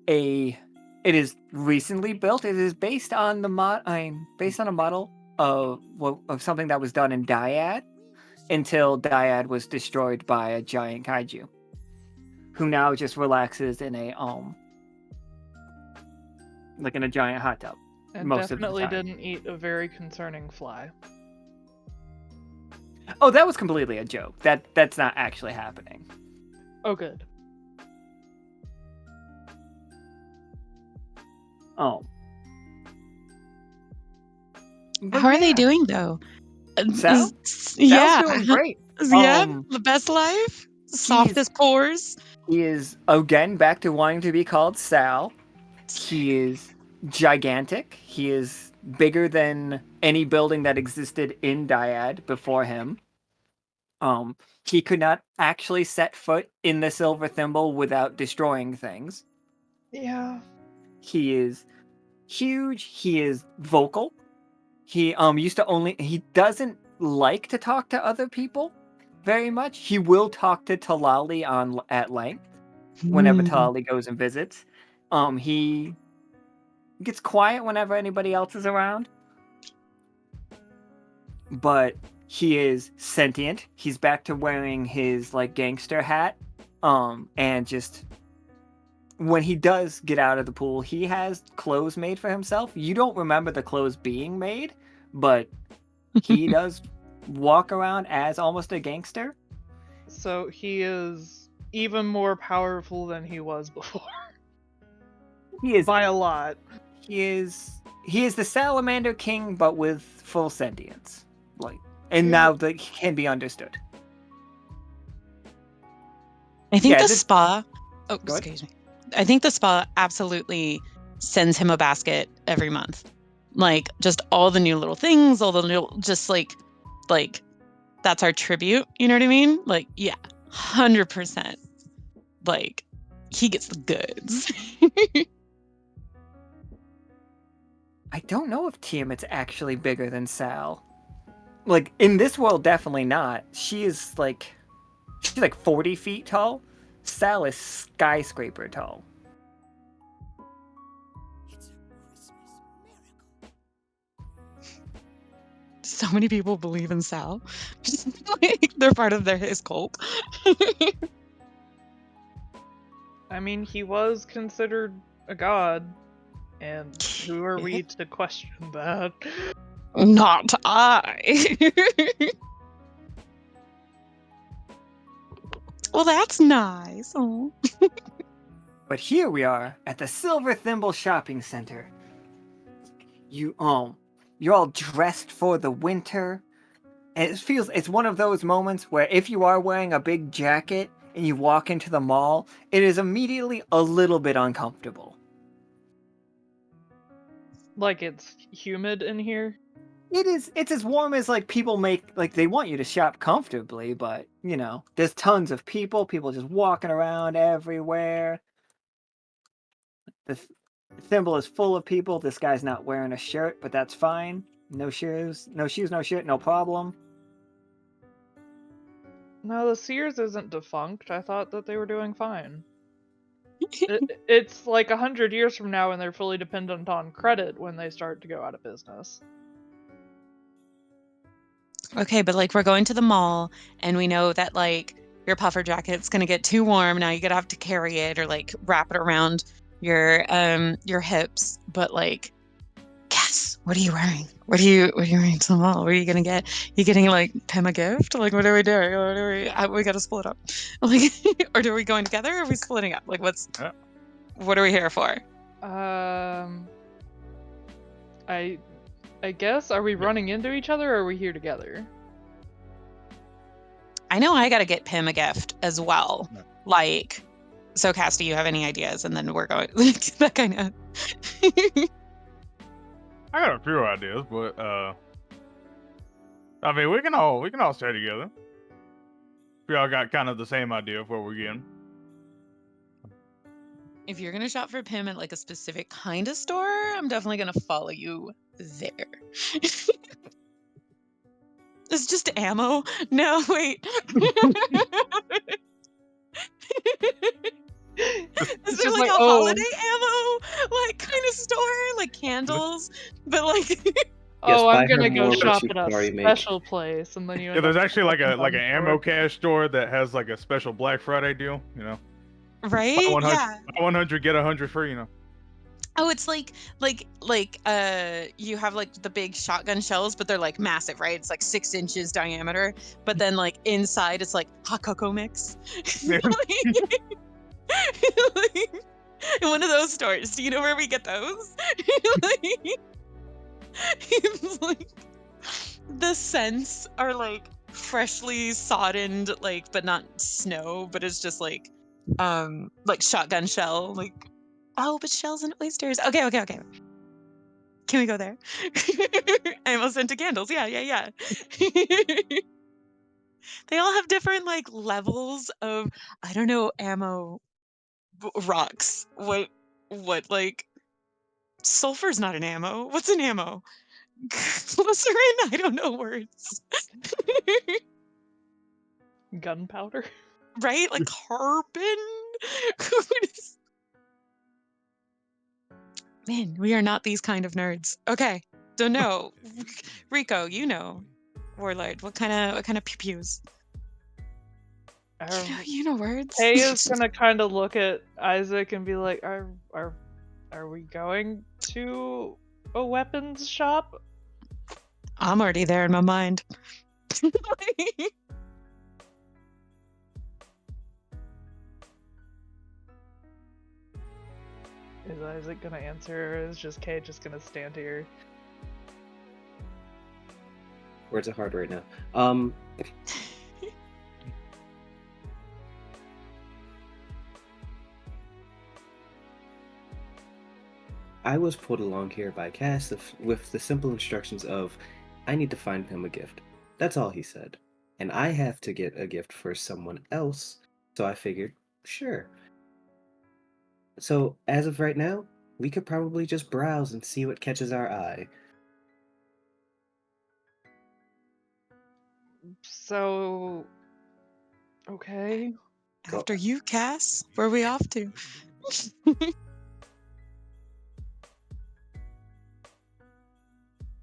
it is recently built. It is based on a model of something that was done in Dyad until Dyad was destroyed by a giant kaiju, who now just relaxes in a giant hot tub. And most definitely of the time. didn't eat a very concerning fly. Oh, that was completely a joke. That's not actually happening. Oh, good. Oh. How are they doing though? Sal? Yeah. Sal's doing great. Yeah, the best life. Soft as pores. He is again back to wanting to be called Sal. He is gigantic. He is bigger than any building that existed in Dyad before him. He could not actually set foot in the Silver Thimble without destroying things. Yeah. He is huge. He is vocal. He he doesn't like to talk to other people very much. He will talk to Talali at length whenever Talali goes and visits. He gets quiet whenever anybody else is around. But he is sentient. He's back to wearing his gangster hat. And just when he does get out of the pool, he has clothes made for himself. You don't remember the clothes being made, but he does walk around as almost a gangster. So he is even more powerful than he was before. He is by a lot. He is the Salamander King, but with full sentience. Now that he can be understood. I think the spa. Oh, excuse me. I think the spa absolutely sends him a basket every month. Just all the new little things, all the new, just that's our tribute. You know what I mean? Yeah, 100%. He gets the goods. I don't know if Tiamat's actually bigger than Sal. In this world, definitely not. She's 40 feet tall. Sal is skyscraper tall. It's a Christmas miracle. So many people believe in Sal. They're part of his cult. I mean, he was considered a god, and who are we to question that? Not I. Well, that's nice. Oh. But here we are at the Silver Thimble Shopping Center. You're all dressed for the winter, and it's one of those moments where if you are wearing a big jacket and you walk into the mall, it is immediately a little bit uncomfortable. It's humid in here? It's as warm as people make, they want you to shop comfortably, but there's tons of people just walking around everywhere. The thimble is full of people. This guy's not wearing a shirt, but that's fine. No shoes, no shirt, no problem. No, the Sears isn't defunct. I thought that they were doing fine. It's 100 years from now and they're fully dependent on credit when they start to go out of business. Okay, but we're going to the mall and we know that your puffer jacket's gonna get too warm. Now you're gonna have to carry it or wrap it around your hips, but like, guess what are you wearing? What are you wearing to the mall? What are you gonna get? You getting like Pim a gift? Like, what are we doing? What are we gotta split up, like, or are we going together? Or are we splitting up? Like, what are we here for? I guess, are we running into each other or are we here together? I know I gotta get Pim a gift as well. Like, so Cass, do you have any ideas? And then we're going like that kind of. I got a few ideas, but I mean, we can all stay together. We all got kind of the same idea of where we're getting. If you're gonna shop for Pim at like a specific kind of store, I'm definitely gonna follow you there. It's just ammo. No, wait. Is there like a holiday ammo, like kind of store, like candles, but like. Oh, I'm gonna go shop at a special place, and then you. Yeah, there's actually like an ammo cash store that has like a special Black Friday deal. You know. Right? Buy 100, Yeah. buy 100, get 100 free. You know. Oh, it's like you have like the big shotgun shells, but they're like massive, right? It's like 6 inches diameter, but then like inside it's like hot cocoa mix. Yeah. Like, in one of those stores. Do you know where we get those? It's like the scents are like freshly soddened, like, but not snow, but it's just like shotgun shell, like. Oh, but shells and oysters. Okay. Can we go there? I almost into candles. Yeah. They all have different like levels of, I don't know, ammo rocks. What like sulfur's not an ammo. What's an ammo? Glycerin? I don't know words. Gunpowder? Right? Like carbon? Man, we are not these kind of nerds. Okay. Don't know. Rico, you know. Warlord, what kind of pew-pews? You know words. Kay is gonna kind of look at Isaac and be like, "Are we going to a weapons shop?" I'm already there in my mind. Is Isaac gonna answer, or is just Kay just gonna stand here? Words are hard right now. I was pulled along here by Cass with the simple instructions of, I need to find him a gift. That's all he said. And I have to get a gift for someone else, so I figured, sure. So, as of right now, we could probably just browse and see what catches our eye. So, okay. After you, Cass. Where are we off to?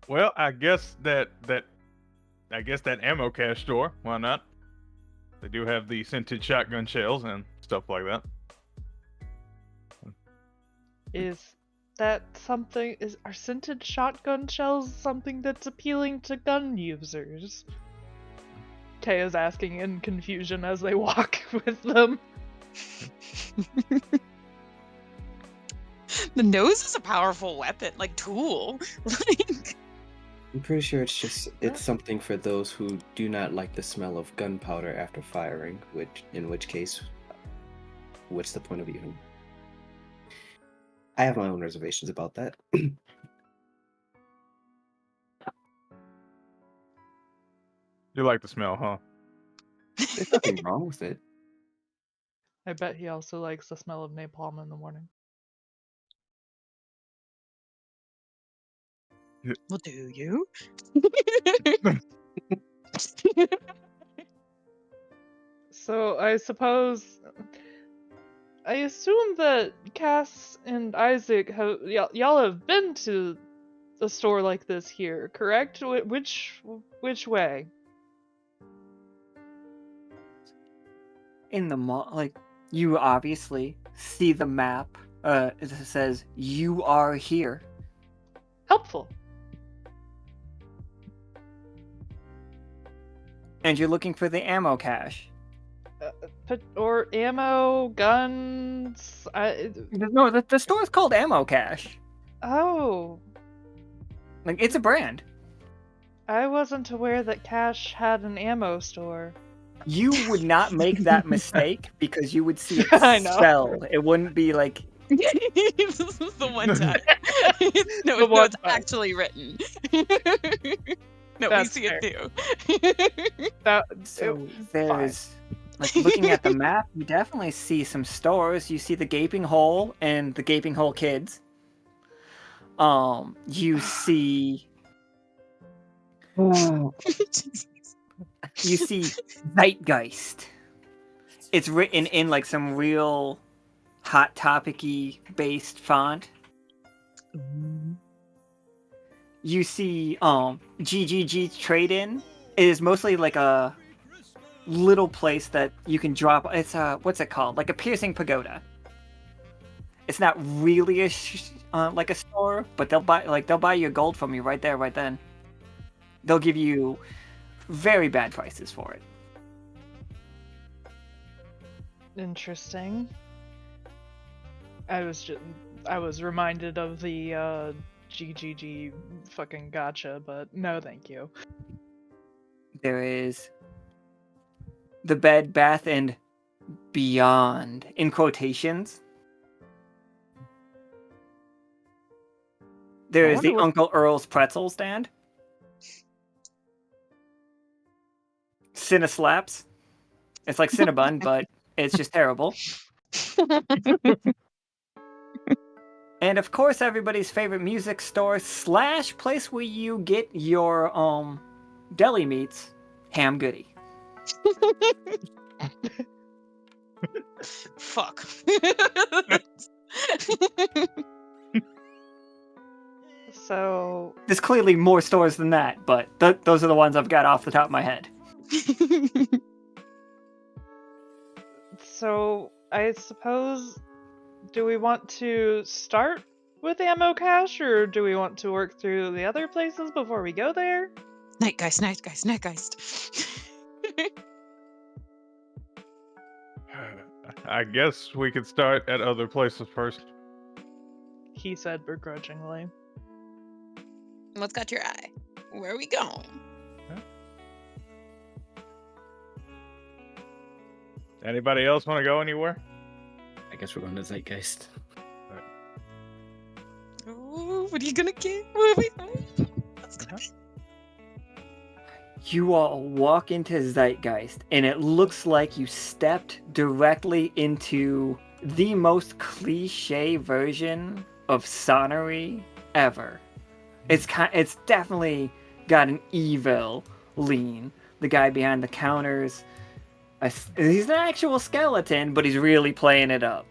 Well, I guess that ammo cash store. Why not? They do have the scented shotgun shells and stuff like that. Is that something? Are scented shotgun shells something that's appealing to gun users? Kay is asking in confusion as they walk with them. The nose is a powerful weapon, like tool. I'm pretty sure it's something for those who do not like the smell of gunpowder after firing, in which case, what's the point of even? I have my own reservations about that. You like the smell, huh? There's nothing wrong with it. I bet he also likes the smell of napalm in the morning. Well, do you? So I assume that Cass and Isaac y'all have been to a store like this here, correct? Which way? In the mall, like, you obviously see the map It says, "You are here." Helpful. And you're looking for the ammo cache. Or ammo, guns. No, the store is called Ammo Cache. Oh. Like, it's a brand. I wasn't aware that Cash had an ammo store. You would not make that mistake because you would see it I know. spelled. It wouldn't be like. This is the one time. No, The one it's time. actually written. No, That's we see fair. it too. So there's, like, looking at the map, you definitely see some stores. You see the Gaping Hole and the Gaping Hole Kids. You see. You see Zeitgeist. It's written in like some real Hot Topic-y based font. You see GGG Trade-In. It is mostly like a little place that you can drop. It's what's it called? Like a piercing pagoda. It's not really like a store, but they'll buy your gold from you right there, right then. They'll give you very bad prices for it. Interesting. I was reminded of the GGG fucking gotcha, but no thank you. There is the Bed, Bath, and Beyond, in quotations. There is the Uncle Earl's pretzel stand. Cineslaps. It's like Cinnabon, but it's just terrible. And of course, everybody's favorite music store / place where you get your deli meats, Ham Goody. Fuck. So there's clearly more stores than that, but those are the ones I've got off the top of my head. So I suppose, do we want to start with Ammo Cache, or do we want to work through the other places before we go there? Nightgeist. I guess we could start at other places first. He said begrudgingly. What's got your eye? Where are we going? Anybody else want to go anywhere? I guess we're going to Zeitgeist. Ooh, what are you gonna get? What are we You all walk into Zeitgeist, and it looks like you stepped directly into the most cliche version of Sonnery ever. It's definitely got an evil lean. The guy behind the counters, he's an actual skeleton, but he's really playing it up.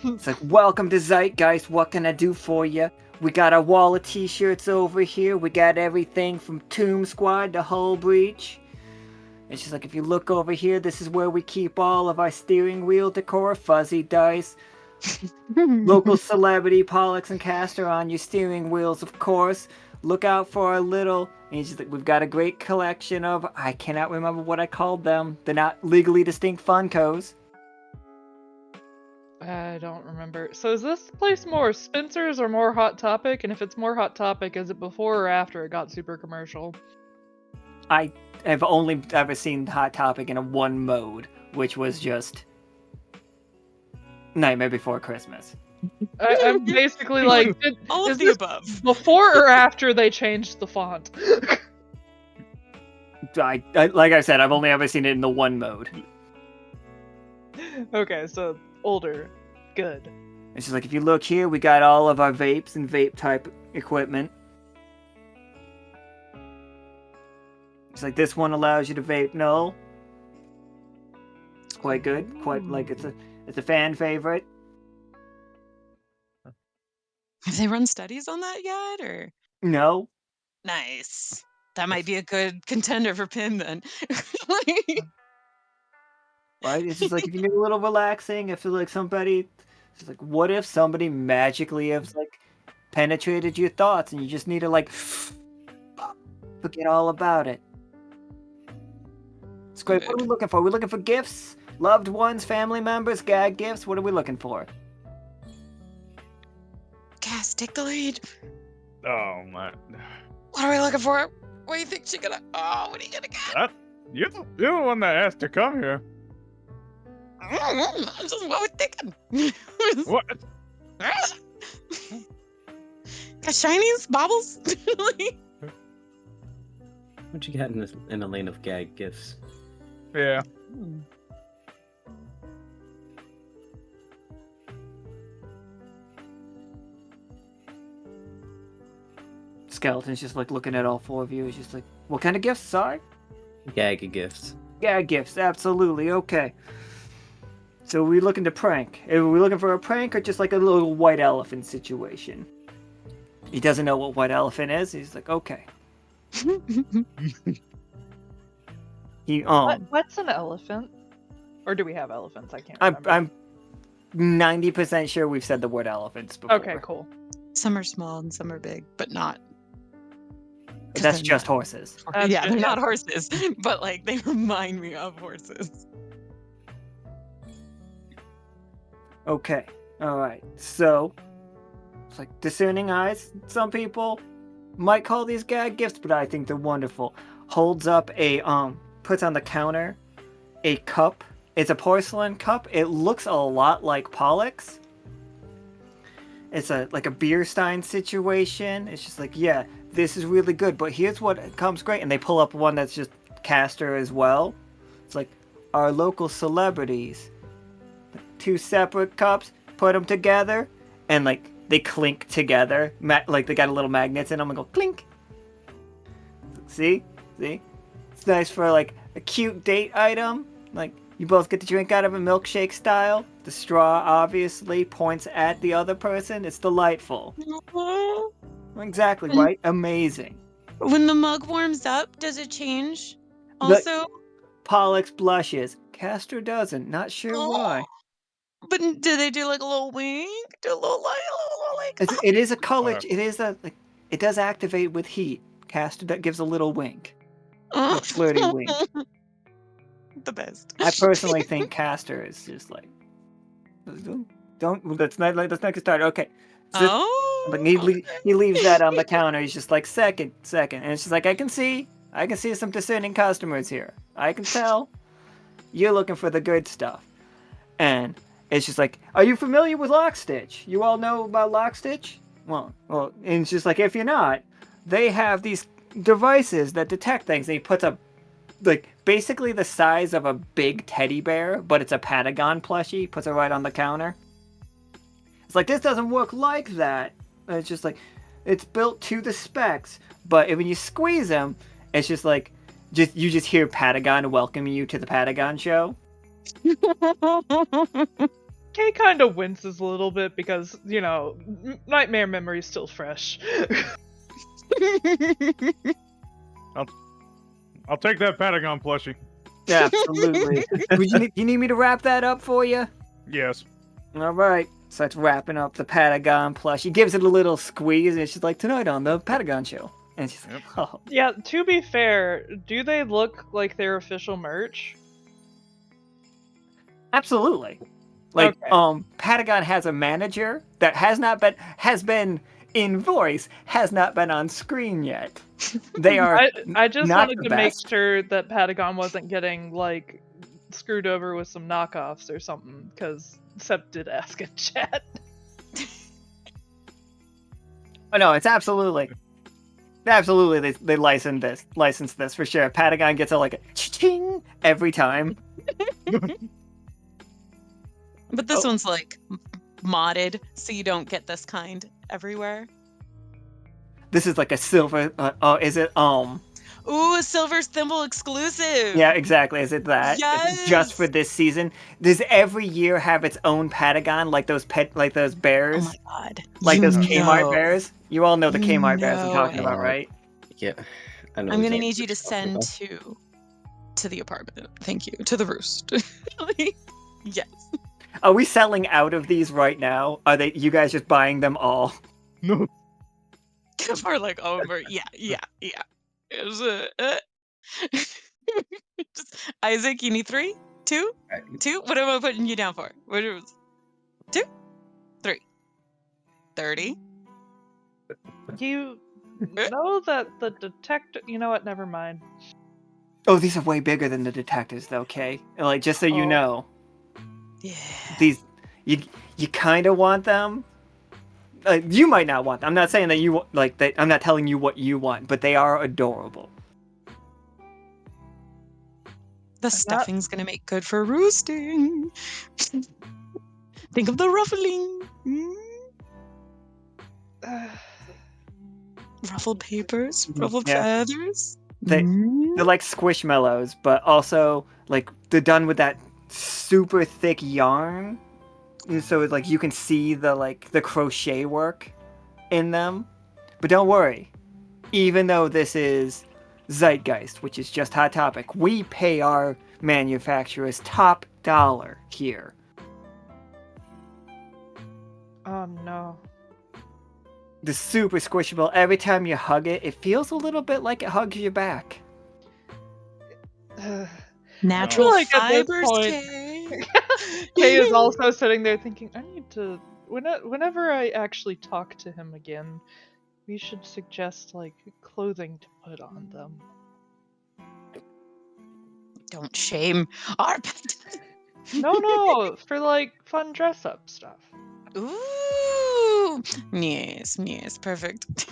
It's like, welcome to Zeitgeist, what can I do for you? We got a wall of t-shirts over here. We got everything from Tomb Squad to Hull Breach. It's just like, if you look over here, this is where we keep all of our steering wheel decor, fuzzy dice, local celebrity Pollux and Castor on your steering wheels, of course. Look out for our little... And he's just like, we've got a great collection of... I cannot remember what I called them. They're not legally distinct Funkos. I don't remember. So is this place more Spencer's or more Hot Topic? And if it's more Hot Topic, is it before or after it got super commercial? I have only ever seen Hot Topic in a one mode, which was just Nightmare Before Christmas. I'm basically like, all of the above. Before or after they changed the font? I like I said, I've only ever seen it in the one mode. Okay, so older. Good. It's just like, if you look here, we got all of our vapes and vape type equipment. It's like, this one allows you to vape null. It's quite good. Quite like it's a fan favorite. Have they run studies on that yet, or? No. Nice. That might be a good contender for Pim then. Right? It's just like, if you need a little relaxing, if like somebody It's like, what if somebody magically has like penetrated your thoughts and you just need to like forget all about it? It's great. What are we looking for? Are we looking for gifts? Loved ones, family members, gag gifts? What are we looking for? Cass, take the lead. Oh my. What are we looking for? What do you think she's gonna? Oh, what are you gonna get? You're the one that asked to come here. That's just what we're thinking. What? Got shinies, baubles. What you got in the lane of gag gifts? Yeah. Skeleton's just like looking at all four of you. He's just like, what kind of gifts? Sorry? Gag gifts. Gag gifts, absolutely. Okay. So are we looking to prank? Are we looking for a prank or just like a little white elephant situation? He doesn't know what white elephant is. He's like, okay. What's an elephant? Or do we have elephants? I can't remember. I'm 90% sure we've said the word elephants before. Okay, cool. Some are small and some are big, but not. That's just horses. Yeah, they're not horses, but like they remind me of horses. Okay. All right. So it's like discerning eyes. Some people might call these gag gifts, but I think they're wonderful. Holds up a puts on the counter a cup. It's a porcelain cup. It looks a lot like Pollux. It's like a beer stein situation. It's just like, yeah, this is really good, but here's what comes great. And they pull up one that's just Castor as well. It's like our local celebrities. 2 separate cups, put them together, and like they clink together. Like they got a little magnets in them and go clink. See? It's nice for like a cute date item. Like you both get to drink out of a milkshake style. The straw obviously points at the other person. It's delightful. Exactly, right? Amazing. When the mug warms up, does it change? Also, Pollux blushes. Castor doesn't. Not sure why. But do they do like a little wink? Do a little like? It is a color. It is a like. It does activate with heat. Castor gives a little wink. A flirty wink. The best. I personally think Castor is just like. Don't. Let's not get started. Okay. So, but he leaves that on the counter. He's just like second, and it's just like I can see some discerning customers here. I can tell you're looking for the good stuff, and it's just like, are you familiar with Lockstitch? You all know about Lockstitch? Well, and it's just like if you're not, they have these devices that detect things. And he puts a like basically the size of a big teddy bear, but it's a Patagon plushie. Puts it right on the counter. It's like, this doesn't work like that. And it's just like, it's built to the specs, but when you squeeze them, it's just like, you just hear Patagon welcoming you to the Patagon show. Kay kind of winces a little bit because, you know, nightmare memory is still fresh. I'll take that Patagon plushie. Yeah, absolutely. You need me to wrap that up for you? Yes. All right. Starts wrapping up the Patagon plush. He gives it a little squeeze, and she's like, tonight on the Patagon show. And she's like, oh. Yeah, to be fair, do they look like their official merch? Absolutely. Like, okay. Patagon has a manager that has been in voice, has not been on screen yet. They are I just wanted to make sure that Patagon wasn't getting, like, screwed over with some knockoffs or something, because Sep did ask in chat. Oh no, it's absolutely they license this for sure. Patagon gets a ching every time. But this one's like modded, so you don't get this kind everywhere. This is like a silver. Is it Ooh, a silver thimble exclusive. Yeah, exactly. Is it that? Yes. Just for this season? Does every year have its own Patagon, like those bears? Oh my god! Like those Kmart bears? You all know the Kmart bears I'm talking about, right? Yeah. I know I'm gonna need you to send to the apartment. Thank you. To the roost. Yes. Are we selling out of these right now? Are they? You guys just buying them all? No. We're like, oh, yeah. It was just, Isaac, you need 3, 2, 2. What am I putting you down for? What is 2, 3, 30. You know that the detective. You know what? Never mind. Oh, these are way bigger than the detectives, though. Okay, like just so you know. Yeah. These, you kind of want them. You might not want them. I'm not saying that you like that. I'm not telling you what you want, but they are adorable. The stuffing's gonna make good for roosting. Think of the ruffling. Ruffled papers, ruffled feathers. They're like squishmallows, but also like they're done with that super thick yarn, so it's like you can see the crochet work in them. But don't worry, even though this is Zeitgeist, which is just Hot Topic, we pay our manufacturers top dollar here. Oh no. The super squishable, every time you hug it, it feels a little bit like it hugs you back. Natural like fibers, at this point, Kay is also sitting there thinking, I need to. Whenever I actually talk to him again, we should suggest like clothing to put on them. Don't shame our pet. No, for like fun dress up stuff. Ooh, yes, perfect.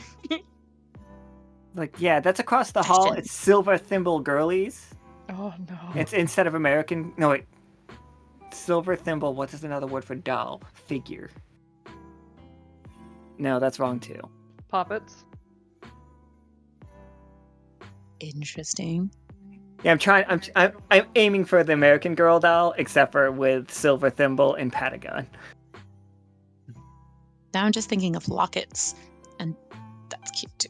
Like, yeah, that's across the hall. It's Silver Thimble Girlies. Oh no. It's instead of American. No, wait. Silver Thimble. What is another word for doll? Figure. No, that's wrong too. Poppets. Interesting. Yeah, I'm aiming for the American Girl doll, except for with Silver Thimble and Patagon. Now I'm just thinking of lockets, and that's cute too.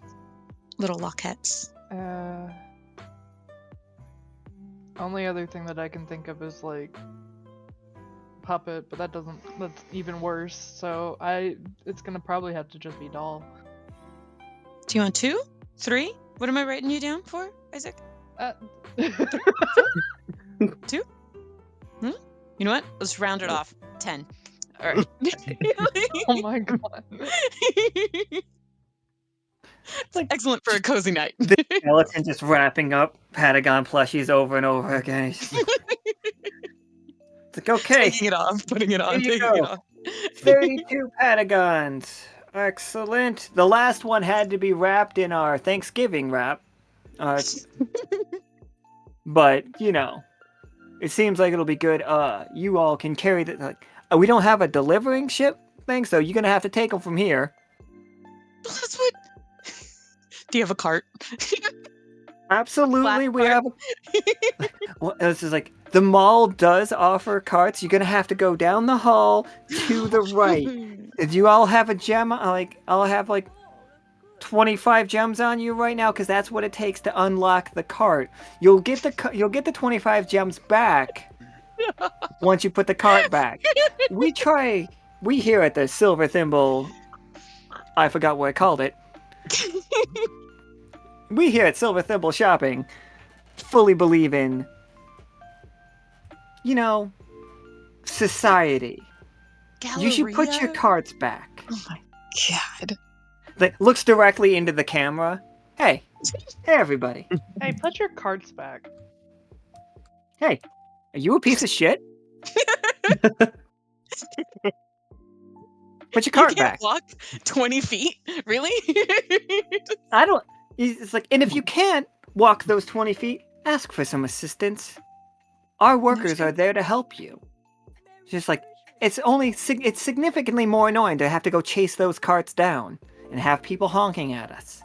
Little lockets. Only other thing that I can think of is like puppet, but that's even worse. So it's gonna probably have to just be doll. Do you want 2, 3? What am I writing you down for, Isaac? 2? You know what? Let's round it off. 10. All right. Oh my god. It's like excellent for a cozy night. The skeleton just wrapping up Patagon plushies over and over again. It's like, okay. Taking it off, putting it on, Here you taking it go. off. 32 Patagons. Excellent. The last one had to be wrapped in our Thanksgiving wrap. But, you know, it seems like it'll be good. You all can carry the... Like, we don't have a delivering ship thing, so you're going to have to take them from here. That's what... Do you have a cart? Absolutely, we have... Well, this is like, the mall does offer carts. You're going to have to go down the hall to the right. If you all have a gem, I'll have 25 gems on you right now, because that's what it takes to unlock the cart. You'll get the 25 gems back once you put the cart back. We here at the Silver Thimble, I forgot what I called it. We here at Silver Thimble Shopping fully believe in, you know, society. Galleria? You should put your carts back. Oh my god. Like, looks directly into the camera. Hey everybody. Hey, put your carts back. Hey, are you a piece of shit? Put your cart You can't back. walk 20 feet? Really? I don't... It's like, and if you can't walk those 20 feet, ask for some assistance. Our workers are there to help you. It's just like, it's significantly more annoying to have to go chase those carts down and have people honking at us.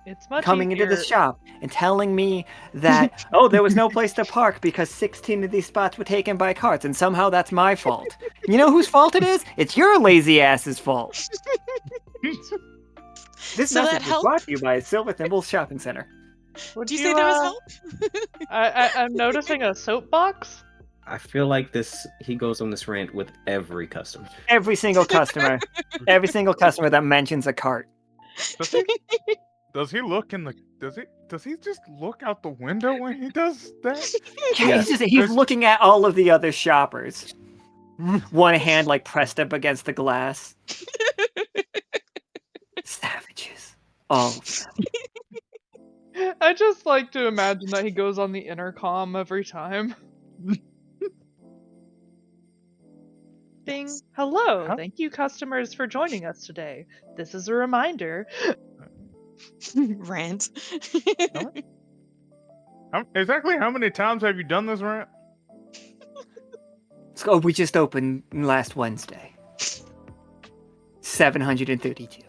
It's much Coming easier. into the shop and telling me that, oh, there was no place to park because 16 of these spots were taken by carts, and somehow that's my fault. You know whose fault it is? It's your lazy ass's fault. This So message that is help? brought to you by Silver Thimble Shopping Center. Would Do you say there was help? I'm noticing a soapbox. I feel like he goes on this rant with every customer. Every single customer. Every single customer that mentions a cart. Does he look in the? Does he just look out the window when he does that? Yeah, he's looking at all of the other shoppers. One hand like pressed up against the glass. Savages. All of them. I just like to imagine that he goes on the intercom every time. Ding. Hello. Thank you, customers, for joining us today. This is a reminder. Rant. Exactly how many times have you done this rant? So we just opened last Wednesday. 732.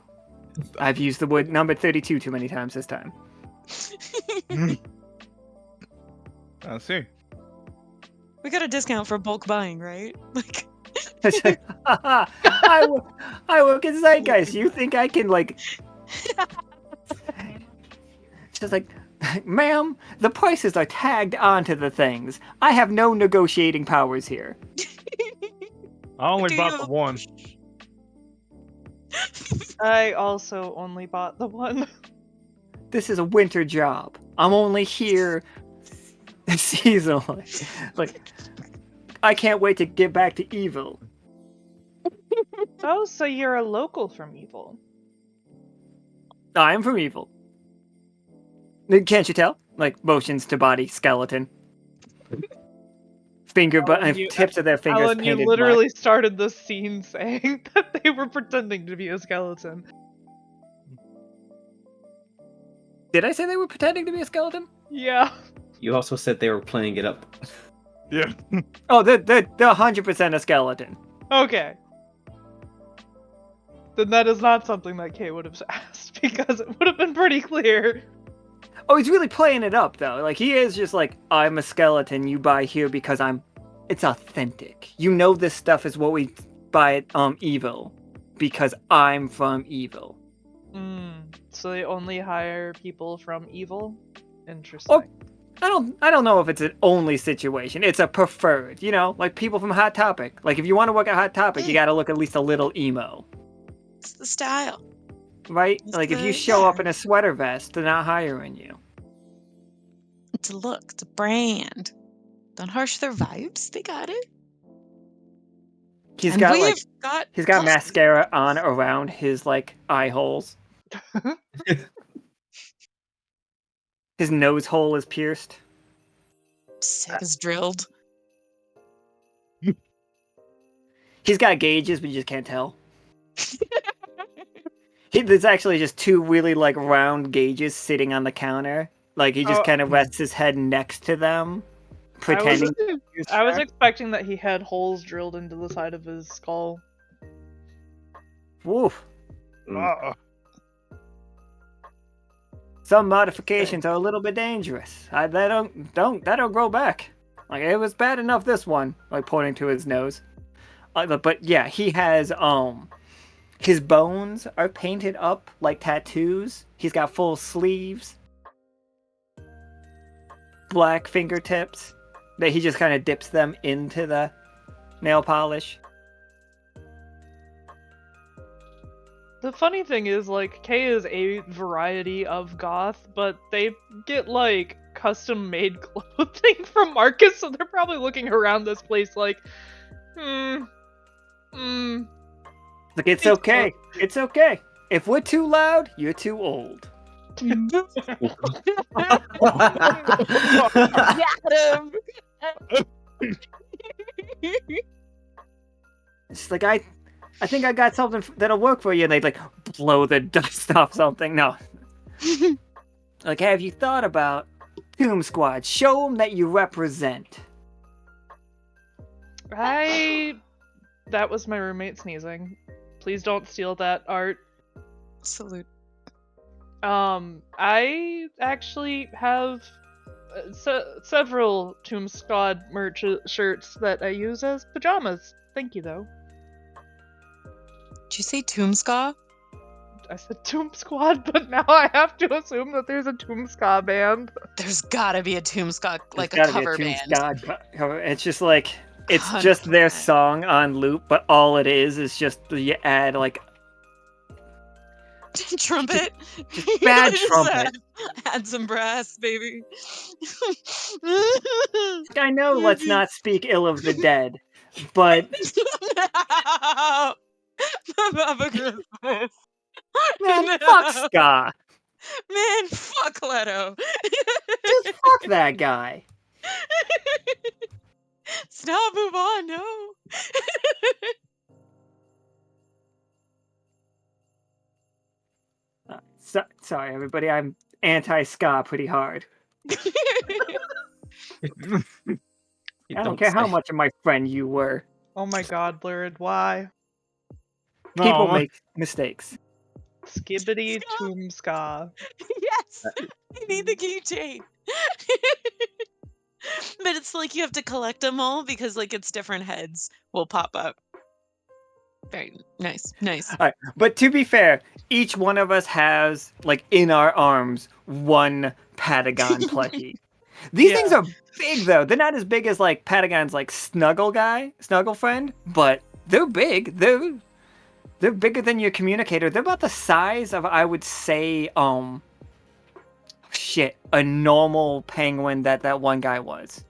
I've used the word number 32 too many times this time. I see. We got a discount for bulk buying, right? Like, I work at Zeitgeist. You think I can like? Just like, ma'am, the prices are tagged onto the things. I have no negotiating powers here. I only bought the one. I also only bought the one. This is a winter job. I'm only here seasonally. Like, I can't wait to get back to Evil. Oh, so you're a local from Evil. I'm from Evil. Can't you tell? Like, motions to body, skeleton. Tips of their fingers Alan, painted you literally black. started the scene saying that they were pretending to be a skeleton. Did I say they were pretending to be a skeleton? Yeah. You also said they were playing it up. Yeah. Oh, they're 100% a skeleton. Okay. Then that is not something that Kay would have asked, because it would have been pretty clear. Oh, he's really playing it up, though. Like, he is just like, I'm a skeleton, you buy here because it's authentic. You know this stuff is what we buy at Evil, because I'm from Evil. So they only hire people from Evil? Interesting. Or, I don't know if it's an only situation. It's a preferred, you know? Like, people from Hot Topic. Like, if you want to work at Hot Topic, you gotta look at least a little emo. it's the style. Right? Like, if you show up in a sweater vest, they're not hiring you. It's a look. It's a brand. Don't harsh their vibes. They got it. He's And got, we've like, got he's got plus- mascara on around his, like, eye holes. His nose hole is pierced. Sick as drilled. He's got gauges, but you just can't tell. There's actually just two really, like, round gauges sitting on the counter. Like, he just kind of rests his head next to them, pretending. I was expecting that he had holes drilled into the side of his skull. Woof. Some modifications are a little bit dangerous. They don't grow back. Like, it was bad enough this one, like pointing to his nose. But yeah, he has his bones are painted up like tattoos. He's got full sleeves, black fingertips that he just kind of dips them into the nail polish. The funny thing is, like, Kay is a variety of goth, but they get, like, custom-made clothing from Marcus, so they're probably looking around this place like, Like, it's okay. It's okay. If we're too loud, you're too old. Got him. It's like, I think I got something that'll work for you, and they'd like blow the dust off something. No. Like, have you thought about Tomb Squad? Show them that you represent. That was my roommate sneezing. Please don't steal that art. Salute. I actually have several Tomb Squad merch shirts that I use as pajamas. Thank you, though. Did you say Tomb Ska? I said Tomb Squad, but now I have to assume that there's a Tomb Ska band. There's gotta be a Tomb Ska, like a There's gotta cover be a band. Tomb Ska cover. It's just like it's just their 100%. song on loop, but all it is just you add like Trumpet. just bad Just trumpet. add some brass, baby. I know. Let's not speak ill of the dead, but No. Papa Christmas. man, No. fuck ska. Man, fuck Leto. Just fuck that guy. Stop, move on, no. Sorry, everybody. I'm anti-ska pretty hard. I don't care how much of my friend you were. Oh my god, Lurid, why? People Aw. make mistakes. Skibbity Tomb Ska. Yes, I need the keychain. But it's like you have to collect them all because like it's different heads will pop up. Very nice, nice. All right, but to be fair, each one of us has like in our arms one Patagon plushie. These things are big though. They're not as big as like Patagon's like snuggle friend, but they're big. They're bigger than your communicator. They're about the size of, I would say, a normal penguin that one guy was.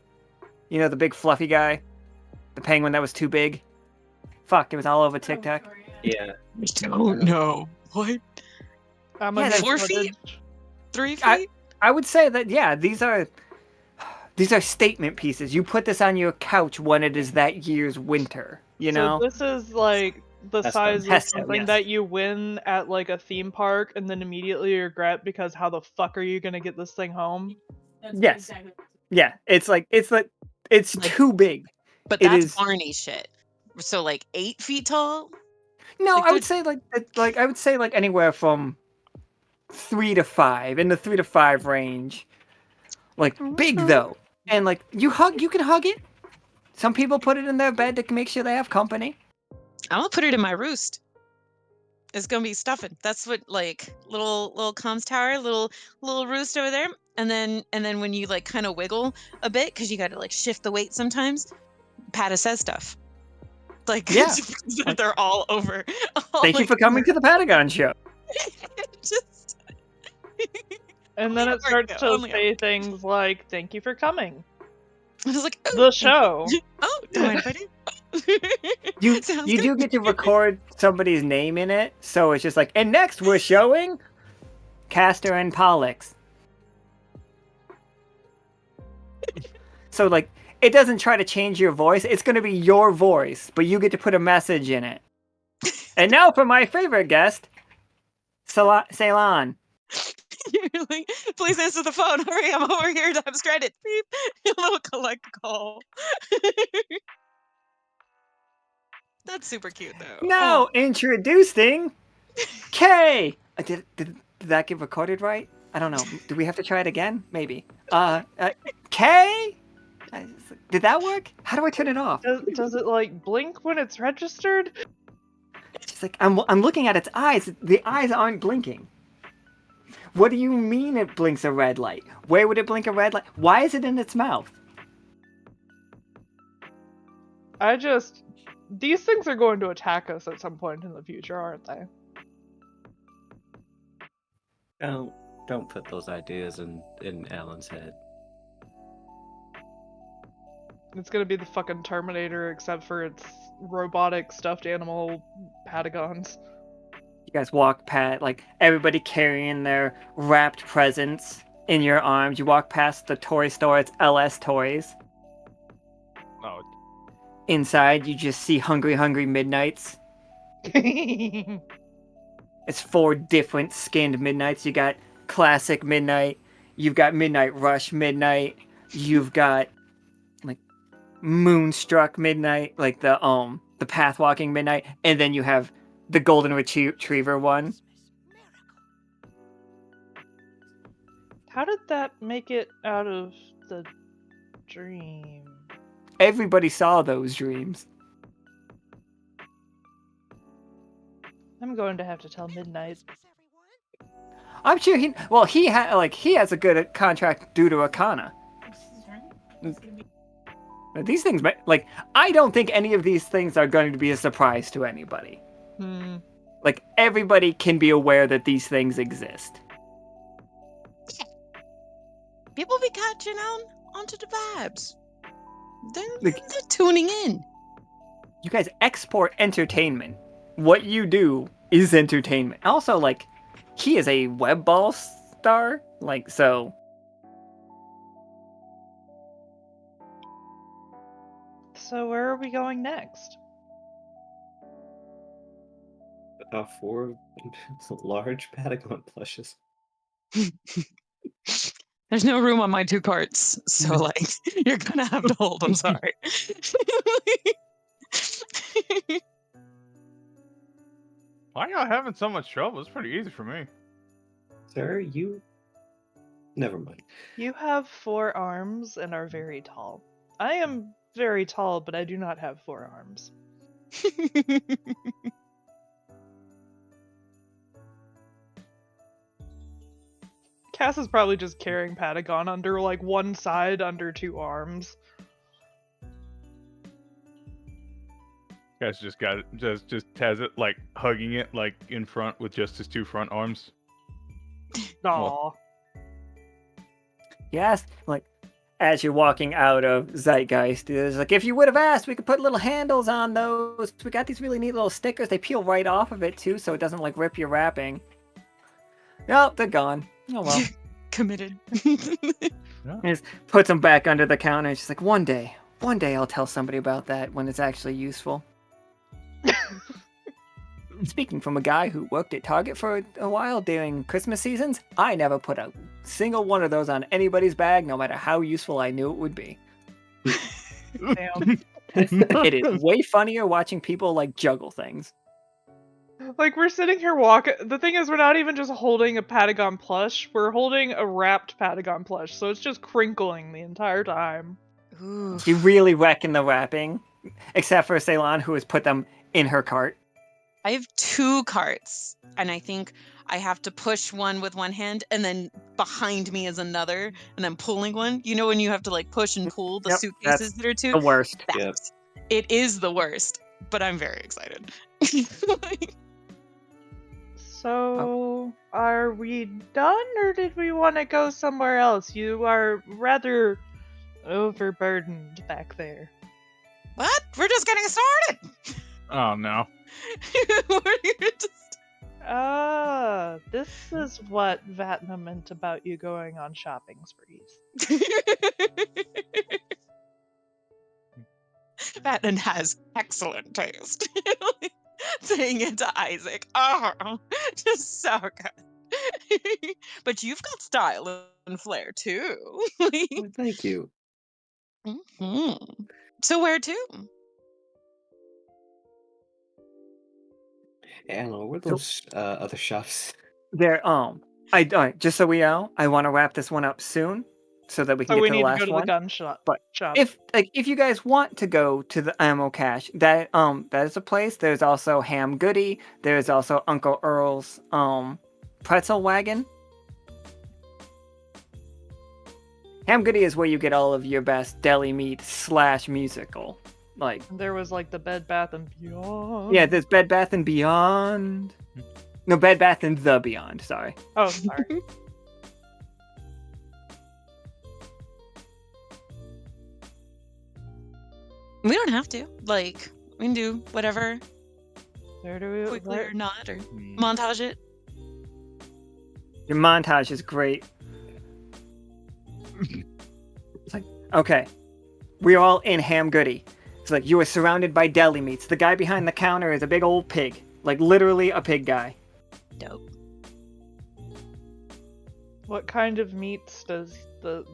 You know, the big fluffy guy? The penguin that was too big? Fuck, it was all over TikTok. Yeah. I don't know. What? Yeah, 4 feet? 3 feet? I would say that, yeah, these are statement pieces. You put this on your couch when it is that year's winter, you know? So this is like the That's size fun. of something that you win at like a theme park and then immediately regret because how the fuck are you gonna get this thing home? Yes. Yeah, it's too big. But It that's is. Barney shit. So like 8 feet tall? No, Like, I would say like anywhere from 3 to 5, in the 3 to 5 range. Like big though, and like you can hug it. Some people put it in their bed to make sure they have company. I'm gonna put it in my roost. It's gonna be stuffing. That's what like little comms tower, little roost over there, and then when you like kind of wiggle a bit because you got to like shift the weight sometimes. Pata says stuff. Like Yeah. they're all over. Thank you for coming to the Patagon show. Just And then it starts to say things like, "Thank you for coming." I was like, oh, the show. Oh, don't mind if I do. You do get to record somebody's name in it, so it's just like, and next we're showing Castor and Pollux. So like, it doesn't try to change your voice. It's going to be your voice, but you get to put a message in it. And now for my favorite guest, Ceylon. You're like, please answer the phone. Hurry, I'm over here. I'm stranded. Beep. A little collect call. That's super cute, though. Now introducing Kay. Did that get recorded right? I don't know. Do we have to try it again? Maybe. Kay? Did that work? How do I turn it off? Does it like blink when it's registered? It's just like I'm looking at its eyes. The eyes aren't blinking. What do you mean it blinks a red light? Where would it blink a red light? Why is it in its mouth? These things are going to attack us at some point in the future, aren't they? Don't put those ideas in Alan's head. It's gonna be the fucking Terminator, except for its robotic stuffed animal Patagons. You guys walk past, like, everybody carrying their wrapped presents in your arms. You walk past the toy store. It's LS Toys. Oh. Inside, you just see Hungry Hungry Midnights. It's 4 different skinned Midnights. You got Classic Midnight. You've got Midnight Rush Midnight. You've got, like, Moonstruck Midnight, like the Pathwalking Midnight. And then you have the Golden Retriever one. How did that make it out of the dream? Everybody saw those dreams. I'm going to have to tell Midnight. I'm sure he has a good contract due to Akana. These things, like, I don't think any of these things are going to be a surprise to anybody. Like, everybody can be aware that these things exist. People be catching onto the vibes. They're tuning in. You guys export entertainment. What you do is entertainment. Also, like, he is a web ball star. Like, so. So where are we going next? 4 large Patagon plushes. There's no room on my 2 carts, so like you're gonna have to hold. I'm sorry. Why y'all having so much trouble? It's pretty easy for me. Sir, you. Never mind. You have 4 arms and are very tall. I am very tall, but I do not have 4 arms. Cass is probably just carrying Patagon under like one side, under 2 arms. Guys just got it. Just has it like hugging it like in front with just his 2 front arms. Aww. Yes, like, as you're walking out of Zeitgeist, there's like, if you would have asked, we could put little handles on those. We got these really neat little stickers. They peel right off of it too, so it doesn't like rip your wrapping. Nope, they're gone. Oh well. Committed. He just puts them back under the counter. And she's like, one day I'll tell somebody about that when it's actually useful. Speaking from a guy who worked at Target for a while during Christmas seasons, I never put a single one of those on anybody's bag, no matter how useful I knew it would be. Damn. It is way funnier watching people like juggle things. Like, we're sitting here walking. The thing is, we're not even just holding a Patagon plush. We're holding a wrapped Patagon plush, so it's just crinkling the entire time. You're really wrecking the wrapping, except for Ceylon, who has put them in her cart. I have 2 carts, and I think I have to push one with one hand, and then behind me is another, and then pulling one. You know when you have to like push and pull the suitcases that are 2? The worst. It is the worst, but I'm very excited. So, are we done, or did we want to go somewhere else? You are rather overburdened back there. What? We're just getting started. Oh no. This is what Vatna meant about you going on shopping sprees. Vatna has excellent taste. Saying it to Isaac. Oh, just so good. But you've got style and flair too. Well, thank you. Mm-hmm. So where to? I don't know, where those other shops? There, just so we know, I want to wrap this one up soon, so that we can So get we to the need to last go to one. the gun shop. But if you guys want to go to the ammo cache, that is a place. There's also Ham Goody. There's also Uncle Earl's pretzel wagon. Ham Goody is where you get all of your best deli meat / musical. Like, there was like the Bed Bath and Beyond. yeah, there's Bed Bath and Beyond. No, Bed Bath and the Beyond. Sorry. Oh, sorry. We don't have to. Like, we can do whatever. Where do we quickly or not, or montage it. Your montage is great. It's like, okay, we're all in Ham Goody. It's like, you are surrounded by deli meats. The guy behind the counter is a big old pig. Like, literally a pig guy. Dope. What kind of meats does the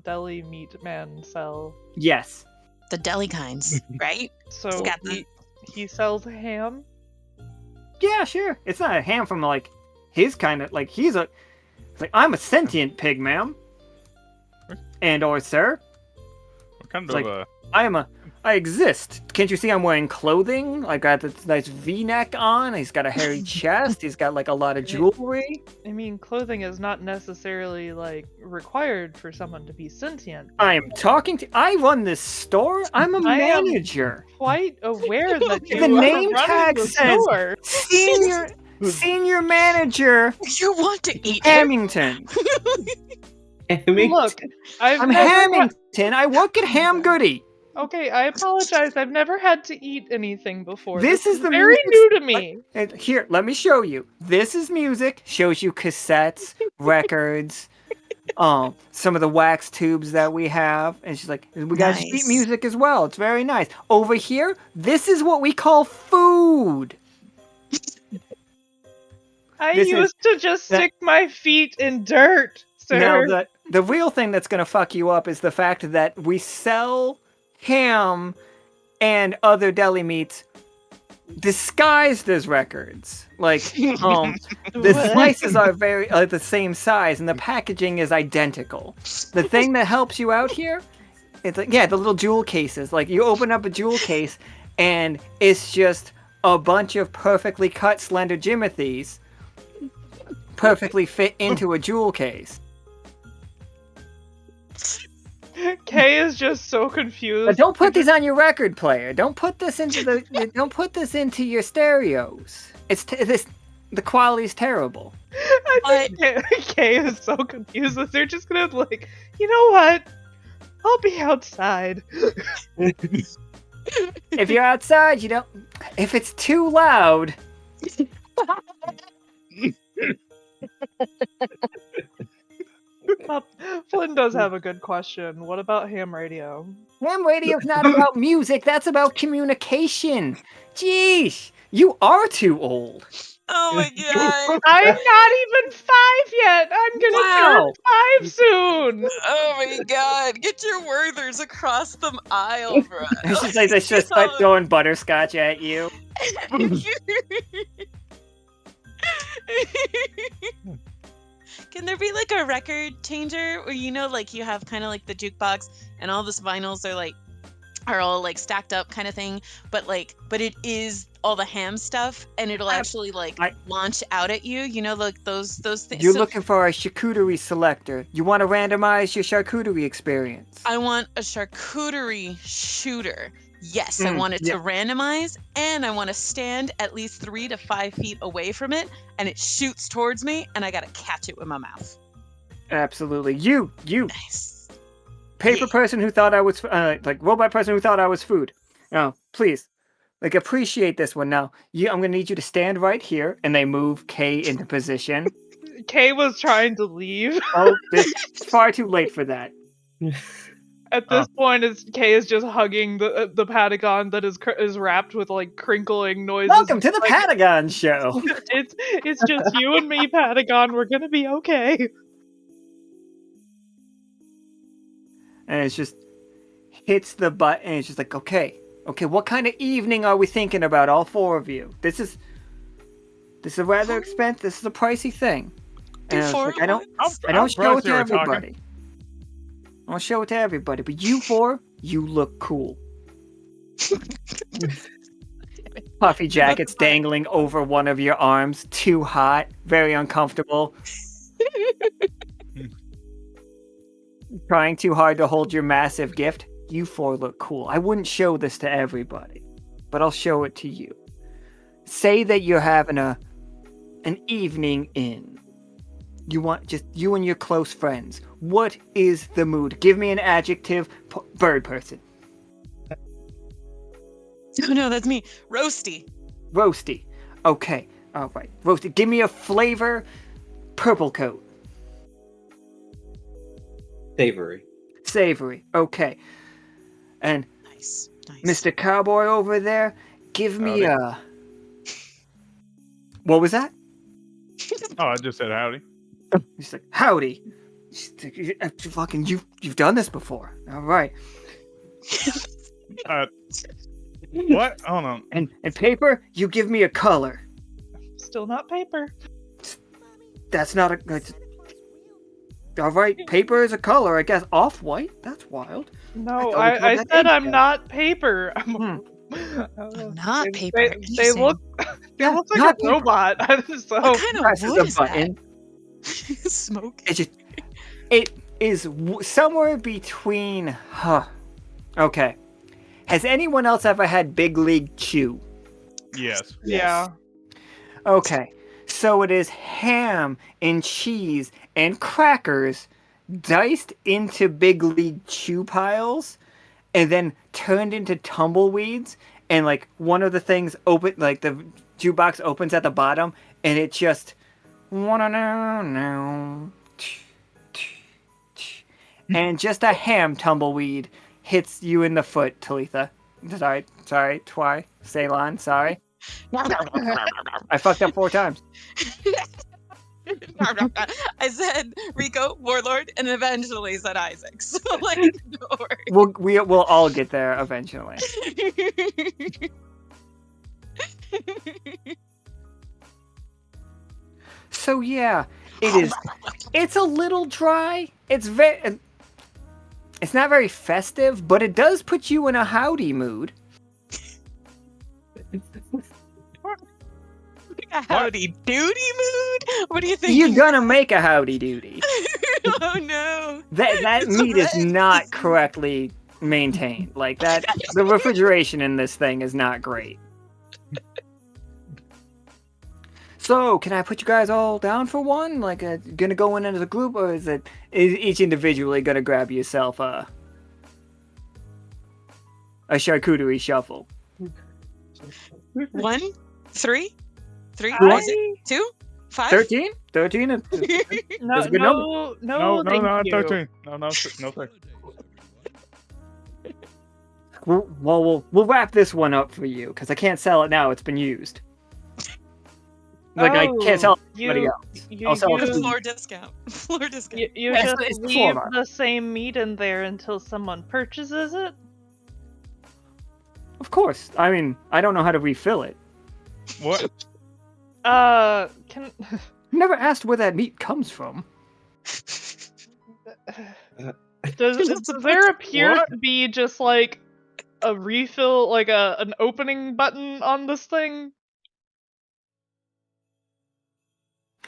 deli meat man sell? Yes. The deli kinds, right? So He's got the... he sells ham? Yeah, sure. It's not a ham from, like, his kind of, like, he's a... It's like, I'm a sentient pig, ma'am. And or sir. What kind It's of like, I am a I exist. Can't you see I'm wearing clothing? I got this nice V-neck on. He's got a hairy chest. He's got like a lot of jewelry. I mean, clothing is not necessarily like required for someone to be sentient. I'm talking to. I run this store. I'm a manager. Quite aware that you The are name running tag the says store. senior manager. You want to eat Hamington. Look, I'm never Hamington. I work at Ham Goody. Okay, I apologize. I've never had to eat anything before. This is the very music- new to me. And here, let me show you. This is music. Shows you cassettes, records, some of the wax tubes that we have. And she's like, we got sheet Nice. music as well. It's very nice. Over here, this is what we call food. I This is- used to just stick my feet in dirt, sir. Now, the real thing that's going to fuck you up is the fact that we sell ham and other deli meats disguised as records. Like, the What? slices are very the same size, and the packaging is identical. The thing that helps you out here, it's like, yeah, the little jewel cases. Like, you open up a jewel case, and it's just a bunch of perfectly cut slender Jimothy's perfectly fit into a jewel case. Kay is just so confused. But don't put these on your record player. Don't put this into don't put this into your stereos. The quality's terrible. I think Kay is so confused that they're just gonna like, you know what? I'll be outside. If you're outside, you don't. If it's too loud. Flynn does have a good question. What about ham radio? Ham radio's not about music. That's about communication. Jeez, you are too old. Oh my god. I'm not even 5 yet. I'm gonna turn 5 soon. Oh my god. Get your Werthers across the aisle, bro. She's like, they just start throwing butterscotch at you. Can there be like a record changer where you know, like you have kind of like the jukebox and all this vinyls are all like stacked up kind of thing, but it is all the ham stuff, and it'll actually launch out at you. You know, like those things. You're looking for a charcuterie selector. You want to randomize your charcuterie experience. I want a charcuterie shooter. Yes, I want it to randomize, and I want to stand at least 3 to 5 feet away from it, and it shoots towards me, and I gotta catch it with my mouth. Absolutely. You. Nice. Paper person who thought I was, robot person who thought I was food. Now, please, appreciate this one. Now, I'm gonna need you to stand right here, and they move Kay into position. Kay was trying to leave. Oh, it's far too late for that. At this point, Kay is just hugging the Patagon that is wrapped with like crinkling noises. Welcome to the Patagon show. It's just you and me, Patagon. We're gonna be okay. And it's just hits the button, and it's just like, okay, what kind of evening are we thinking about, all 4 of you? This is rather expensive. This is a pricey thing. And I don't show it to everybody. I'll show it to everybody, but you 4, you look cool. Puffy jackets dangling over one of your arms, too hot, very uncomfortable. Trying too hard to hold your massive gift. You 4 look cool. I wouldn't show this to everybody, but I'll show it to you. Say that you're having an evening in. You want just you and your close friends. What is the mood? Give me an adjective. Bird person. Oh no, that's me. Roasty. Roasty. Okay. All right. Roasty. Give me a flavor. Purple coat. Savory. Savory. Okay. And nice. Mr. Cowboy over there, give me a. What was that? Oh, I just said howdy. He's like, howdy. Fucking, you've done this before. All right. What? Hold on. And paper, you give me a color. Still not paper. That's not a. All right, paper is a color, I guess. Off-white? That's wild. No, thought we called I that said I'm eggshell. not paper. I'm not They, paper. they, What are you they saying? look they Yeah, look like not a paper. robot. So What kind of Presses wood a is that? button. Smoke. It is somewhere between. Huh. Okay. Has anyone else ever had Big League Chew? Yes. yeah. Okay. So it is ham and cheese and crackers diced into Big League Chew piles and then turned into tumbleweeds. And like one of the things open, like the jukebox opens at the bottom, and it just and just a ham tumbleweed hits you in the foot, Talitha. Sorry, Twy, Ceylon, sorry. I fucked up 4 times. I said Rico, Warlord, and eventually said Isaac. So like, don't worry. We'll all get there eventually. So yeah, it's a little dry. It's not very festive, but it does put you in a howdy mood. A howdy doody mood? What do you think? You're gonna make a howdy doody. Oh no. That It's meat is red. not correctly maintained. Like that, the refrigeration in this thing is not great. So, can I put you guys all down for one? Like, gonna go in as a group, or is each individually gonna grab yourself a charcuterie shuffle? 1, 3, 3, What? Isaac, 2, 5. 13? 13 is No, that's a good number. no, thank you. 13. No, sir. Well, we'll wrap this one up for you, because I can't sell it now. It's been used. Like, I can't sell it to anybody else. I'll sell it to you. Floor discount. Floor discount. You Yeah, just it's the leave floor. the same meat in there until someone purchases it? Of course. I mean, I don't know how to refill it. What? Can... Never asked where that meat comes from. Does there appear to be just like a refill, like an opening button on this thing?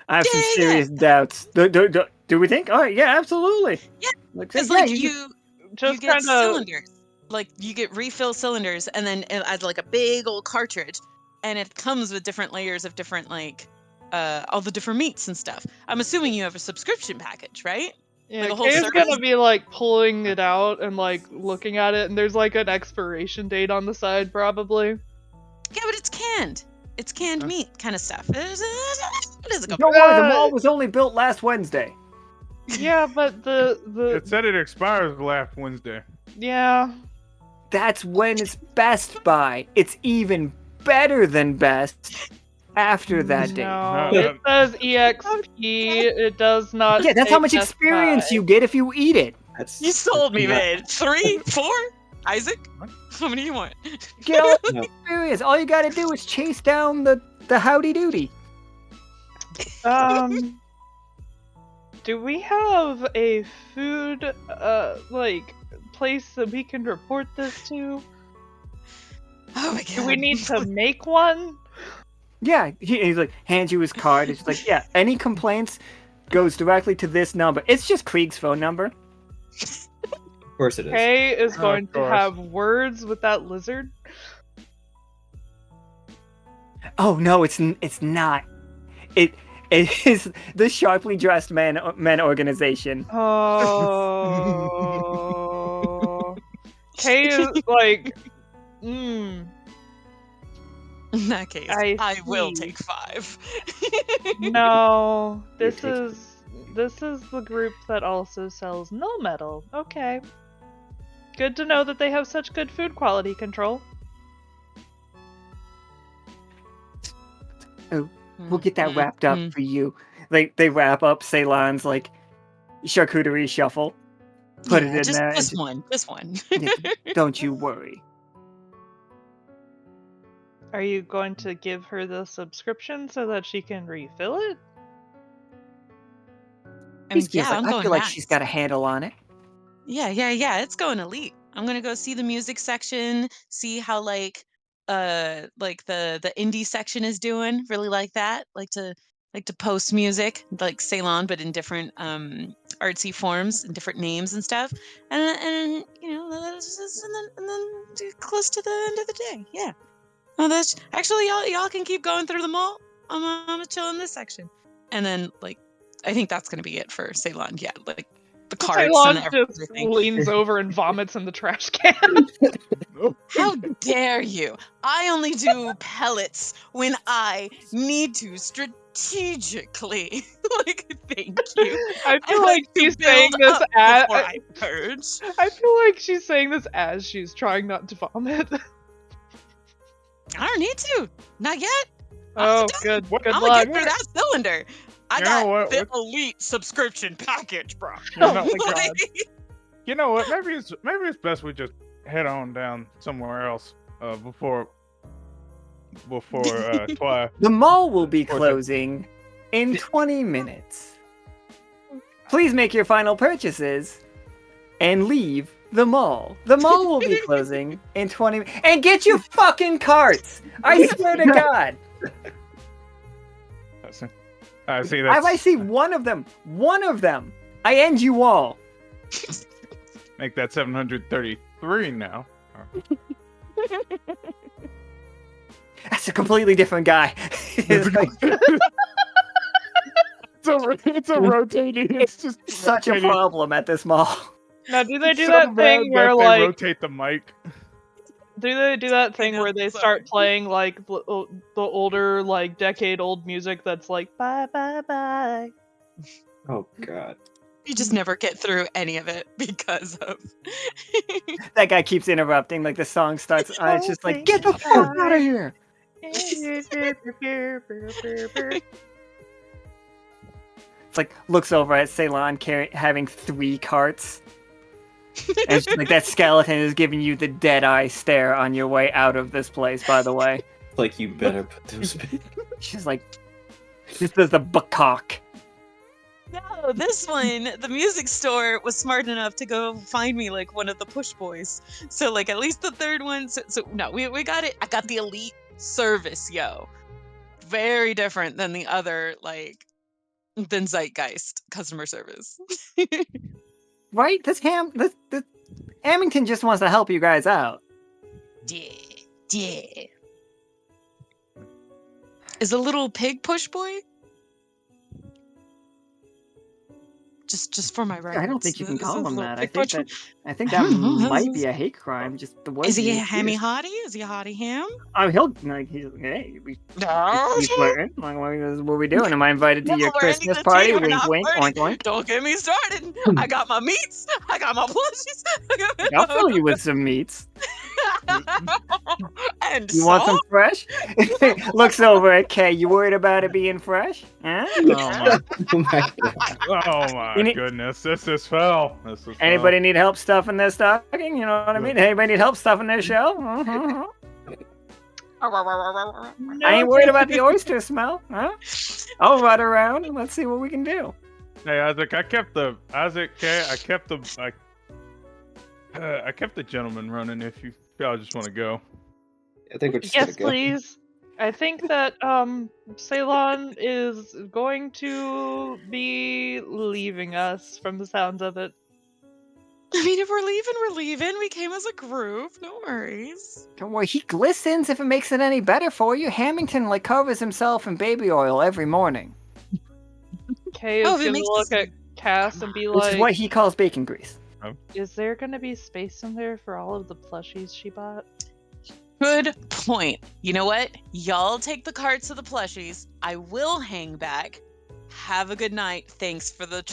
I have some serious doubts. Do we think? All right, yeah, absolutely. Yeah, Because like you just get kinda... cylinders. Like you get refill cylinders, and then it adds like a big old cartridge, and it comes with different layers of different like all the different meats and stuff. I'm assuming you have a subscription package, right? Yeah, like a whole Kay's service? gonna be like pulling it out and like looking at it, and there's like an expiration date on the side, probably. Yeah, but it's canned. It's canned meat kind of stuff. It doesn't go. Don't worry, the mall was only built last Wednesday. Yeah, but the It said it expires last Wednesday. yeah. That's when it's Best Buy. It's even better than best after that date. No, it says EXP. It does not. Yeah, that's say how much Best experience Buy. you get if you eat it. You sold me, man. 3, 4? Isaac? How many do you want? Get all the experience. All you gotta do is chase down the howdy doody. Do we have a food like place that we can report this to? Oh my god. Do we need to make one? Yeah, he's like, hands you his card. It's like, yeah, any complaints goes directly to this number. It's just Krieg's phone number. Of course it is. Kay is going to course. have words with that lizard. Oh no, it's not. It is the sharply dressed men organization. Oh. Kay is like, In that case, I will take 5. No, this is the group that also sells no metal. Okay. Good to know that they have such good food quality control. Oh, we'll get that wrapped up for you. Like they wrap up Ceylon's like charcuterie shuffle, put it in just there. this one. This one. Don't you worry. Are you going to give her the subscription so that she can refill it? I mean, I feel like she's got a handle on it. Yeah. It's going elite. I'm gonna go see the music section, see how like the indie section is doing. Really like that. Like to post music like Ceylon, but in different artsy forms and different names and stuff. And you know and then close to the end of the day. Yeah. Oh, that's actually y'all can keep going through the mall. I'm gonna chill in this section, and then like I think that's gonna be it for Ceylon. Yeah, like the carts and Ceylon just everything. leans over and vomits in the trash can. How dare you? I only do pellets when I need to strategically. Like, thank you. I feel like to she's saying build this up as before I purge. I feel like she's saying this as she's trying not to vomit. I don't need to. Not yet. Oh, good. Good I'm luck. gonna get through that cylinder. I You know got what? the elite subscription package, bro. You know, Oh my god. you know what? Maybe it's best we just head on down somewhere else before Twi. The mall will be closing in 20 minutes. Please make your final purchases and leave the mall. The mall will be closing in 20 minutes. And get your fucking carts! I swear to God! I see If that. I see one of them, I end you all. Make that 733 now. That's a completely different guy. It's like- it's a rotating. It's just such a rotating. problem at this mall. Now, do they It's do so that bad thing that where they like rotate the mic? do they do that thing where they start playing like the older like decade-old music that's like bye bye bye? Oh god. You just never get through any of it because of That guy keeps interrupting. Like the song starts, it's just like, get the fuck out of here. It's like looks over at Ceylon having 3 carts. And it's like that skeleton is giving you the dead eye stare on your way out of this place. By the way, Like you better put those. she's like, this is the buckcock. No, this one, the music store was smart enough to go find me like one of the push boys. So like at least the third one. So no, we got it. I got the elite service, yo. Very different than the other than Zeitgeist customer service. Right? This Hamilton just wants to help you guys out. Yeah. Is a little pig push boy? Just for my records. I don't think you can Is call a him little that. pig push boy? I think I that don't know. might be a hate crime. Just the way Is he a used. hammy hottie? Is he a hottie ham? Oh, he's hey, he's flirting. Like, what are we doing? Am I invited to No, your we're ending Christmas the party? tea, we're Wink, not wink, flirting. oink, oink. Don't get me started. I got my meats. I got my plushies. I'll fill you with some meats. And You want some fresh? Looks over at Kay. You worried about it being fresh? Huh? Oh my You need- goodness! This is foul. This is foul. Anybody need help stuffing their stocking? You know what I mean? Anybody need help stuffing their shell? I ain't worried about the oyster smell. Huh? I'll run around and let's see what we can do. Hey Isaac, I kept the gentleman running. If y'all just want to go. I think we're just Yes, gonna go. please. I think that Ceylon is going to be leaving us from the sounds of it. I mean, if we're leaving, we're leaving. We came as a group. No worries. Don't worry, he glistens if it makes it any better for you. Hamilton covers himself in baby oil every morning. Kay is Oh, if it gonna makes look us- at Cass and be Which is what like, he calls bacon grease. is there gonna be space in there for all of the plushies she bought? Good point. You know what? Y'all take the carts of the plushies. I will hang back. Have a good night. Thanks for the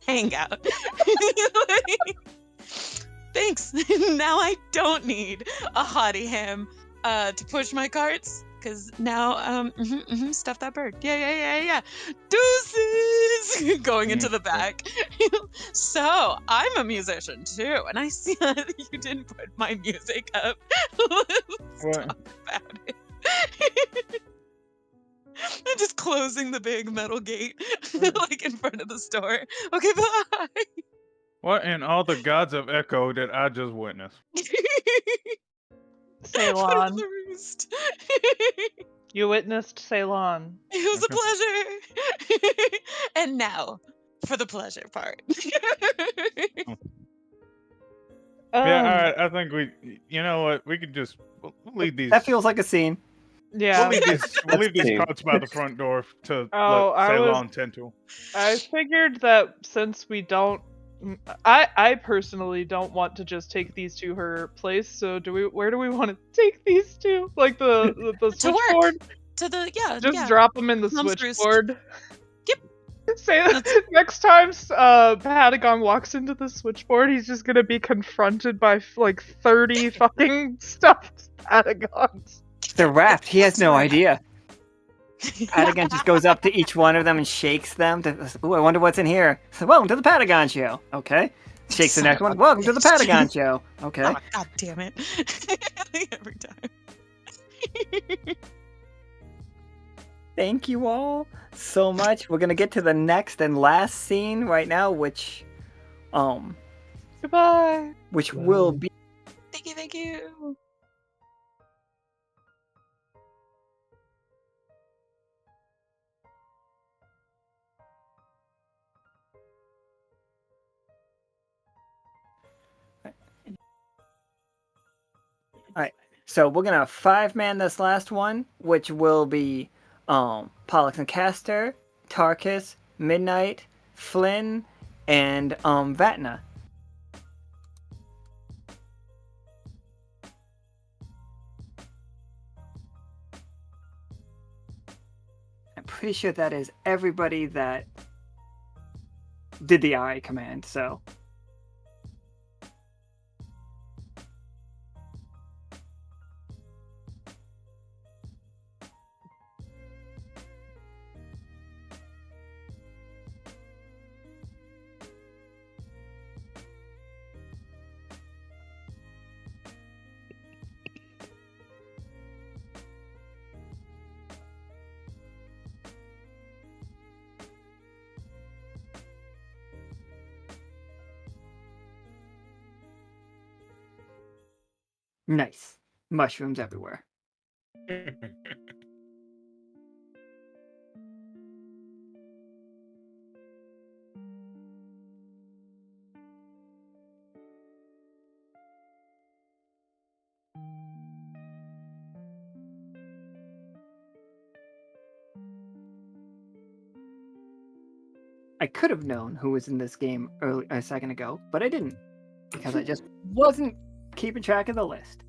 hangout. Thanks. Now I don't need a hottie ham to push my carts. Because now, stuff that bird. Yeah. Deuces! Going into the back. So, I'm a musician too, and I see that you didn't put my music up. Let's talk about it. I'm just closing the big metal gate, in front of the store. Okay, bye! What in all the gods of Echo did I just witness? Ceylon. the roost. You witnessed Ceylon. It was a pleasure. And now for the pleasure part. Yeah, all right. I think you know what? We could just we'll leave these. That feels like a scene. Yeah. We'll leave these carts by the front door to Oh, let Ceylon tend to. I figured that since we don't, I personally don't want to just take these to her place. So where do we want to take these to? Like the To switchboard? work. To the Just drop them in the Mom's roost. switchboard. Yep. Say next time Patagon walks into the switchboard, he's just gonna be confronted by like 30 fucking stuffed Patagons. They're wrapped. He has no idea. Patagon just goes up to each one of them and shakes them. Ooh, I wonder what's in here. So, welcome to the Patagon Show. Okay. Shakes the next one. Welcome to the Patagon Show. Okay. Oh, God damn it. Every time. Thank you all so much. We're gonna get to the next and last scene right now, which Goodbye. Which will be Thank you. Alright. So we're gonna 5-man this last one, which will be Pollux and Castor, Tarkus, Midnight, Flynn, and Vatna. I'm pretty sure that is everybody that did the I command, so. Nice. Mushrooms everywhere. I could have known who was in this game a second ago, but I didn't. Because I just wasn't keeping track of the list.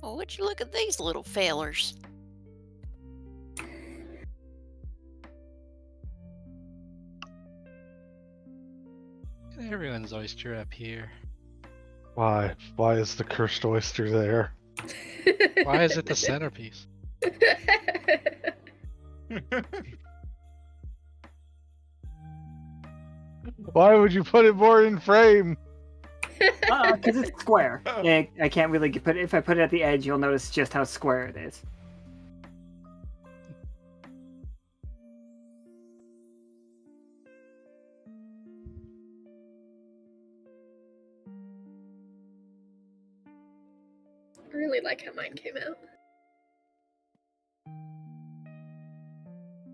Oh, would you look at these little fellers? Everyone's oyster up here. Why? Why is the cursed oyster there? Why is it the centerpiece? Why would you put it more in frame? Because it's square. I can't really put it. If I put it at the edge, you'll notice just how square it is. I really like how mine came out.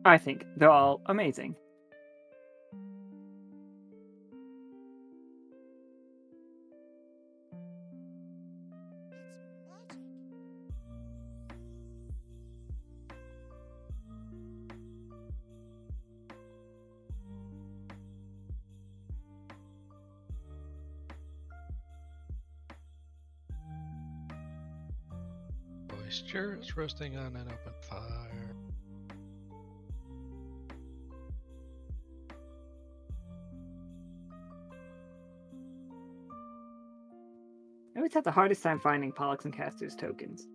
I think they're all amazing. Oyster is roasting on an open fire. I always have the hardest time finding Pollux and Castor's tokens.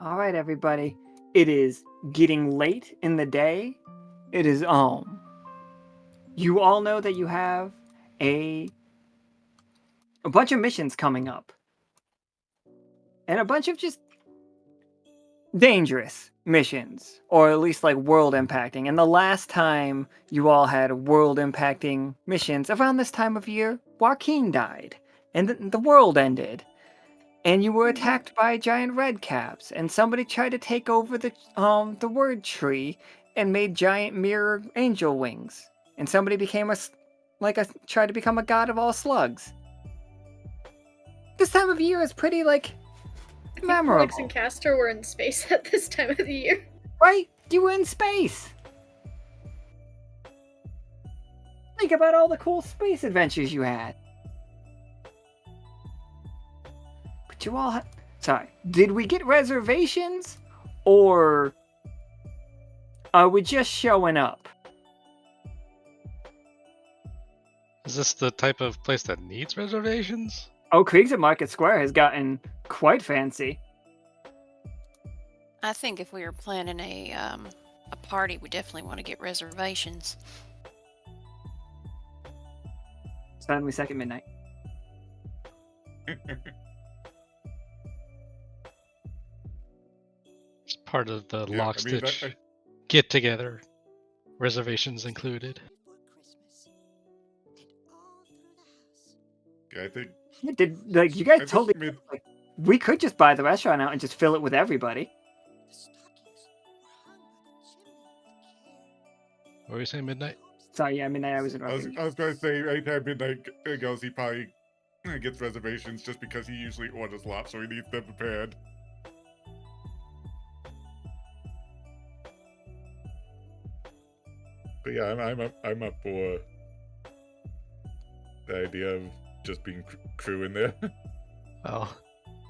All right, everybody. It is getting late in the day. It is You all know that you have a bunch of missions coming up, and a bunch of just dangerous missions, or at least like world impacting. And the last time you all had world impacting missions around this time of year, Joaquin died, and the world ended. And you were attacked by giant red caps, and somebody tried to take over the word tree and made giant mirror angel wings. And somebody became tried to become a god of all slugs. This time of year is pretty memorable. Alex and Castor were in space at this time of the year. Right? You were in space. Think about all the cool space adventures you had. But you all sorry, did we get reservations? Or are we just showing up? Is this the type of place that needs reservations? Oh, Krieg's at Market Square has gotten quite fancy. I think if we were planning a party, we definitely want to get reservations. Suddenly second midnight. It's part of the Yeah, Lockstitch get together, reservations included. Yeah, I think. You guys totally we could just buy the restaurant out and just fill it with everybody. What were you saying, Midnight? Sorry, yeah, Midnight, I was interrupting. I was going to say, anytime Midnight goes, he probably gets reservations just because he usually orders a lot, so he needs them prepared. But yeah, I'm up for the idea of just being crew in there. Well,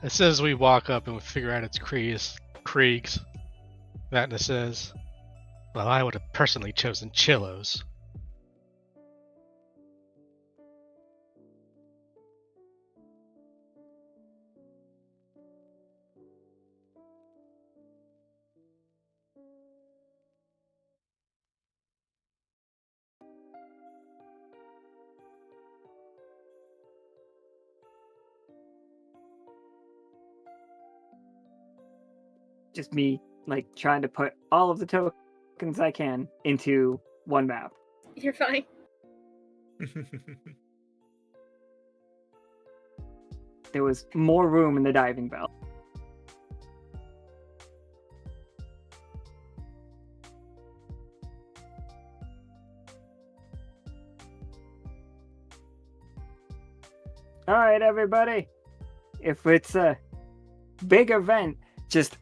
as soon as we walk up and we figure out it's Krieg's, Vatna says, well, I would have personally chosen Chillos. Just me, trying to put all of the tokens I can into one map. You're fine. There was more room in the diving bell. All right, everybody. If it's a big event, just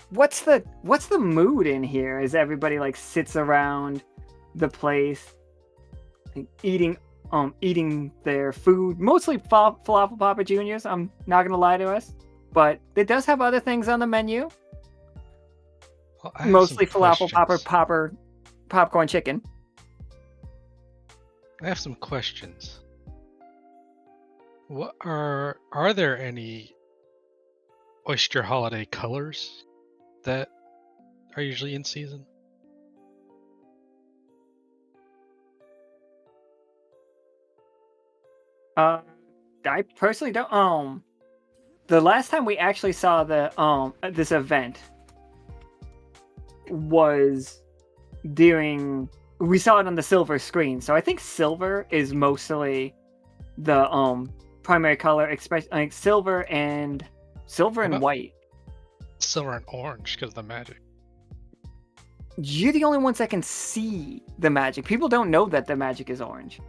what's the mood in here? As everybody sits around the place, eating their food, mostly falafel Papa Juniors. I'm not gonna lie to us, but it does have other things on the menu. Well, mostly falafel popcorn chicken. I have some questions. What are there any oyster holiday colors that are usually in season? I personally don't. The last time we actually saw this event was we saw it on the silver screen. So I think silver is mostly the primary color, especially silver and white. Silver and orange because of the magic. You're the only ones that can see the magic. People don't know that the magic is orange.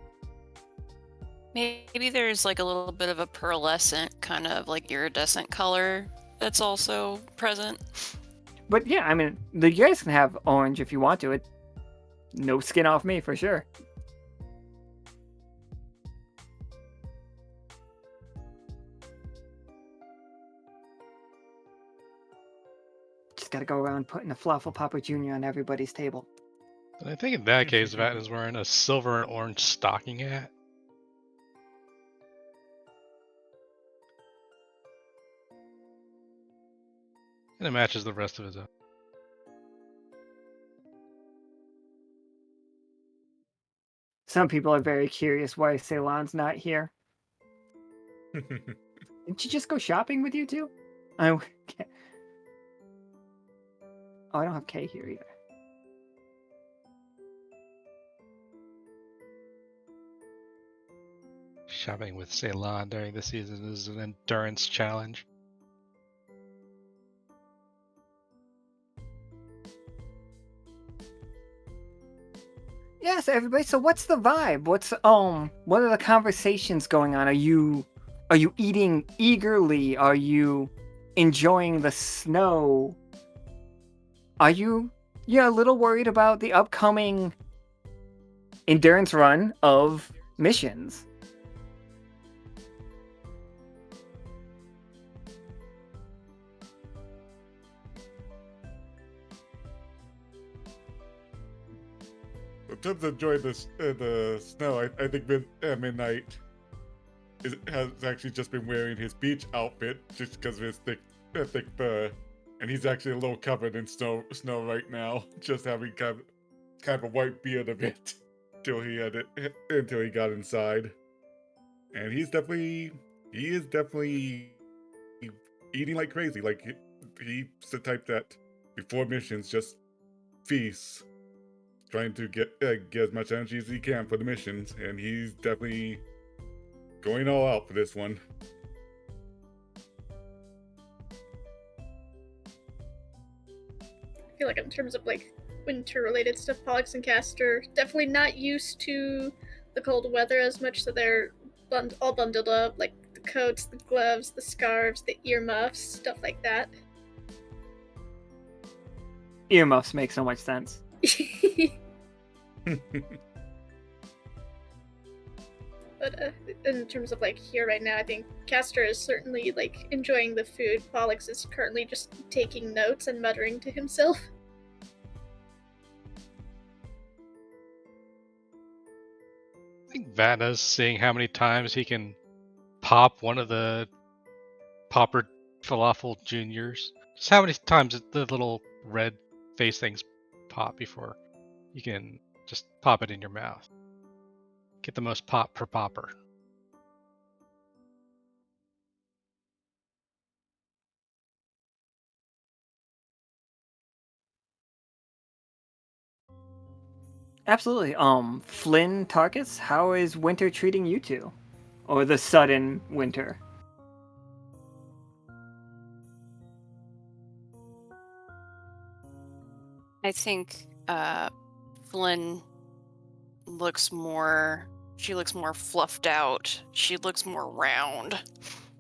Maybe there's a little bit of a pearlescent kind of iridescent color that's also present. But yeah, I mean, you guys can have orange if you want to. No skin off me for sure. Just gotta go around putting a Fluffle Papa Jr. on everybody's table. And I think in that case, Vat is wearing a silver and orange stocking hat. And it matches the rest of his own. Some people are very curious why Ceylon's not here. Didn't she just go shopping with you two? Oh, I don't have Kay here either. Shopping with Ceylon during the season is an endurance challenge. Yes, everybody. So what's the vibe? What are the conversations going on? Are you eating eagerly? Are you enjoying the snow? Are you a little worried about the upcoming endurance run of missions? In terms of enjoying the snow, I think Midnight has actually just been wearing his beach outfit just because of his thick fur, and he's actually a little covered in snow right now, just having kind of a white beard of it until he got inside, and he is definitely eating like crazy. Like he's the type that before missions just feasts, trying to get as much energy as he can for the missions, and he's definitely going all out for this one. I feel like in terms of like winter-related stuff, Pollux and Castor definitely not used to the cold weather as much, so they're all bundled up, like the coats, the gloves, the scarves, the earmuffs, stuff like that. Earmuffs make so much sense. But in terms of like here right now, I think Castor is certainly like enjoying the food. Pollux is currently just taking notes and muttering to himself. I think Vanna's seeing how many times he can pop one of the Popper Falafel Juniors. Just how many times the little red face things pop before you can just pop it in your mouth. Get the most pop per popper. Absolutely. Flynn Tarkus, how is winter treating you two? Or the sudden winter? I think Flynn looks more fluffed out. She looks more round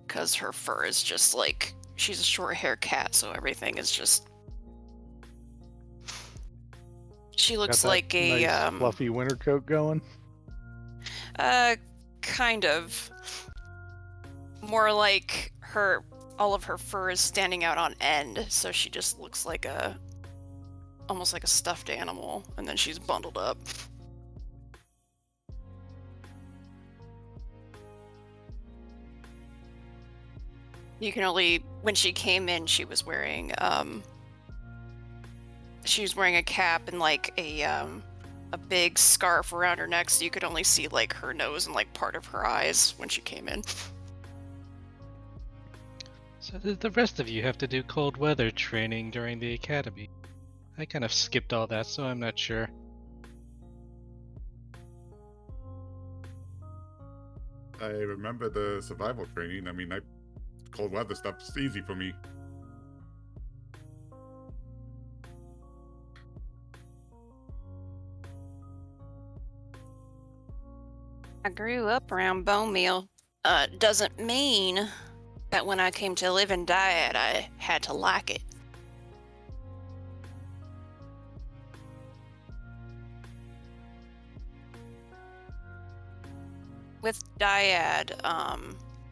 because her fur is just like, she's a short hair cat, so everything is just, she looks Got that like a nice fluffy winter coat going. kind of more like all of her fur is standing out on end, so she just looks like almost like a stuffed animal, and then she's bundled up. You can only, when she came in, she was wearing a cap and like a big scarf around her neck, so you could only see like her nose and like part of her eyes when she came in. So the rest of you have to do cold weather training during the academy. I kind of skipped all that, so I'm not sure. I remember the survival training. I mean, cold weather stuff's easy for me. I grew up around bone meal. Doesn't mean that when I came to live in Dyad, I had to like it. With Dyad,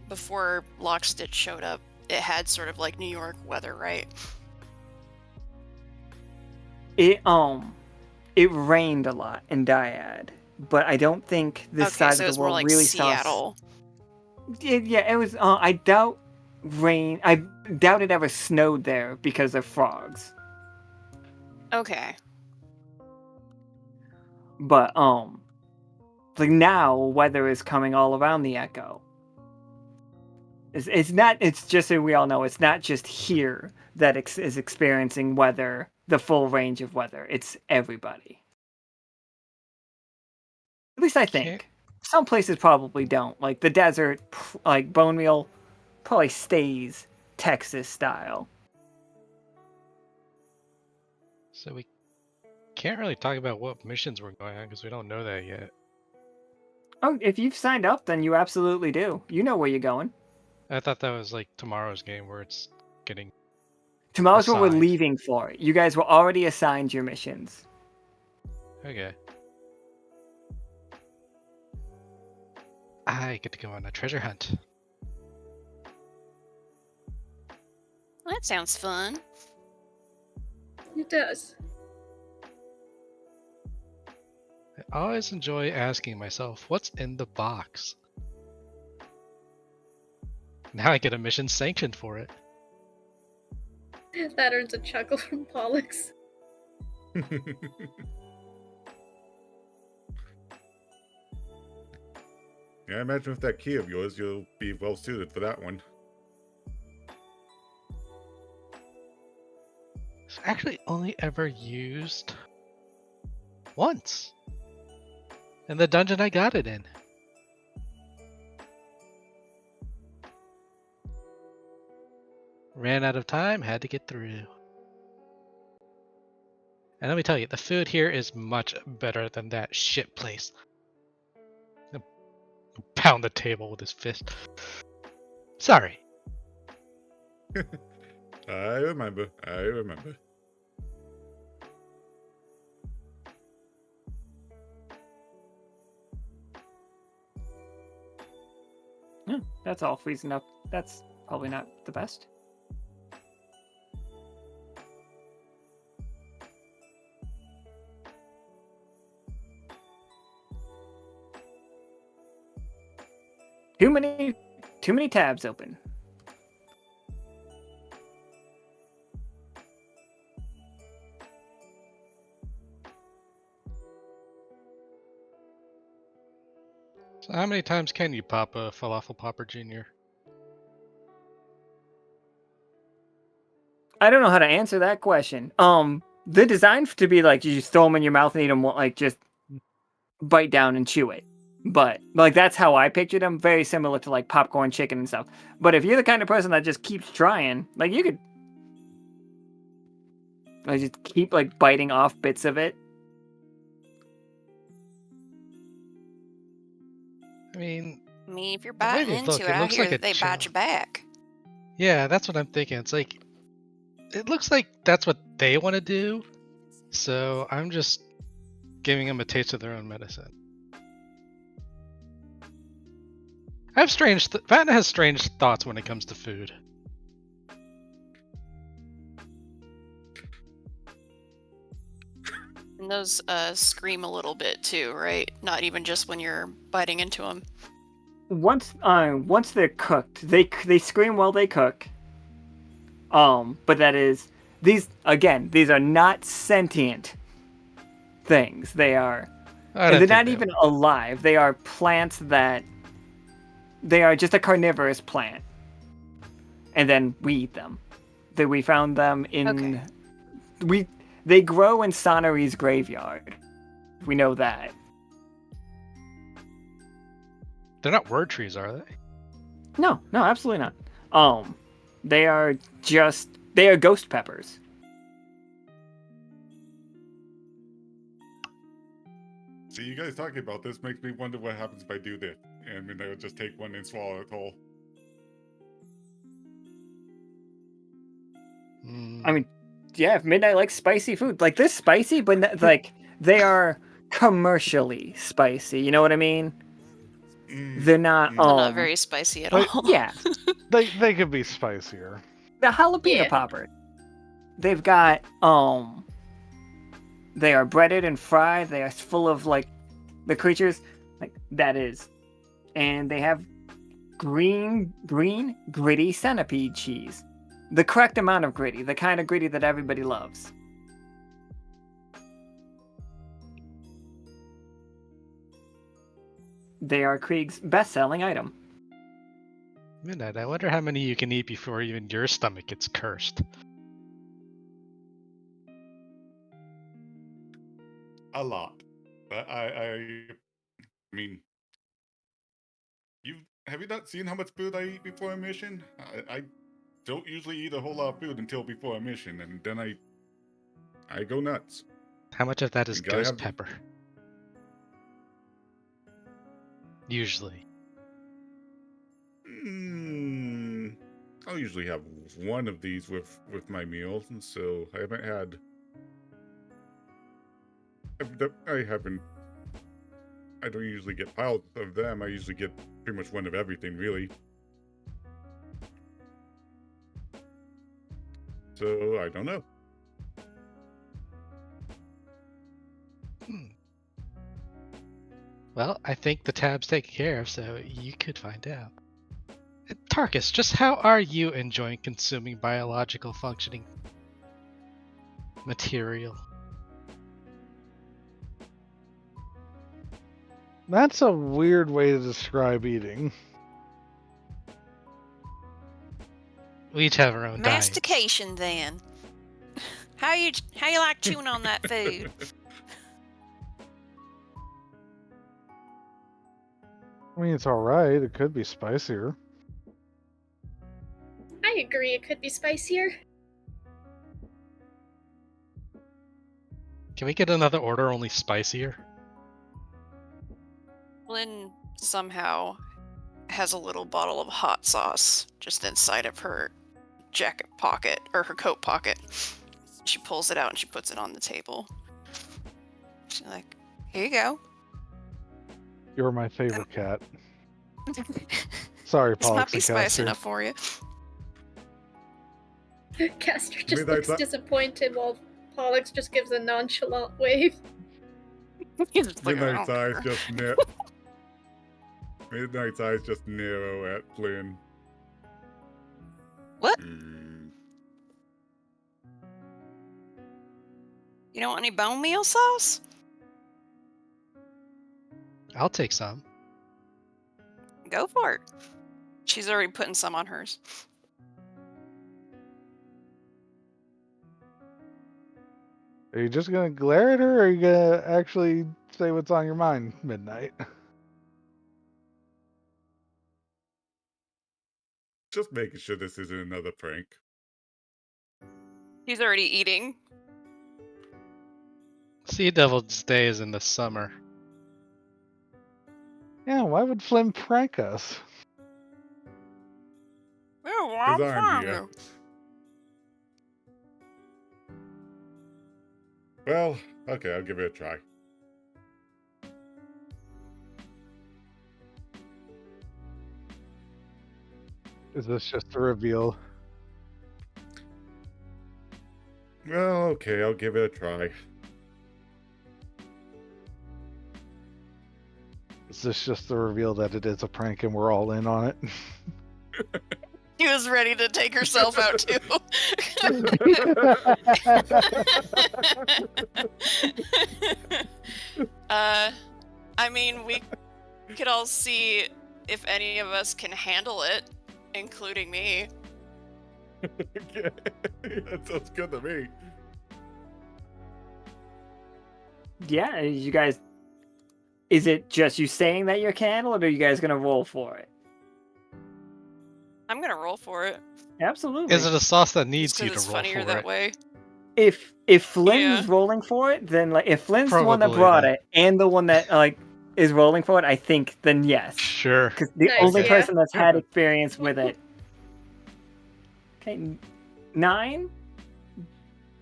before Lockstitch showed up, it had sort of like New York weather, right? It rained a lot in Dyad, but I don't think this side so of it's the more world like really Seattle. saw. Yeah, it was. I doubt rain. I doubt it ever snowed there because of frogs. Okay. But like now weather is coming all around the Echo. It's not. It's just so we all know. It's not just here that is experiencing weather, the full range of weather. It's everybody. At least I think. Some places probably don't. Like the desert, like Bone Meal, probably stays Texas style. So we can't really talk about what missions we're going on because we don't know that yet. Oh, if you've signed up, then you absolutely do. You know where you're going. I thought that was like tomorrow's game where it's getting. Tomorrow's what we're assigned. leaving for. You guys were already assigned your missions. Okay. I get to go on a treasure hunt. Well, that sounds fun. It does. I always enjoy asking myself, what's in the box? Now I get a mission sanctioned for it. That earns a chuckle from Pollux. Yeah, I imagine with that key of yours, you'll be well suited for that one. It's actually only ever used once. In the dungeon I got it in. Ran out of time, had to get through. And let me tell you, the food here is much better than that shit place. He'll pound the table with his fist. Sorry. I remember. Yeah, that's all freezing up. That's probably not the best. Too many tabs open. So how many times can you pop a falafel popper, Junior? I don't know how to answer that question. The design to be like you just throw them in your mouth and eat them, like just bite down and chew it. But like that's how I pictured them, very similar to like popcorn chicken and stuff. But if you're the kind of person that just keeps trying, like you could like just keep like biting off bits of it. I mean, if you're the way biting they into look, it, it I looks hear like a that they bite you back. Yeah, that's what I'm thinking. It's like, it looks like that's what they want to do. So I'm just giving them a taste of their own medicine. I have Vanna has strange thoughts when it comes to food. And those scream a little bit too, right? Not even just when you're biting into them. Once they're cooked, they scream while they cook. But that is these are not sentient things. They are, and they're not even alive. They are plants that they are just a carnivorous plant, and then we eat them. That we found them in they grow in Sonnery's graveyard. We know that. They're not word trees, are they? No, absolutely not. They are ghost peppers. See, you guys talking about this makes me wonder what happens if I do this. And then I'll just take one and swallow it whole. I mean, yeah, if Midnight likes spicy food, like this spicy, but like they are commercially spicy. You know what I mean? They're not. They're not very spicy at all. Yeah, they could be spicier. The jalapeno popper. They've got they are breaded and fried. They are full of like the creatures like that is, and they have green gritty centipede cheese. The correct amount of gritty, the kind of gritty that everybody loves. They are Krieg's best-selling item. Midnight, I wonder how many you can eat before even your stomach gets cursed. A lot. I mean, have you not seen how much food I eat before a mission? I don't usually eat a whole lot of food until before a mission, and then I go nuts. How much of that is You gotta ghost have- pepper? Usually. I'll usually have one of these with my meals, and so I haven't had. I don't usually get piles of them. I usually get pretty much one of everything, really. So I don't know. Well, I think the tab's taken care of, so you could find out. Tarkus, just how are you enjoying consuming biological functioning material? That's a weird way to describe eating. We each have our own diet. Mastication, then. How you like chewing on that food? I mean, it's alright. It could be spicier. I agree, it could be spicier. Can we get another order, only spicier? Lynn somehow has a little bottle of hot sauce just inside of her jacket pocket, or her coat pocket. She pulls it out and she puts it on the table. She's like, here you go. You're my favorite cat. Sorry, This might Pollux be and spicy Castor. enough for you. Castor just Midnight's looks disappointed while Pollux just gives a nonchalant wave. Midnight's eyes just Midnight's eyes just narrow at Flynn. What? You don't want any bone meal sauce? I'll take some. Go for it. She's already putting some on hers. Are you just gonna glare at her, or are you gonna actually say what's on your mind, Midnight? Just making sure this isn't another prank. He's already eating. Sea Devil's Day is in the summer. Yeah, why would Flynn prank us? Oh, His idea. Well, okay, I'll give it a try. Is this just a reveal? Well, okay, I'll give it a try. Is this just the reveal that it is a prank and we're all in on it? She was ready to take herself out too. I mean, we could all see if any of us can handle it, including me. That sounds good to me. Yeah, you guys. Is it just you saying that you can, or are you guys gonna roll for it? I'm gonna roll for it. Absolutely. Is it a sauce that needs Just you 'cause to it's roll funnier for that it? way. If Flynn's rolling for it, then like if Flynn's the one that Probably brought then. it and the one that like is rolling for it, I think then yes. Sure. Because the Nice, only yeah. person that's had experience with it. Okay, 9,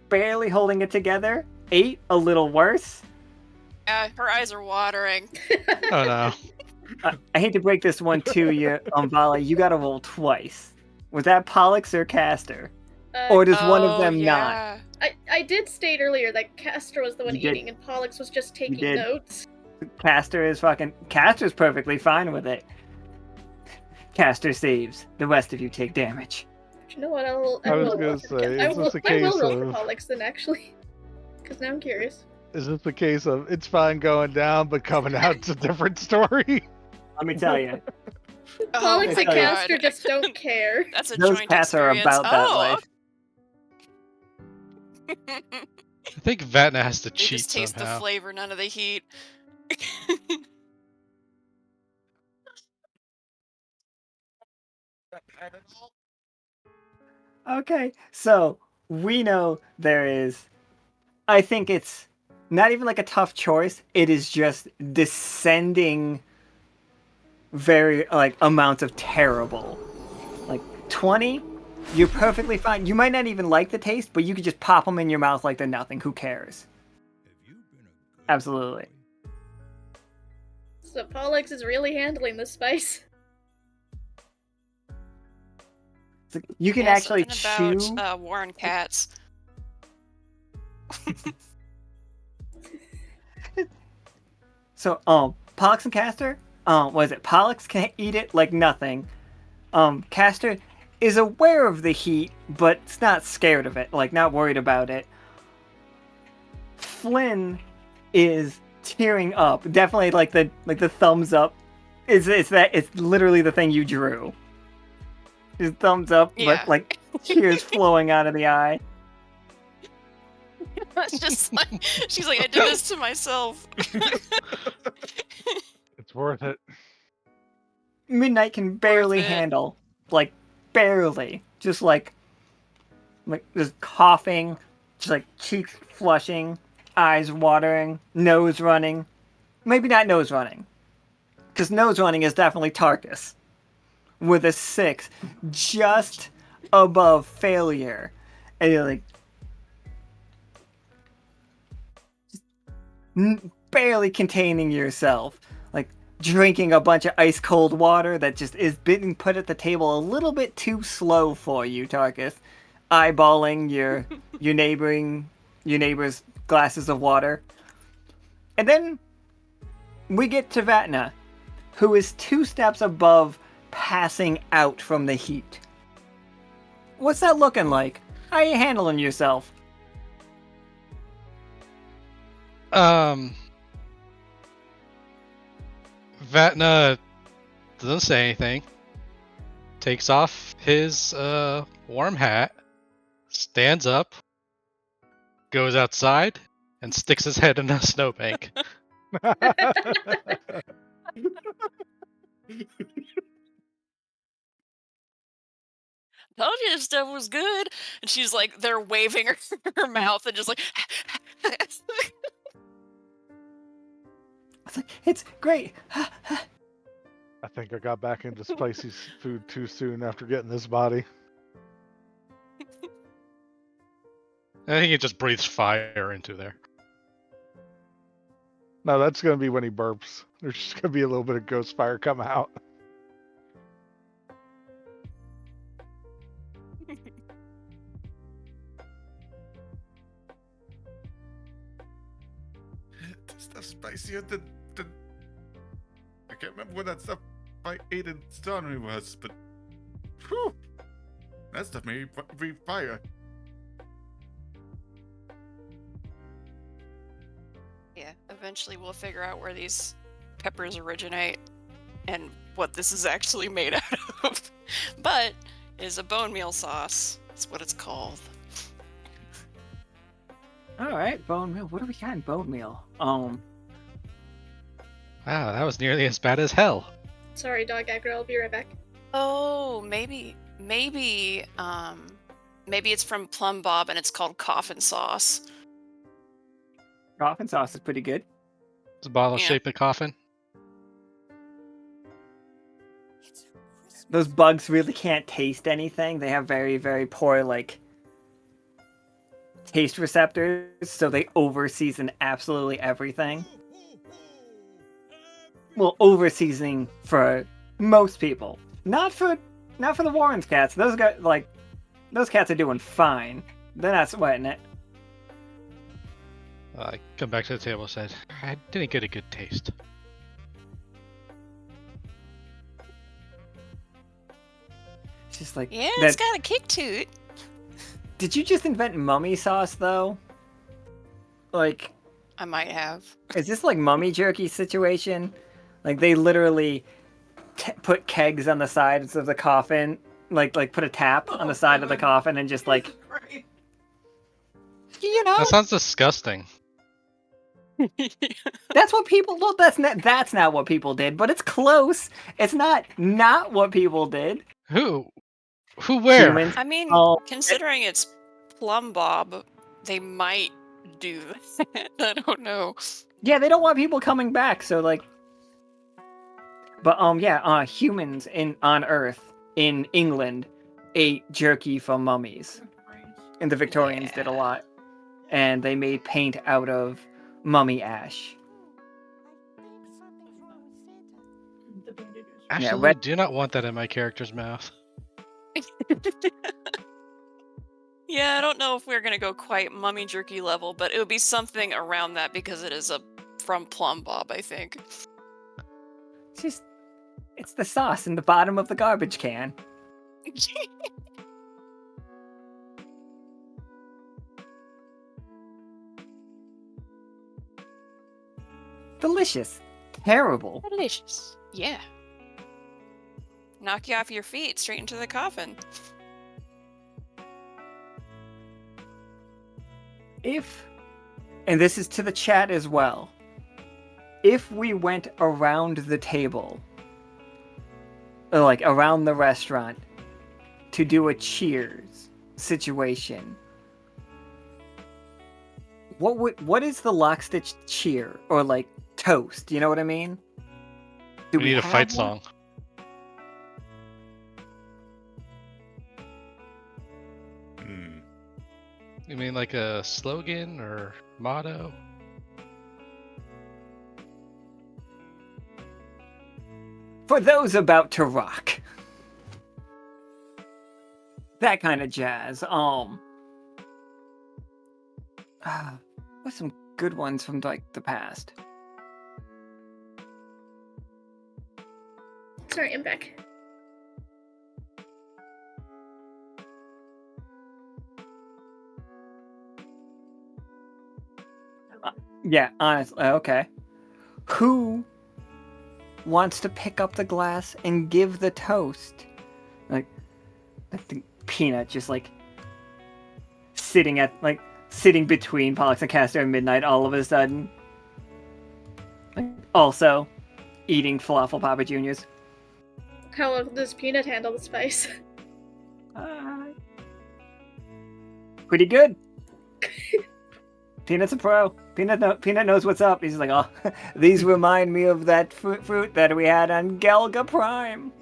barely holding it together. 8, a little worse. Her eyes are watering. Oh no. I hate to break this one to you, Vala. You got to roll twice. Was that Pollux or Castor? Or does one of them not? I did state earlier that Castor was the one You did. eating and Pollux was just taking did. notes. Castor's perfectly fine with it. Caster saves. The rest of you take damage. You know what? I will was roll gonna for the say, is this a I will case roll for of- Pollux then, actually. Because now I'm curious. Is this the case of it's fine going down, but coming out's a different story? Let me tell you. Pollux my and Caster just don't care. That's a Those joint cats are experience. about that Oh! life. I think Vatna has to They cheat just taste somehow. the flavor, none of the heat. Okay, so we know there is. I think it's not even like a tough choice. It is just descending very like amounts of terrible. Like 20, you're perfectly fine. You might not even like the taste, but you could just pop them in your mouth like they're nothing. Who cares? Absolutely. So Pollux is really handling this spice. You can Yeah, actually something chew. about Warren cats. So, Pollux and Castor, what is it? Pollux can eat it like nothing. Castor is aware of the heat, but it's not scared of it, like not worried about it. Flynn is tearing up, definitely like the thumbs up. It's literally the thing you drew. His thumbs up, Yeah. but like tears flowing out of the eye. It's just like she's like, I did this to myself. It's worth it. Midnight can barely handle, like barely, just like just coughing, just like cheeks flushing, eyes watering, nose running. Maybe not nose running, because nose running is definitely Tarkus, with a 6, just above failure, and you're like barely containing yourself, like drinking a bunch of ice cold water that just is being put at the table a little bit too slow for you, Tarkus. Eyeballing your neighbor's glasses of water. And then we get to Vatna, who is 2 steps above passing out from the heat. What's that looking like? How are you handling yourself? Vatna doesn't say anything. Takes off his warm hat, stands up, goes outside, and sticks his head in a snowbank. Told you this stuff was good. And she's like, they're waving her mouth and just like. It's great. I think I got back into spicy food too soon after getting this body. I think it just breathes fire into there. No, that's gonna be when he burps. There's just gonna be a little bit of ghost fire come out. This stuff's spicier than I can't remember what that stuff I ate in Astronomy was, but whew, that stuff made me breathe fire. Yeah, eventually we'll figure out where these peppers originate and what this is actually made out of. But it is a bone meal sauce. That's what it's called. All right, bone meal. What do we got in bone meal? Wow, that was nearly as bad as hell. Sorry, dog aggro. I'll be right back. Oh, maybe it's from Plum Bob and it's called coffin sauce. Coffin sauce is pretty good. It's a bottle shaped like a coffin. Those bugs really can't taste anything. They have very, very poor like taste receptors, so they over-season absolutely everything. Well, over-seasoning for most people, not for the Warren's cats. Those guys, like, those cats are doing fine. They're not sweating it. I come back to the table and said, I didn't get a good taste. just like Yeah, that. it's got a kick to it. Did you just invent mummy sauce though? Like, I might have. is this like mummy jerky situation? Like they literally put kegs on the sides of the coffin, like put a tap on the side of the coffin, and just like, you know, That sounds disgusting. that's what people. Well, that's not what people did, but it's close. It's not what people did. Who where? Humans. I mean, Oh, considering it's Plum Bob, they might do that. I don't know. yeah, they don't want people coming back, so like. But yeah, humans on Earth in England ate jerky from mummies, and the Victorians did a lot, and they made paint out of mummy ash. Absolutely do not want that in my character's mouth. Yeah, I don't know if we're gonna go quite mummy jerky level, but it would be something around that because it is from Plum Bob, I think. It's the sauce in the bottom of the garbage can. Delicious. Terrible. Delicious. Yeah. Knock you off your feet straight into the coffin. And this is to the chat as well, if we went around the table, or like around the restaurant, to do a cheers situation, what is the Lockstitch cheer or like toast? You know what I mean? We need a fight song. You mean like a slogan or motto? For those about to rock. That kind of jazz. What's some good ones from like the past? Sorry, I'm back. Yeah, honestly, okay. Who wants to pick up the glass and give the toast? Like, I think Peanut just like sitting between Pollux and Castor and Midnight all of a sudden. Like, also eating falafel Papa Juniors. How well does Peanut handle the spice? Pretty good. Peanut's a pro. Peanut knows what's up. He's like, oh, these remind me of that fruit that we had on Gelga Prime.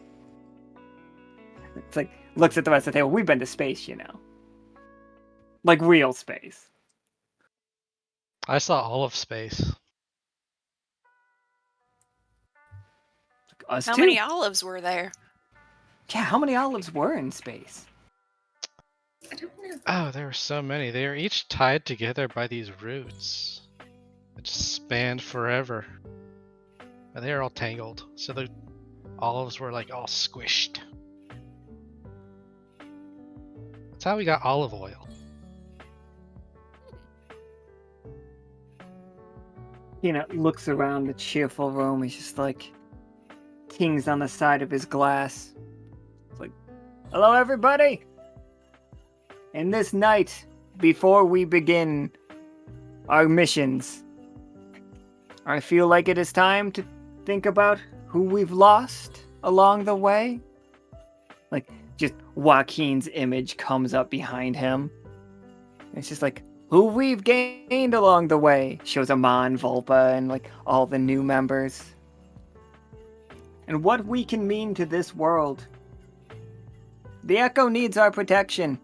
It's like, looks at the rest of the table. We've been to space, you know. Like real space. I saw all of space. Us How too. many olives were there? Yeah, how many olives were in space? I don't know. Oh, there were so many. They were each tied together by these roots. It just spanned forever. And they were all tangled. So the olives were like all squished. That's how we got olive oil. Peanut looks around the cheerful room. He's just like, king's on the side of his glass. It's like, hello everybody! And this night, before we begin our missions, I feel like it is time to think about who we've lost along the way. Like, just Joaquin's image comes up behind him. It's just like, who we've gained along the way. Shows Amon, Volpa, and like all the new members. And what we can mean to this world. The Echo needs our protection.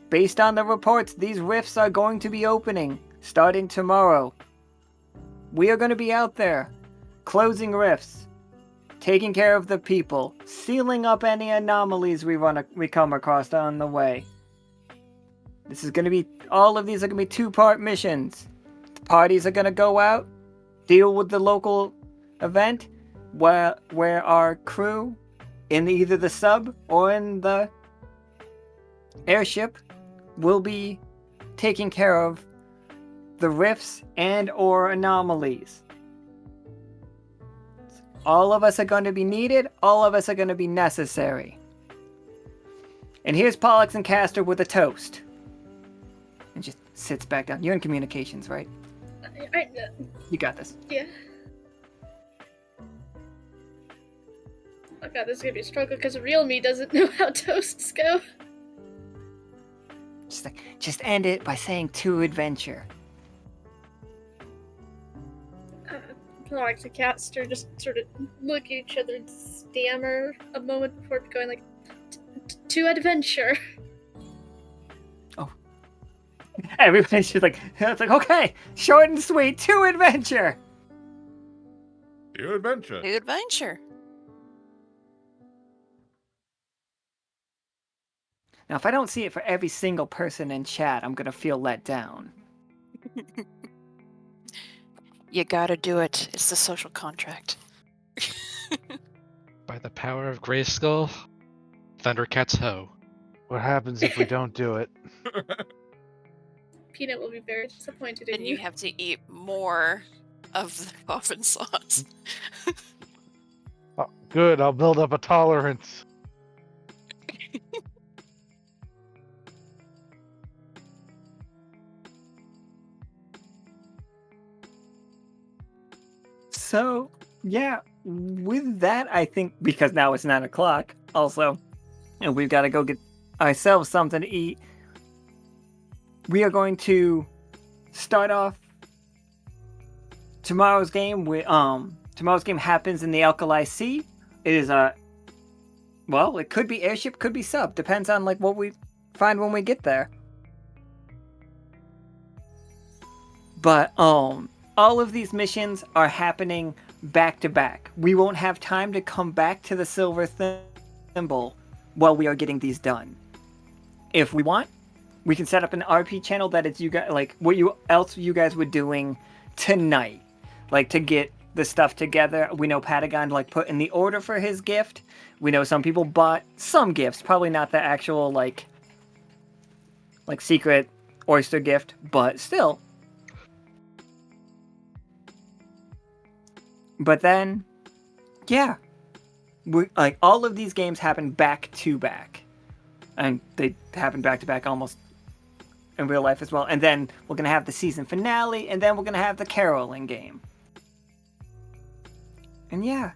Based on the reports, these rifts are going to be opening, starting tomorrow. We are going to be out there, closing rifts, taking care of the people, sealing up any anomalies we come across on the way. This is going to be, all of these are going to be two-part missions. The parties are going to go out, deal with the local event, where our crew in either the sub or in the airship will be taking care of the rifts and or anomalies. All of us are going to be needed. All of us are going to be necessary. And here's Pollux and Castor with a toast. And just sits back down. You're in communications, right? You got this. Yeah. Oh god, this is gonna be a struggle because real me doesn't know how toasts go. Just end it by saying to adventure. Pollux and Castor just sort of look at each other and stammer a moment before going like, to adventure. Everybody's just like, it's like, okay, short and sweet, to adventure. To adventure. To adventure. Now, if I don't see it for every single person in chat, I'm gonna feel let down. You gotta do it. It's the social contract. By the power of Grayskull, Thundercats ho. What happens if we don't do it? Peanut will be very disappointed in And you have to eat more of the muffin sauce. Oh, good, I'll build up a tolerance. So, yeah, with that, I think, because now it's 9 o'clock, also, and we've got to go get ourselves something to eat, we are going to start off tomorrow's game with, tomorrow's game happens in the Alkali Sea. It is well, it could be airship, could be sub, depends on, like, what we find when we get there. But, all of these missions are happening back to back. We won't have time to come back to the Silver Thimble while we are getting these done. If we want, we can set up an RP channel that it's you guys, like what else you guys were doing tonight, like to get the stuff together. We know Patagon like put in the order for his gift. We know some people bought some gifts, probably not the actual like secret oyster gift, but still. But then, yeah, like all of these games happen back to back, and they happen back to back almost in real life as well. And then we're gonna have the season finale, and then we're gonna have the caroling game. And yeah,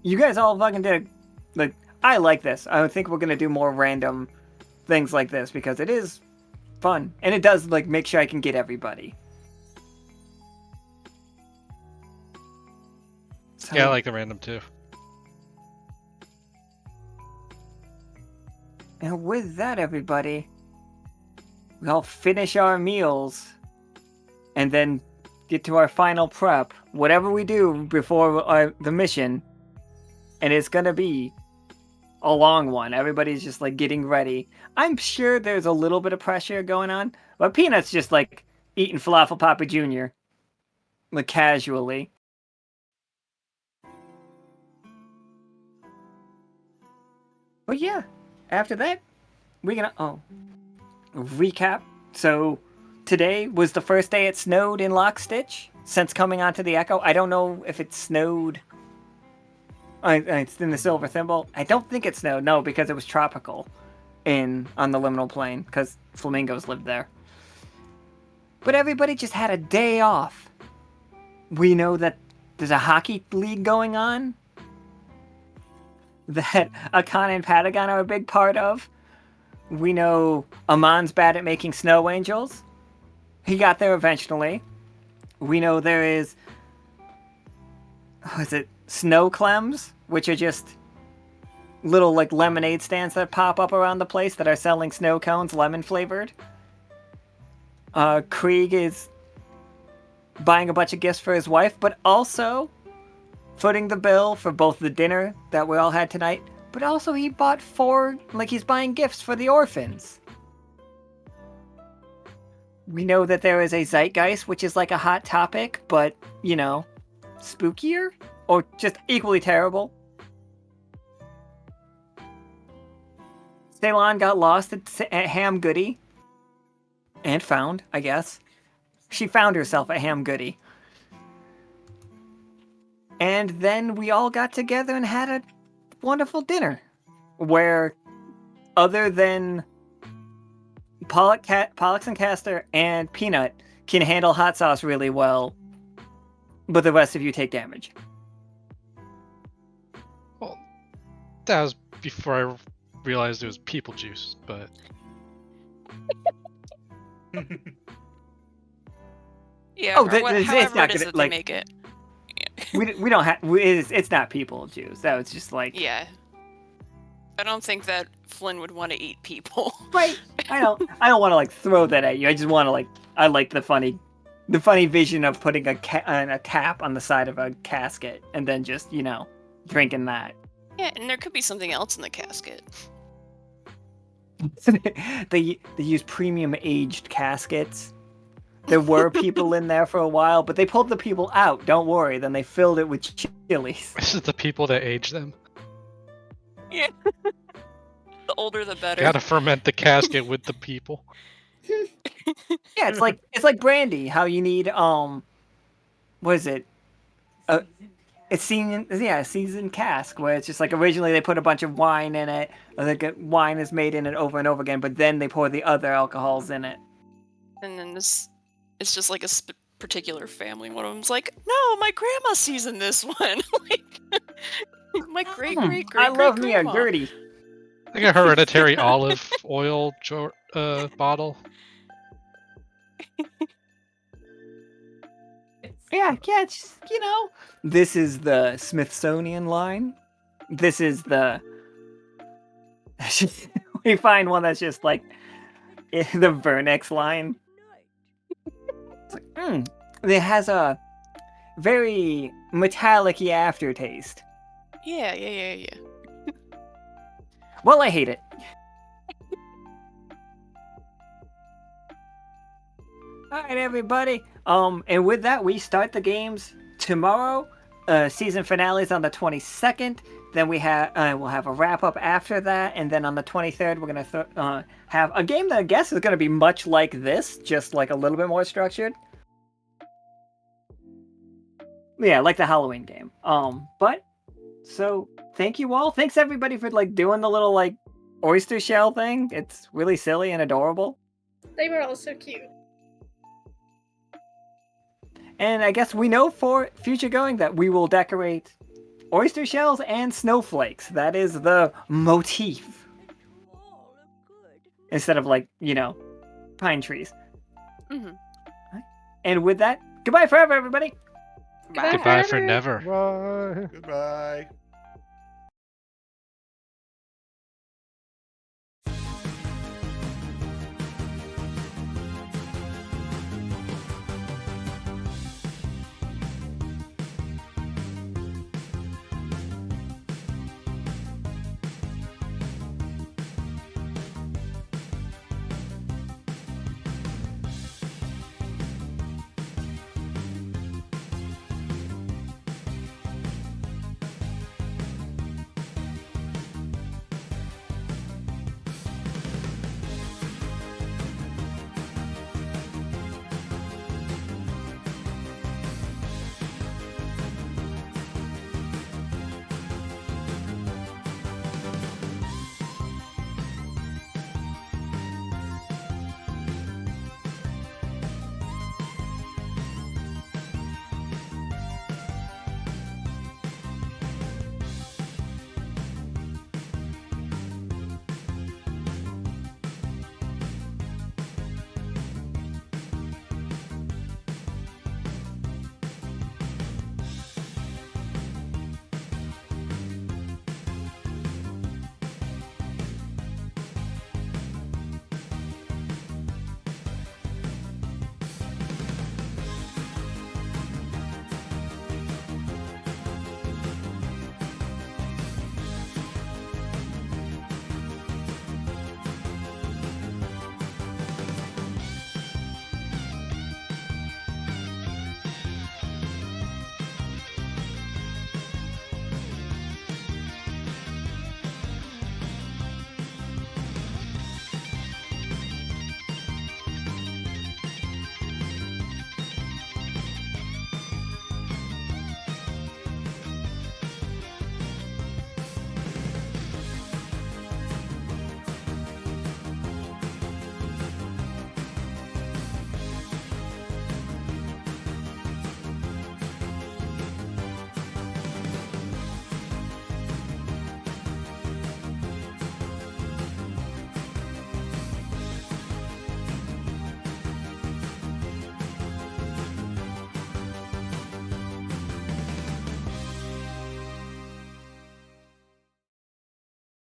you guys all fucking did. Like, I like this. I think we're gonna do more random things like this because it is fun, and it does like make sure I can get everybody. So, Yeah, I like the random too. And with that, everybody, we all finish our meals and then get to our final prep. Whatever we do before the mission, and it's gonna be a long one. Everybody's just like getting ready. I'm sure there's a little bit of pressure going on, but Peanut's just like eating Falafel Papa Jr. like casually. But yeah, after that, we're gonna recap. So today was the first day it snowed in Lockstitch since coming onto the Echo. I don't know if it snowed. It's in the Silver Thimble. I don't think it snowed. No, because it was tropical on the Liminal Plain because flamingos lived there. But everybody just had a day off. We know that there's a hockey league going on that Akan and Patagon are a big part of. We know Amon's bad at making snow angels. He got there eventually. We know there is... Was it snow clems? Which are just little like lemonade stands that pop up around the place that are selling snow cones, lemon flavored. Krieg is buying a bunch of gifts for his wife, but also footing the bill for both the dinner that we all had tonight, but also he bought he's buying gifts for the orphans. We know that there is a zeitgeist, which is like a hot topic, but, you know, spookier? Or just equally terrible. Ceylon got lost at Ham Goody. And found, I guess. She found herself at Ham Goody. And then we all got together and had a wonderful dinner. Where, other than Pollux and Castor and Peanut can handle hot sauce really well, but the rest of you take damage. Well, that was before I realized it was people juice, but... Yeah, Oh, however it's not it is gonna, that like, they make it. we don't have... It's not people juice. That was just like... Yeah. I don't think that Flynn would want to eat people. Right. I don't want to like throw that at you. I just want to like... I like the funny vision of putting a tap on the side of a casket and then just, drinking that. Yeah, and there could be something else in the casket. They use premium aged caskets. There were people in there for a while, but they pulled the people out. Don't worry. Then they filled it with chilies. This is the people that age them. Yeah. The older the better. Gotta ferment the casket with the people. Yeah, it's like brandy. How you need what is it? It's seasoned cask, where it's just like originally they put a bunch of wine in it, or wine is made in it over and over again, but then they pour the other alcohols in it. And then it's just like a particular family. One of them's like, no, my grandma seasoned this one. My great I love me a grandma. Gertie. Like a hereditary olive oil bottle. Yeah, it's just, this is the Smithsonian line. This is the... we find one that's just like the Vernex line. It's like, it has a very metallic-y aftertaste. Yeah. Well, I hate it. Alright, everybody. And with that, we start the games tomorrow. Season finale is on the 22nd. Then we'll have a wrap-up after that. And then on the 23rd, we're going to have a game that I guess is going to be much like this, just like a little bit more structured. Yeah, like the Halloween game. So thank you all. Thanks everybody for like doing the little like oyster shell thing. It's really silly and adorable. They were all so cute. And I guess we know for future going that we will decorate oyster shells and snowflakes. That is the motif. Instead of like, pine trees. Mm-hmm. And with that, goodbye forever, everybody. Goodbye for never. Bye. Goodbye.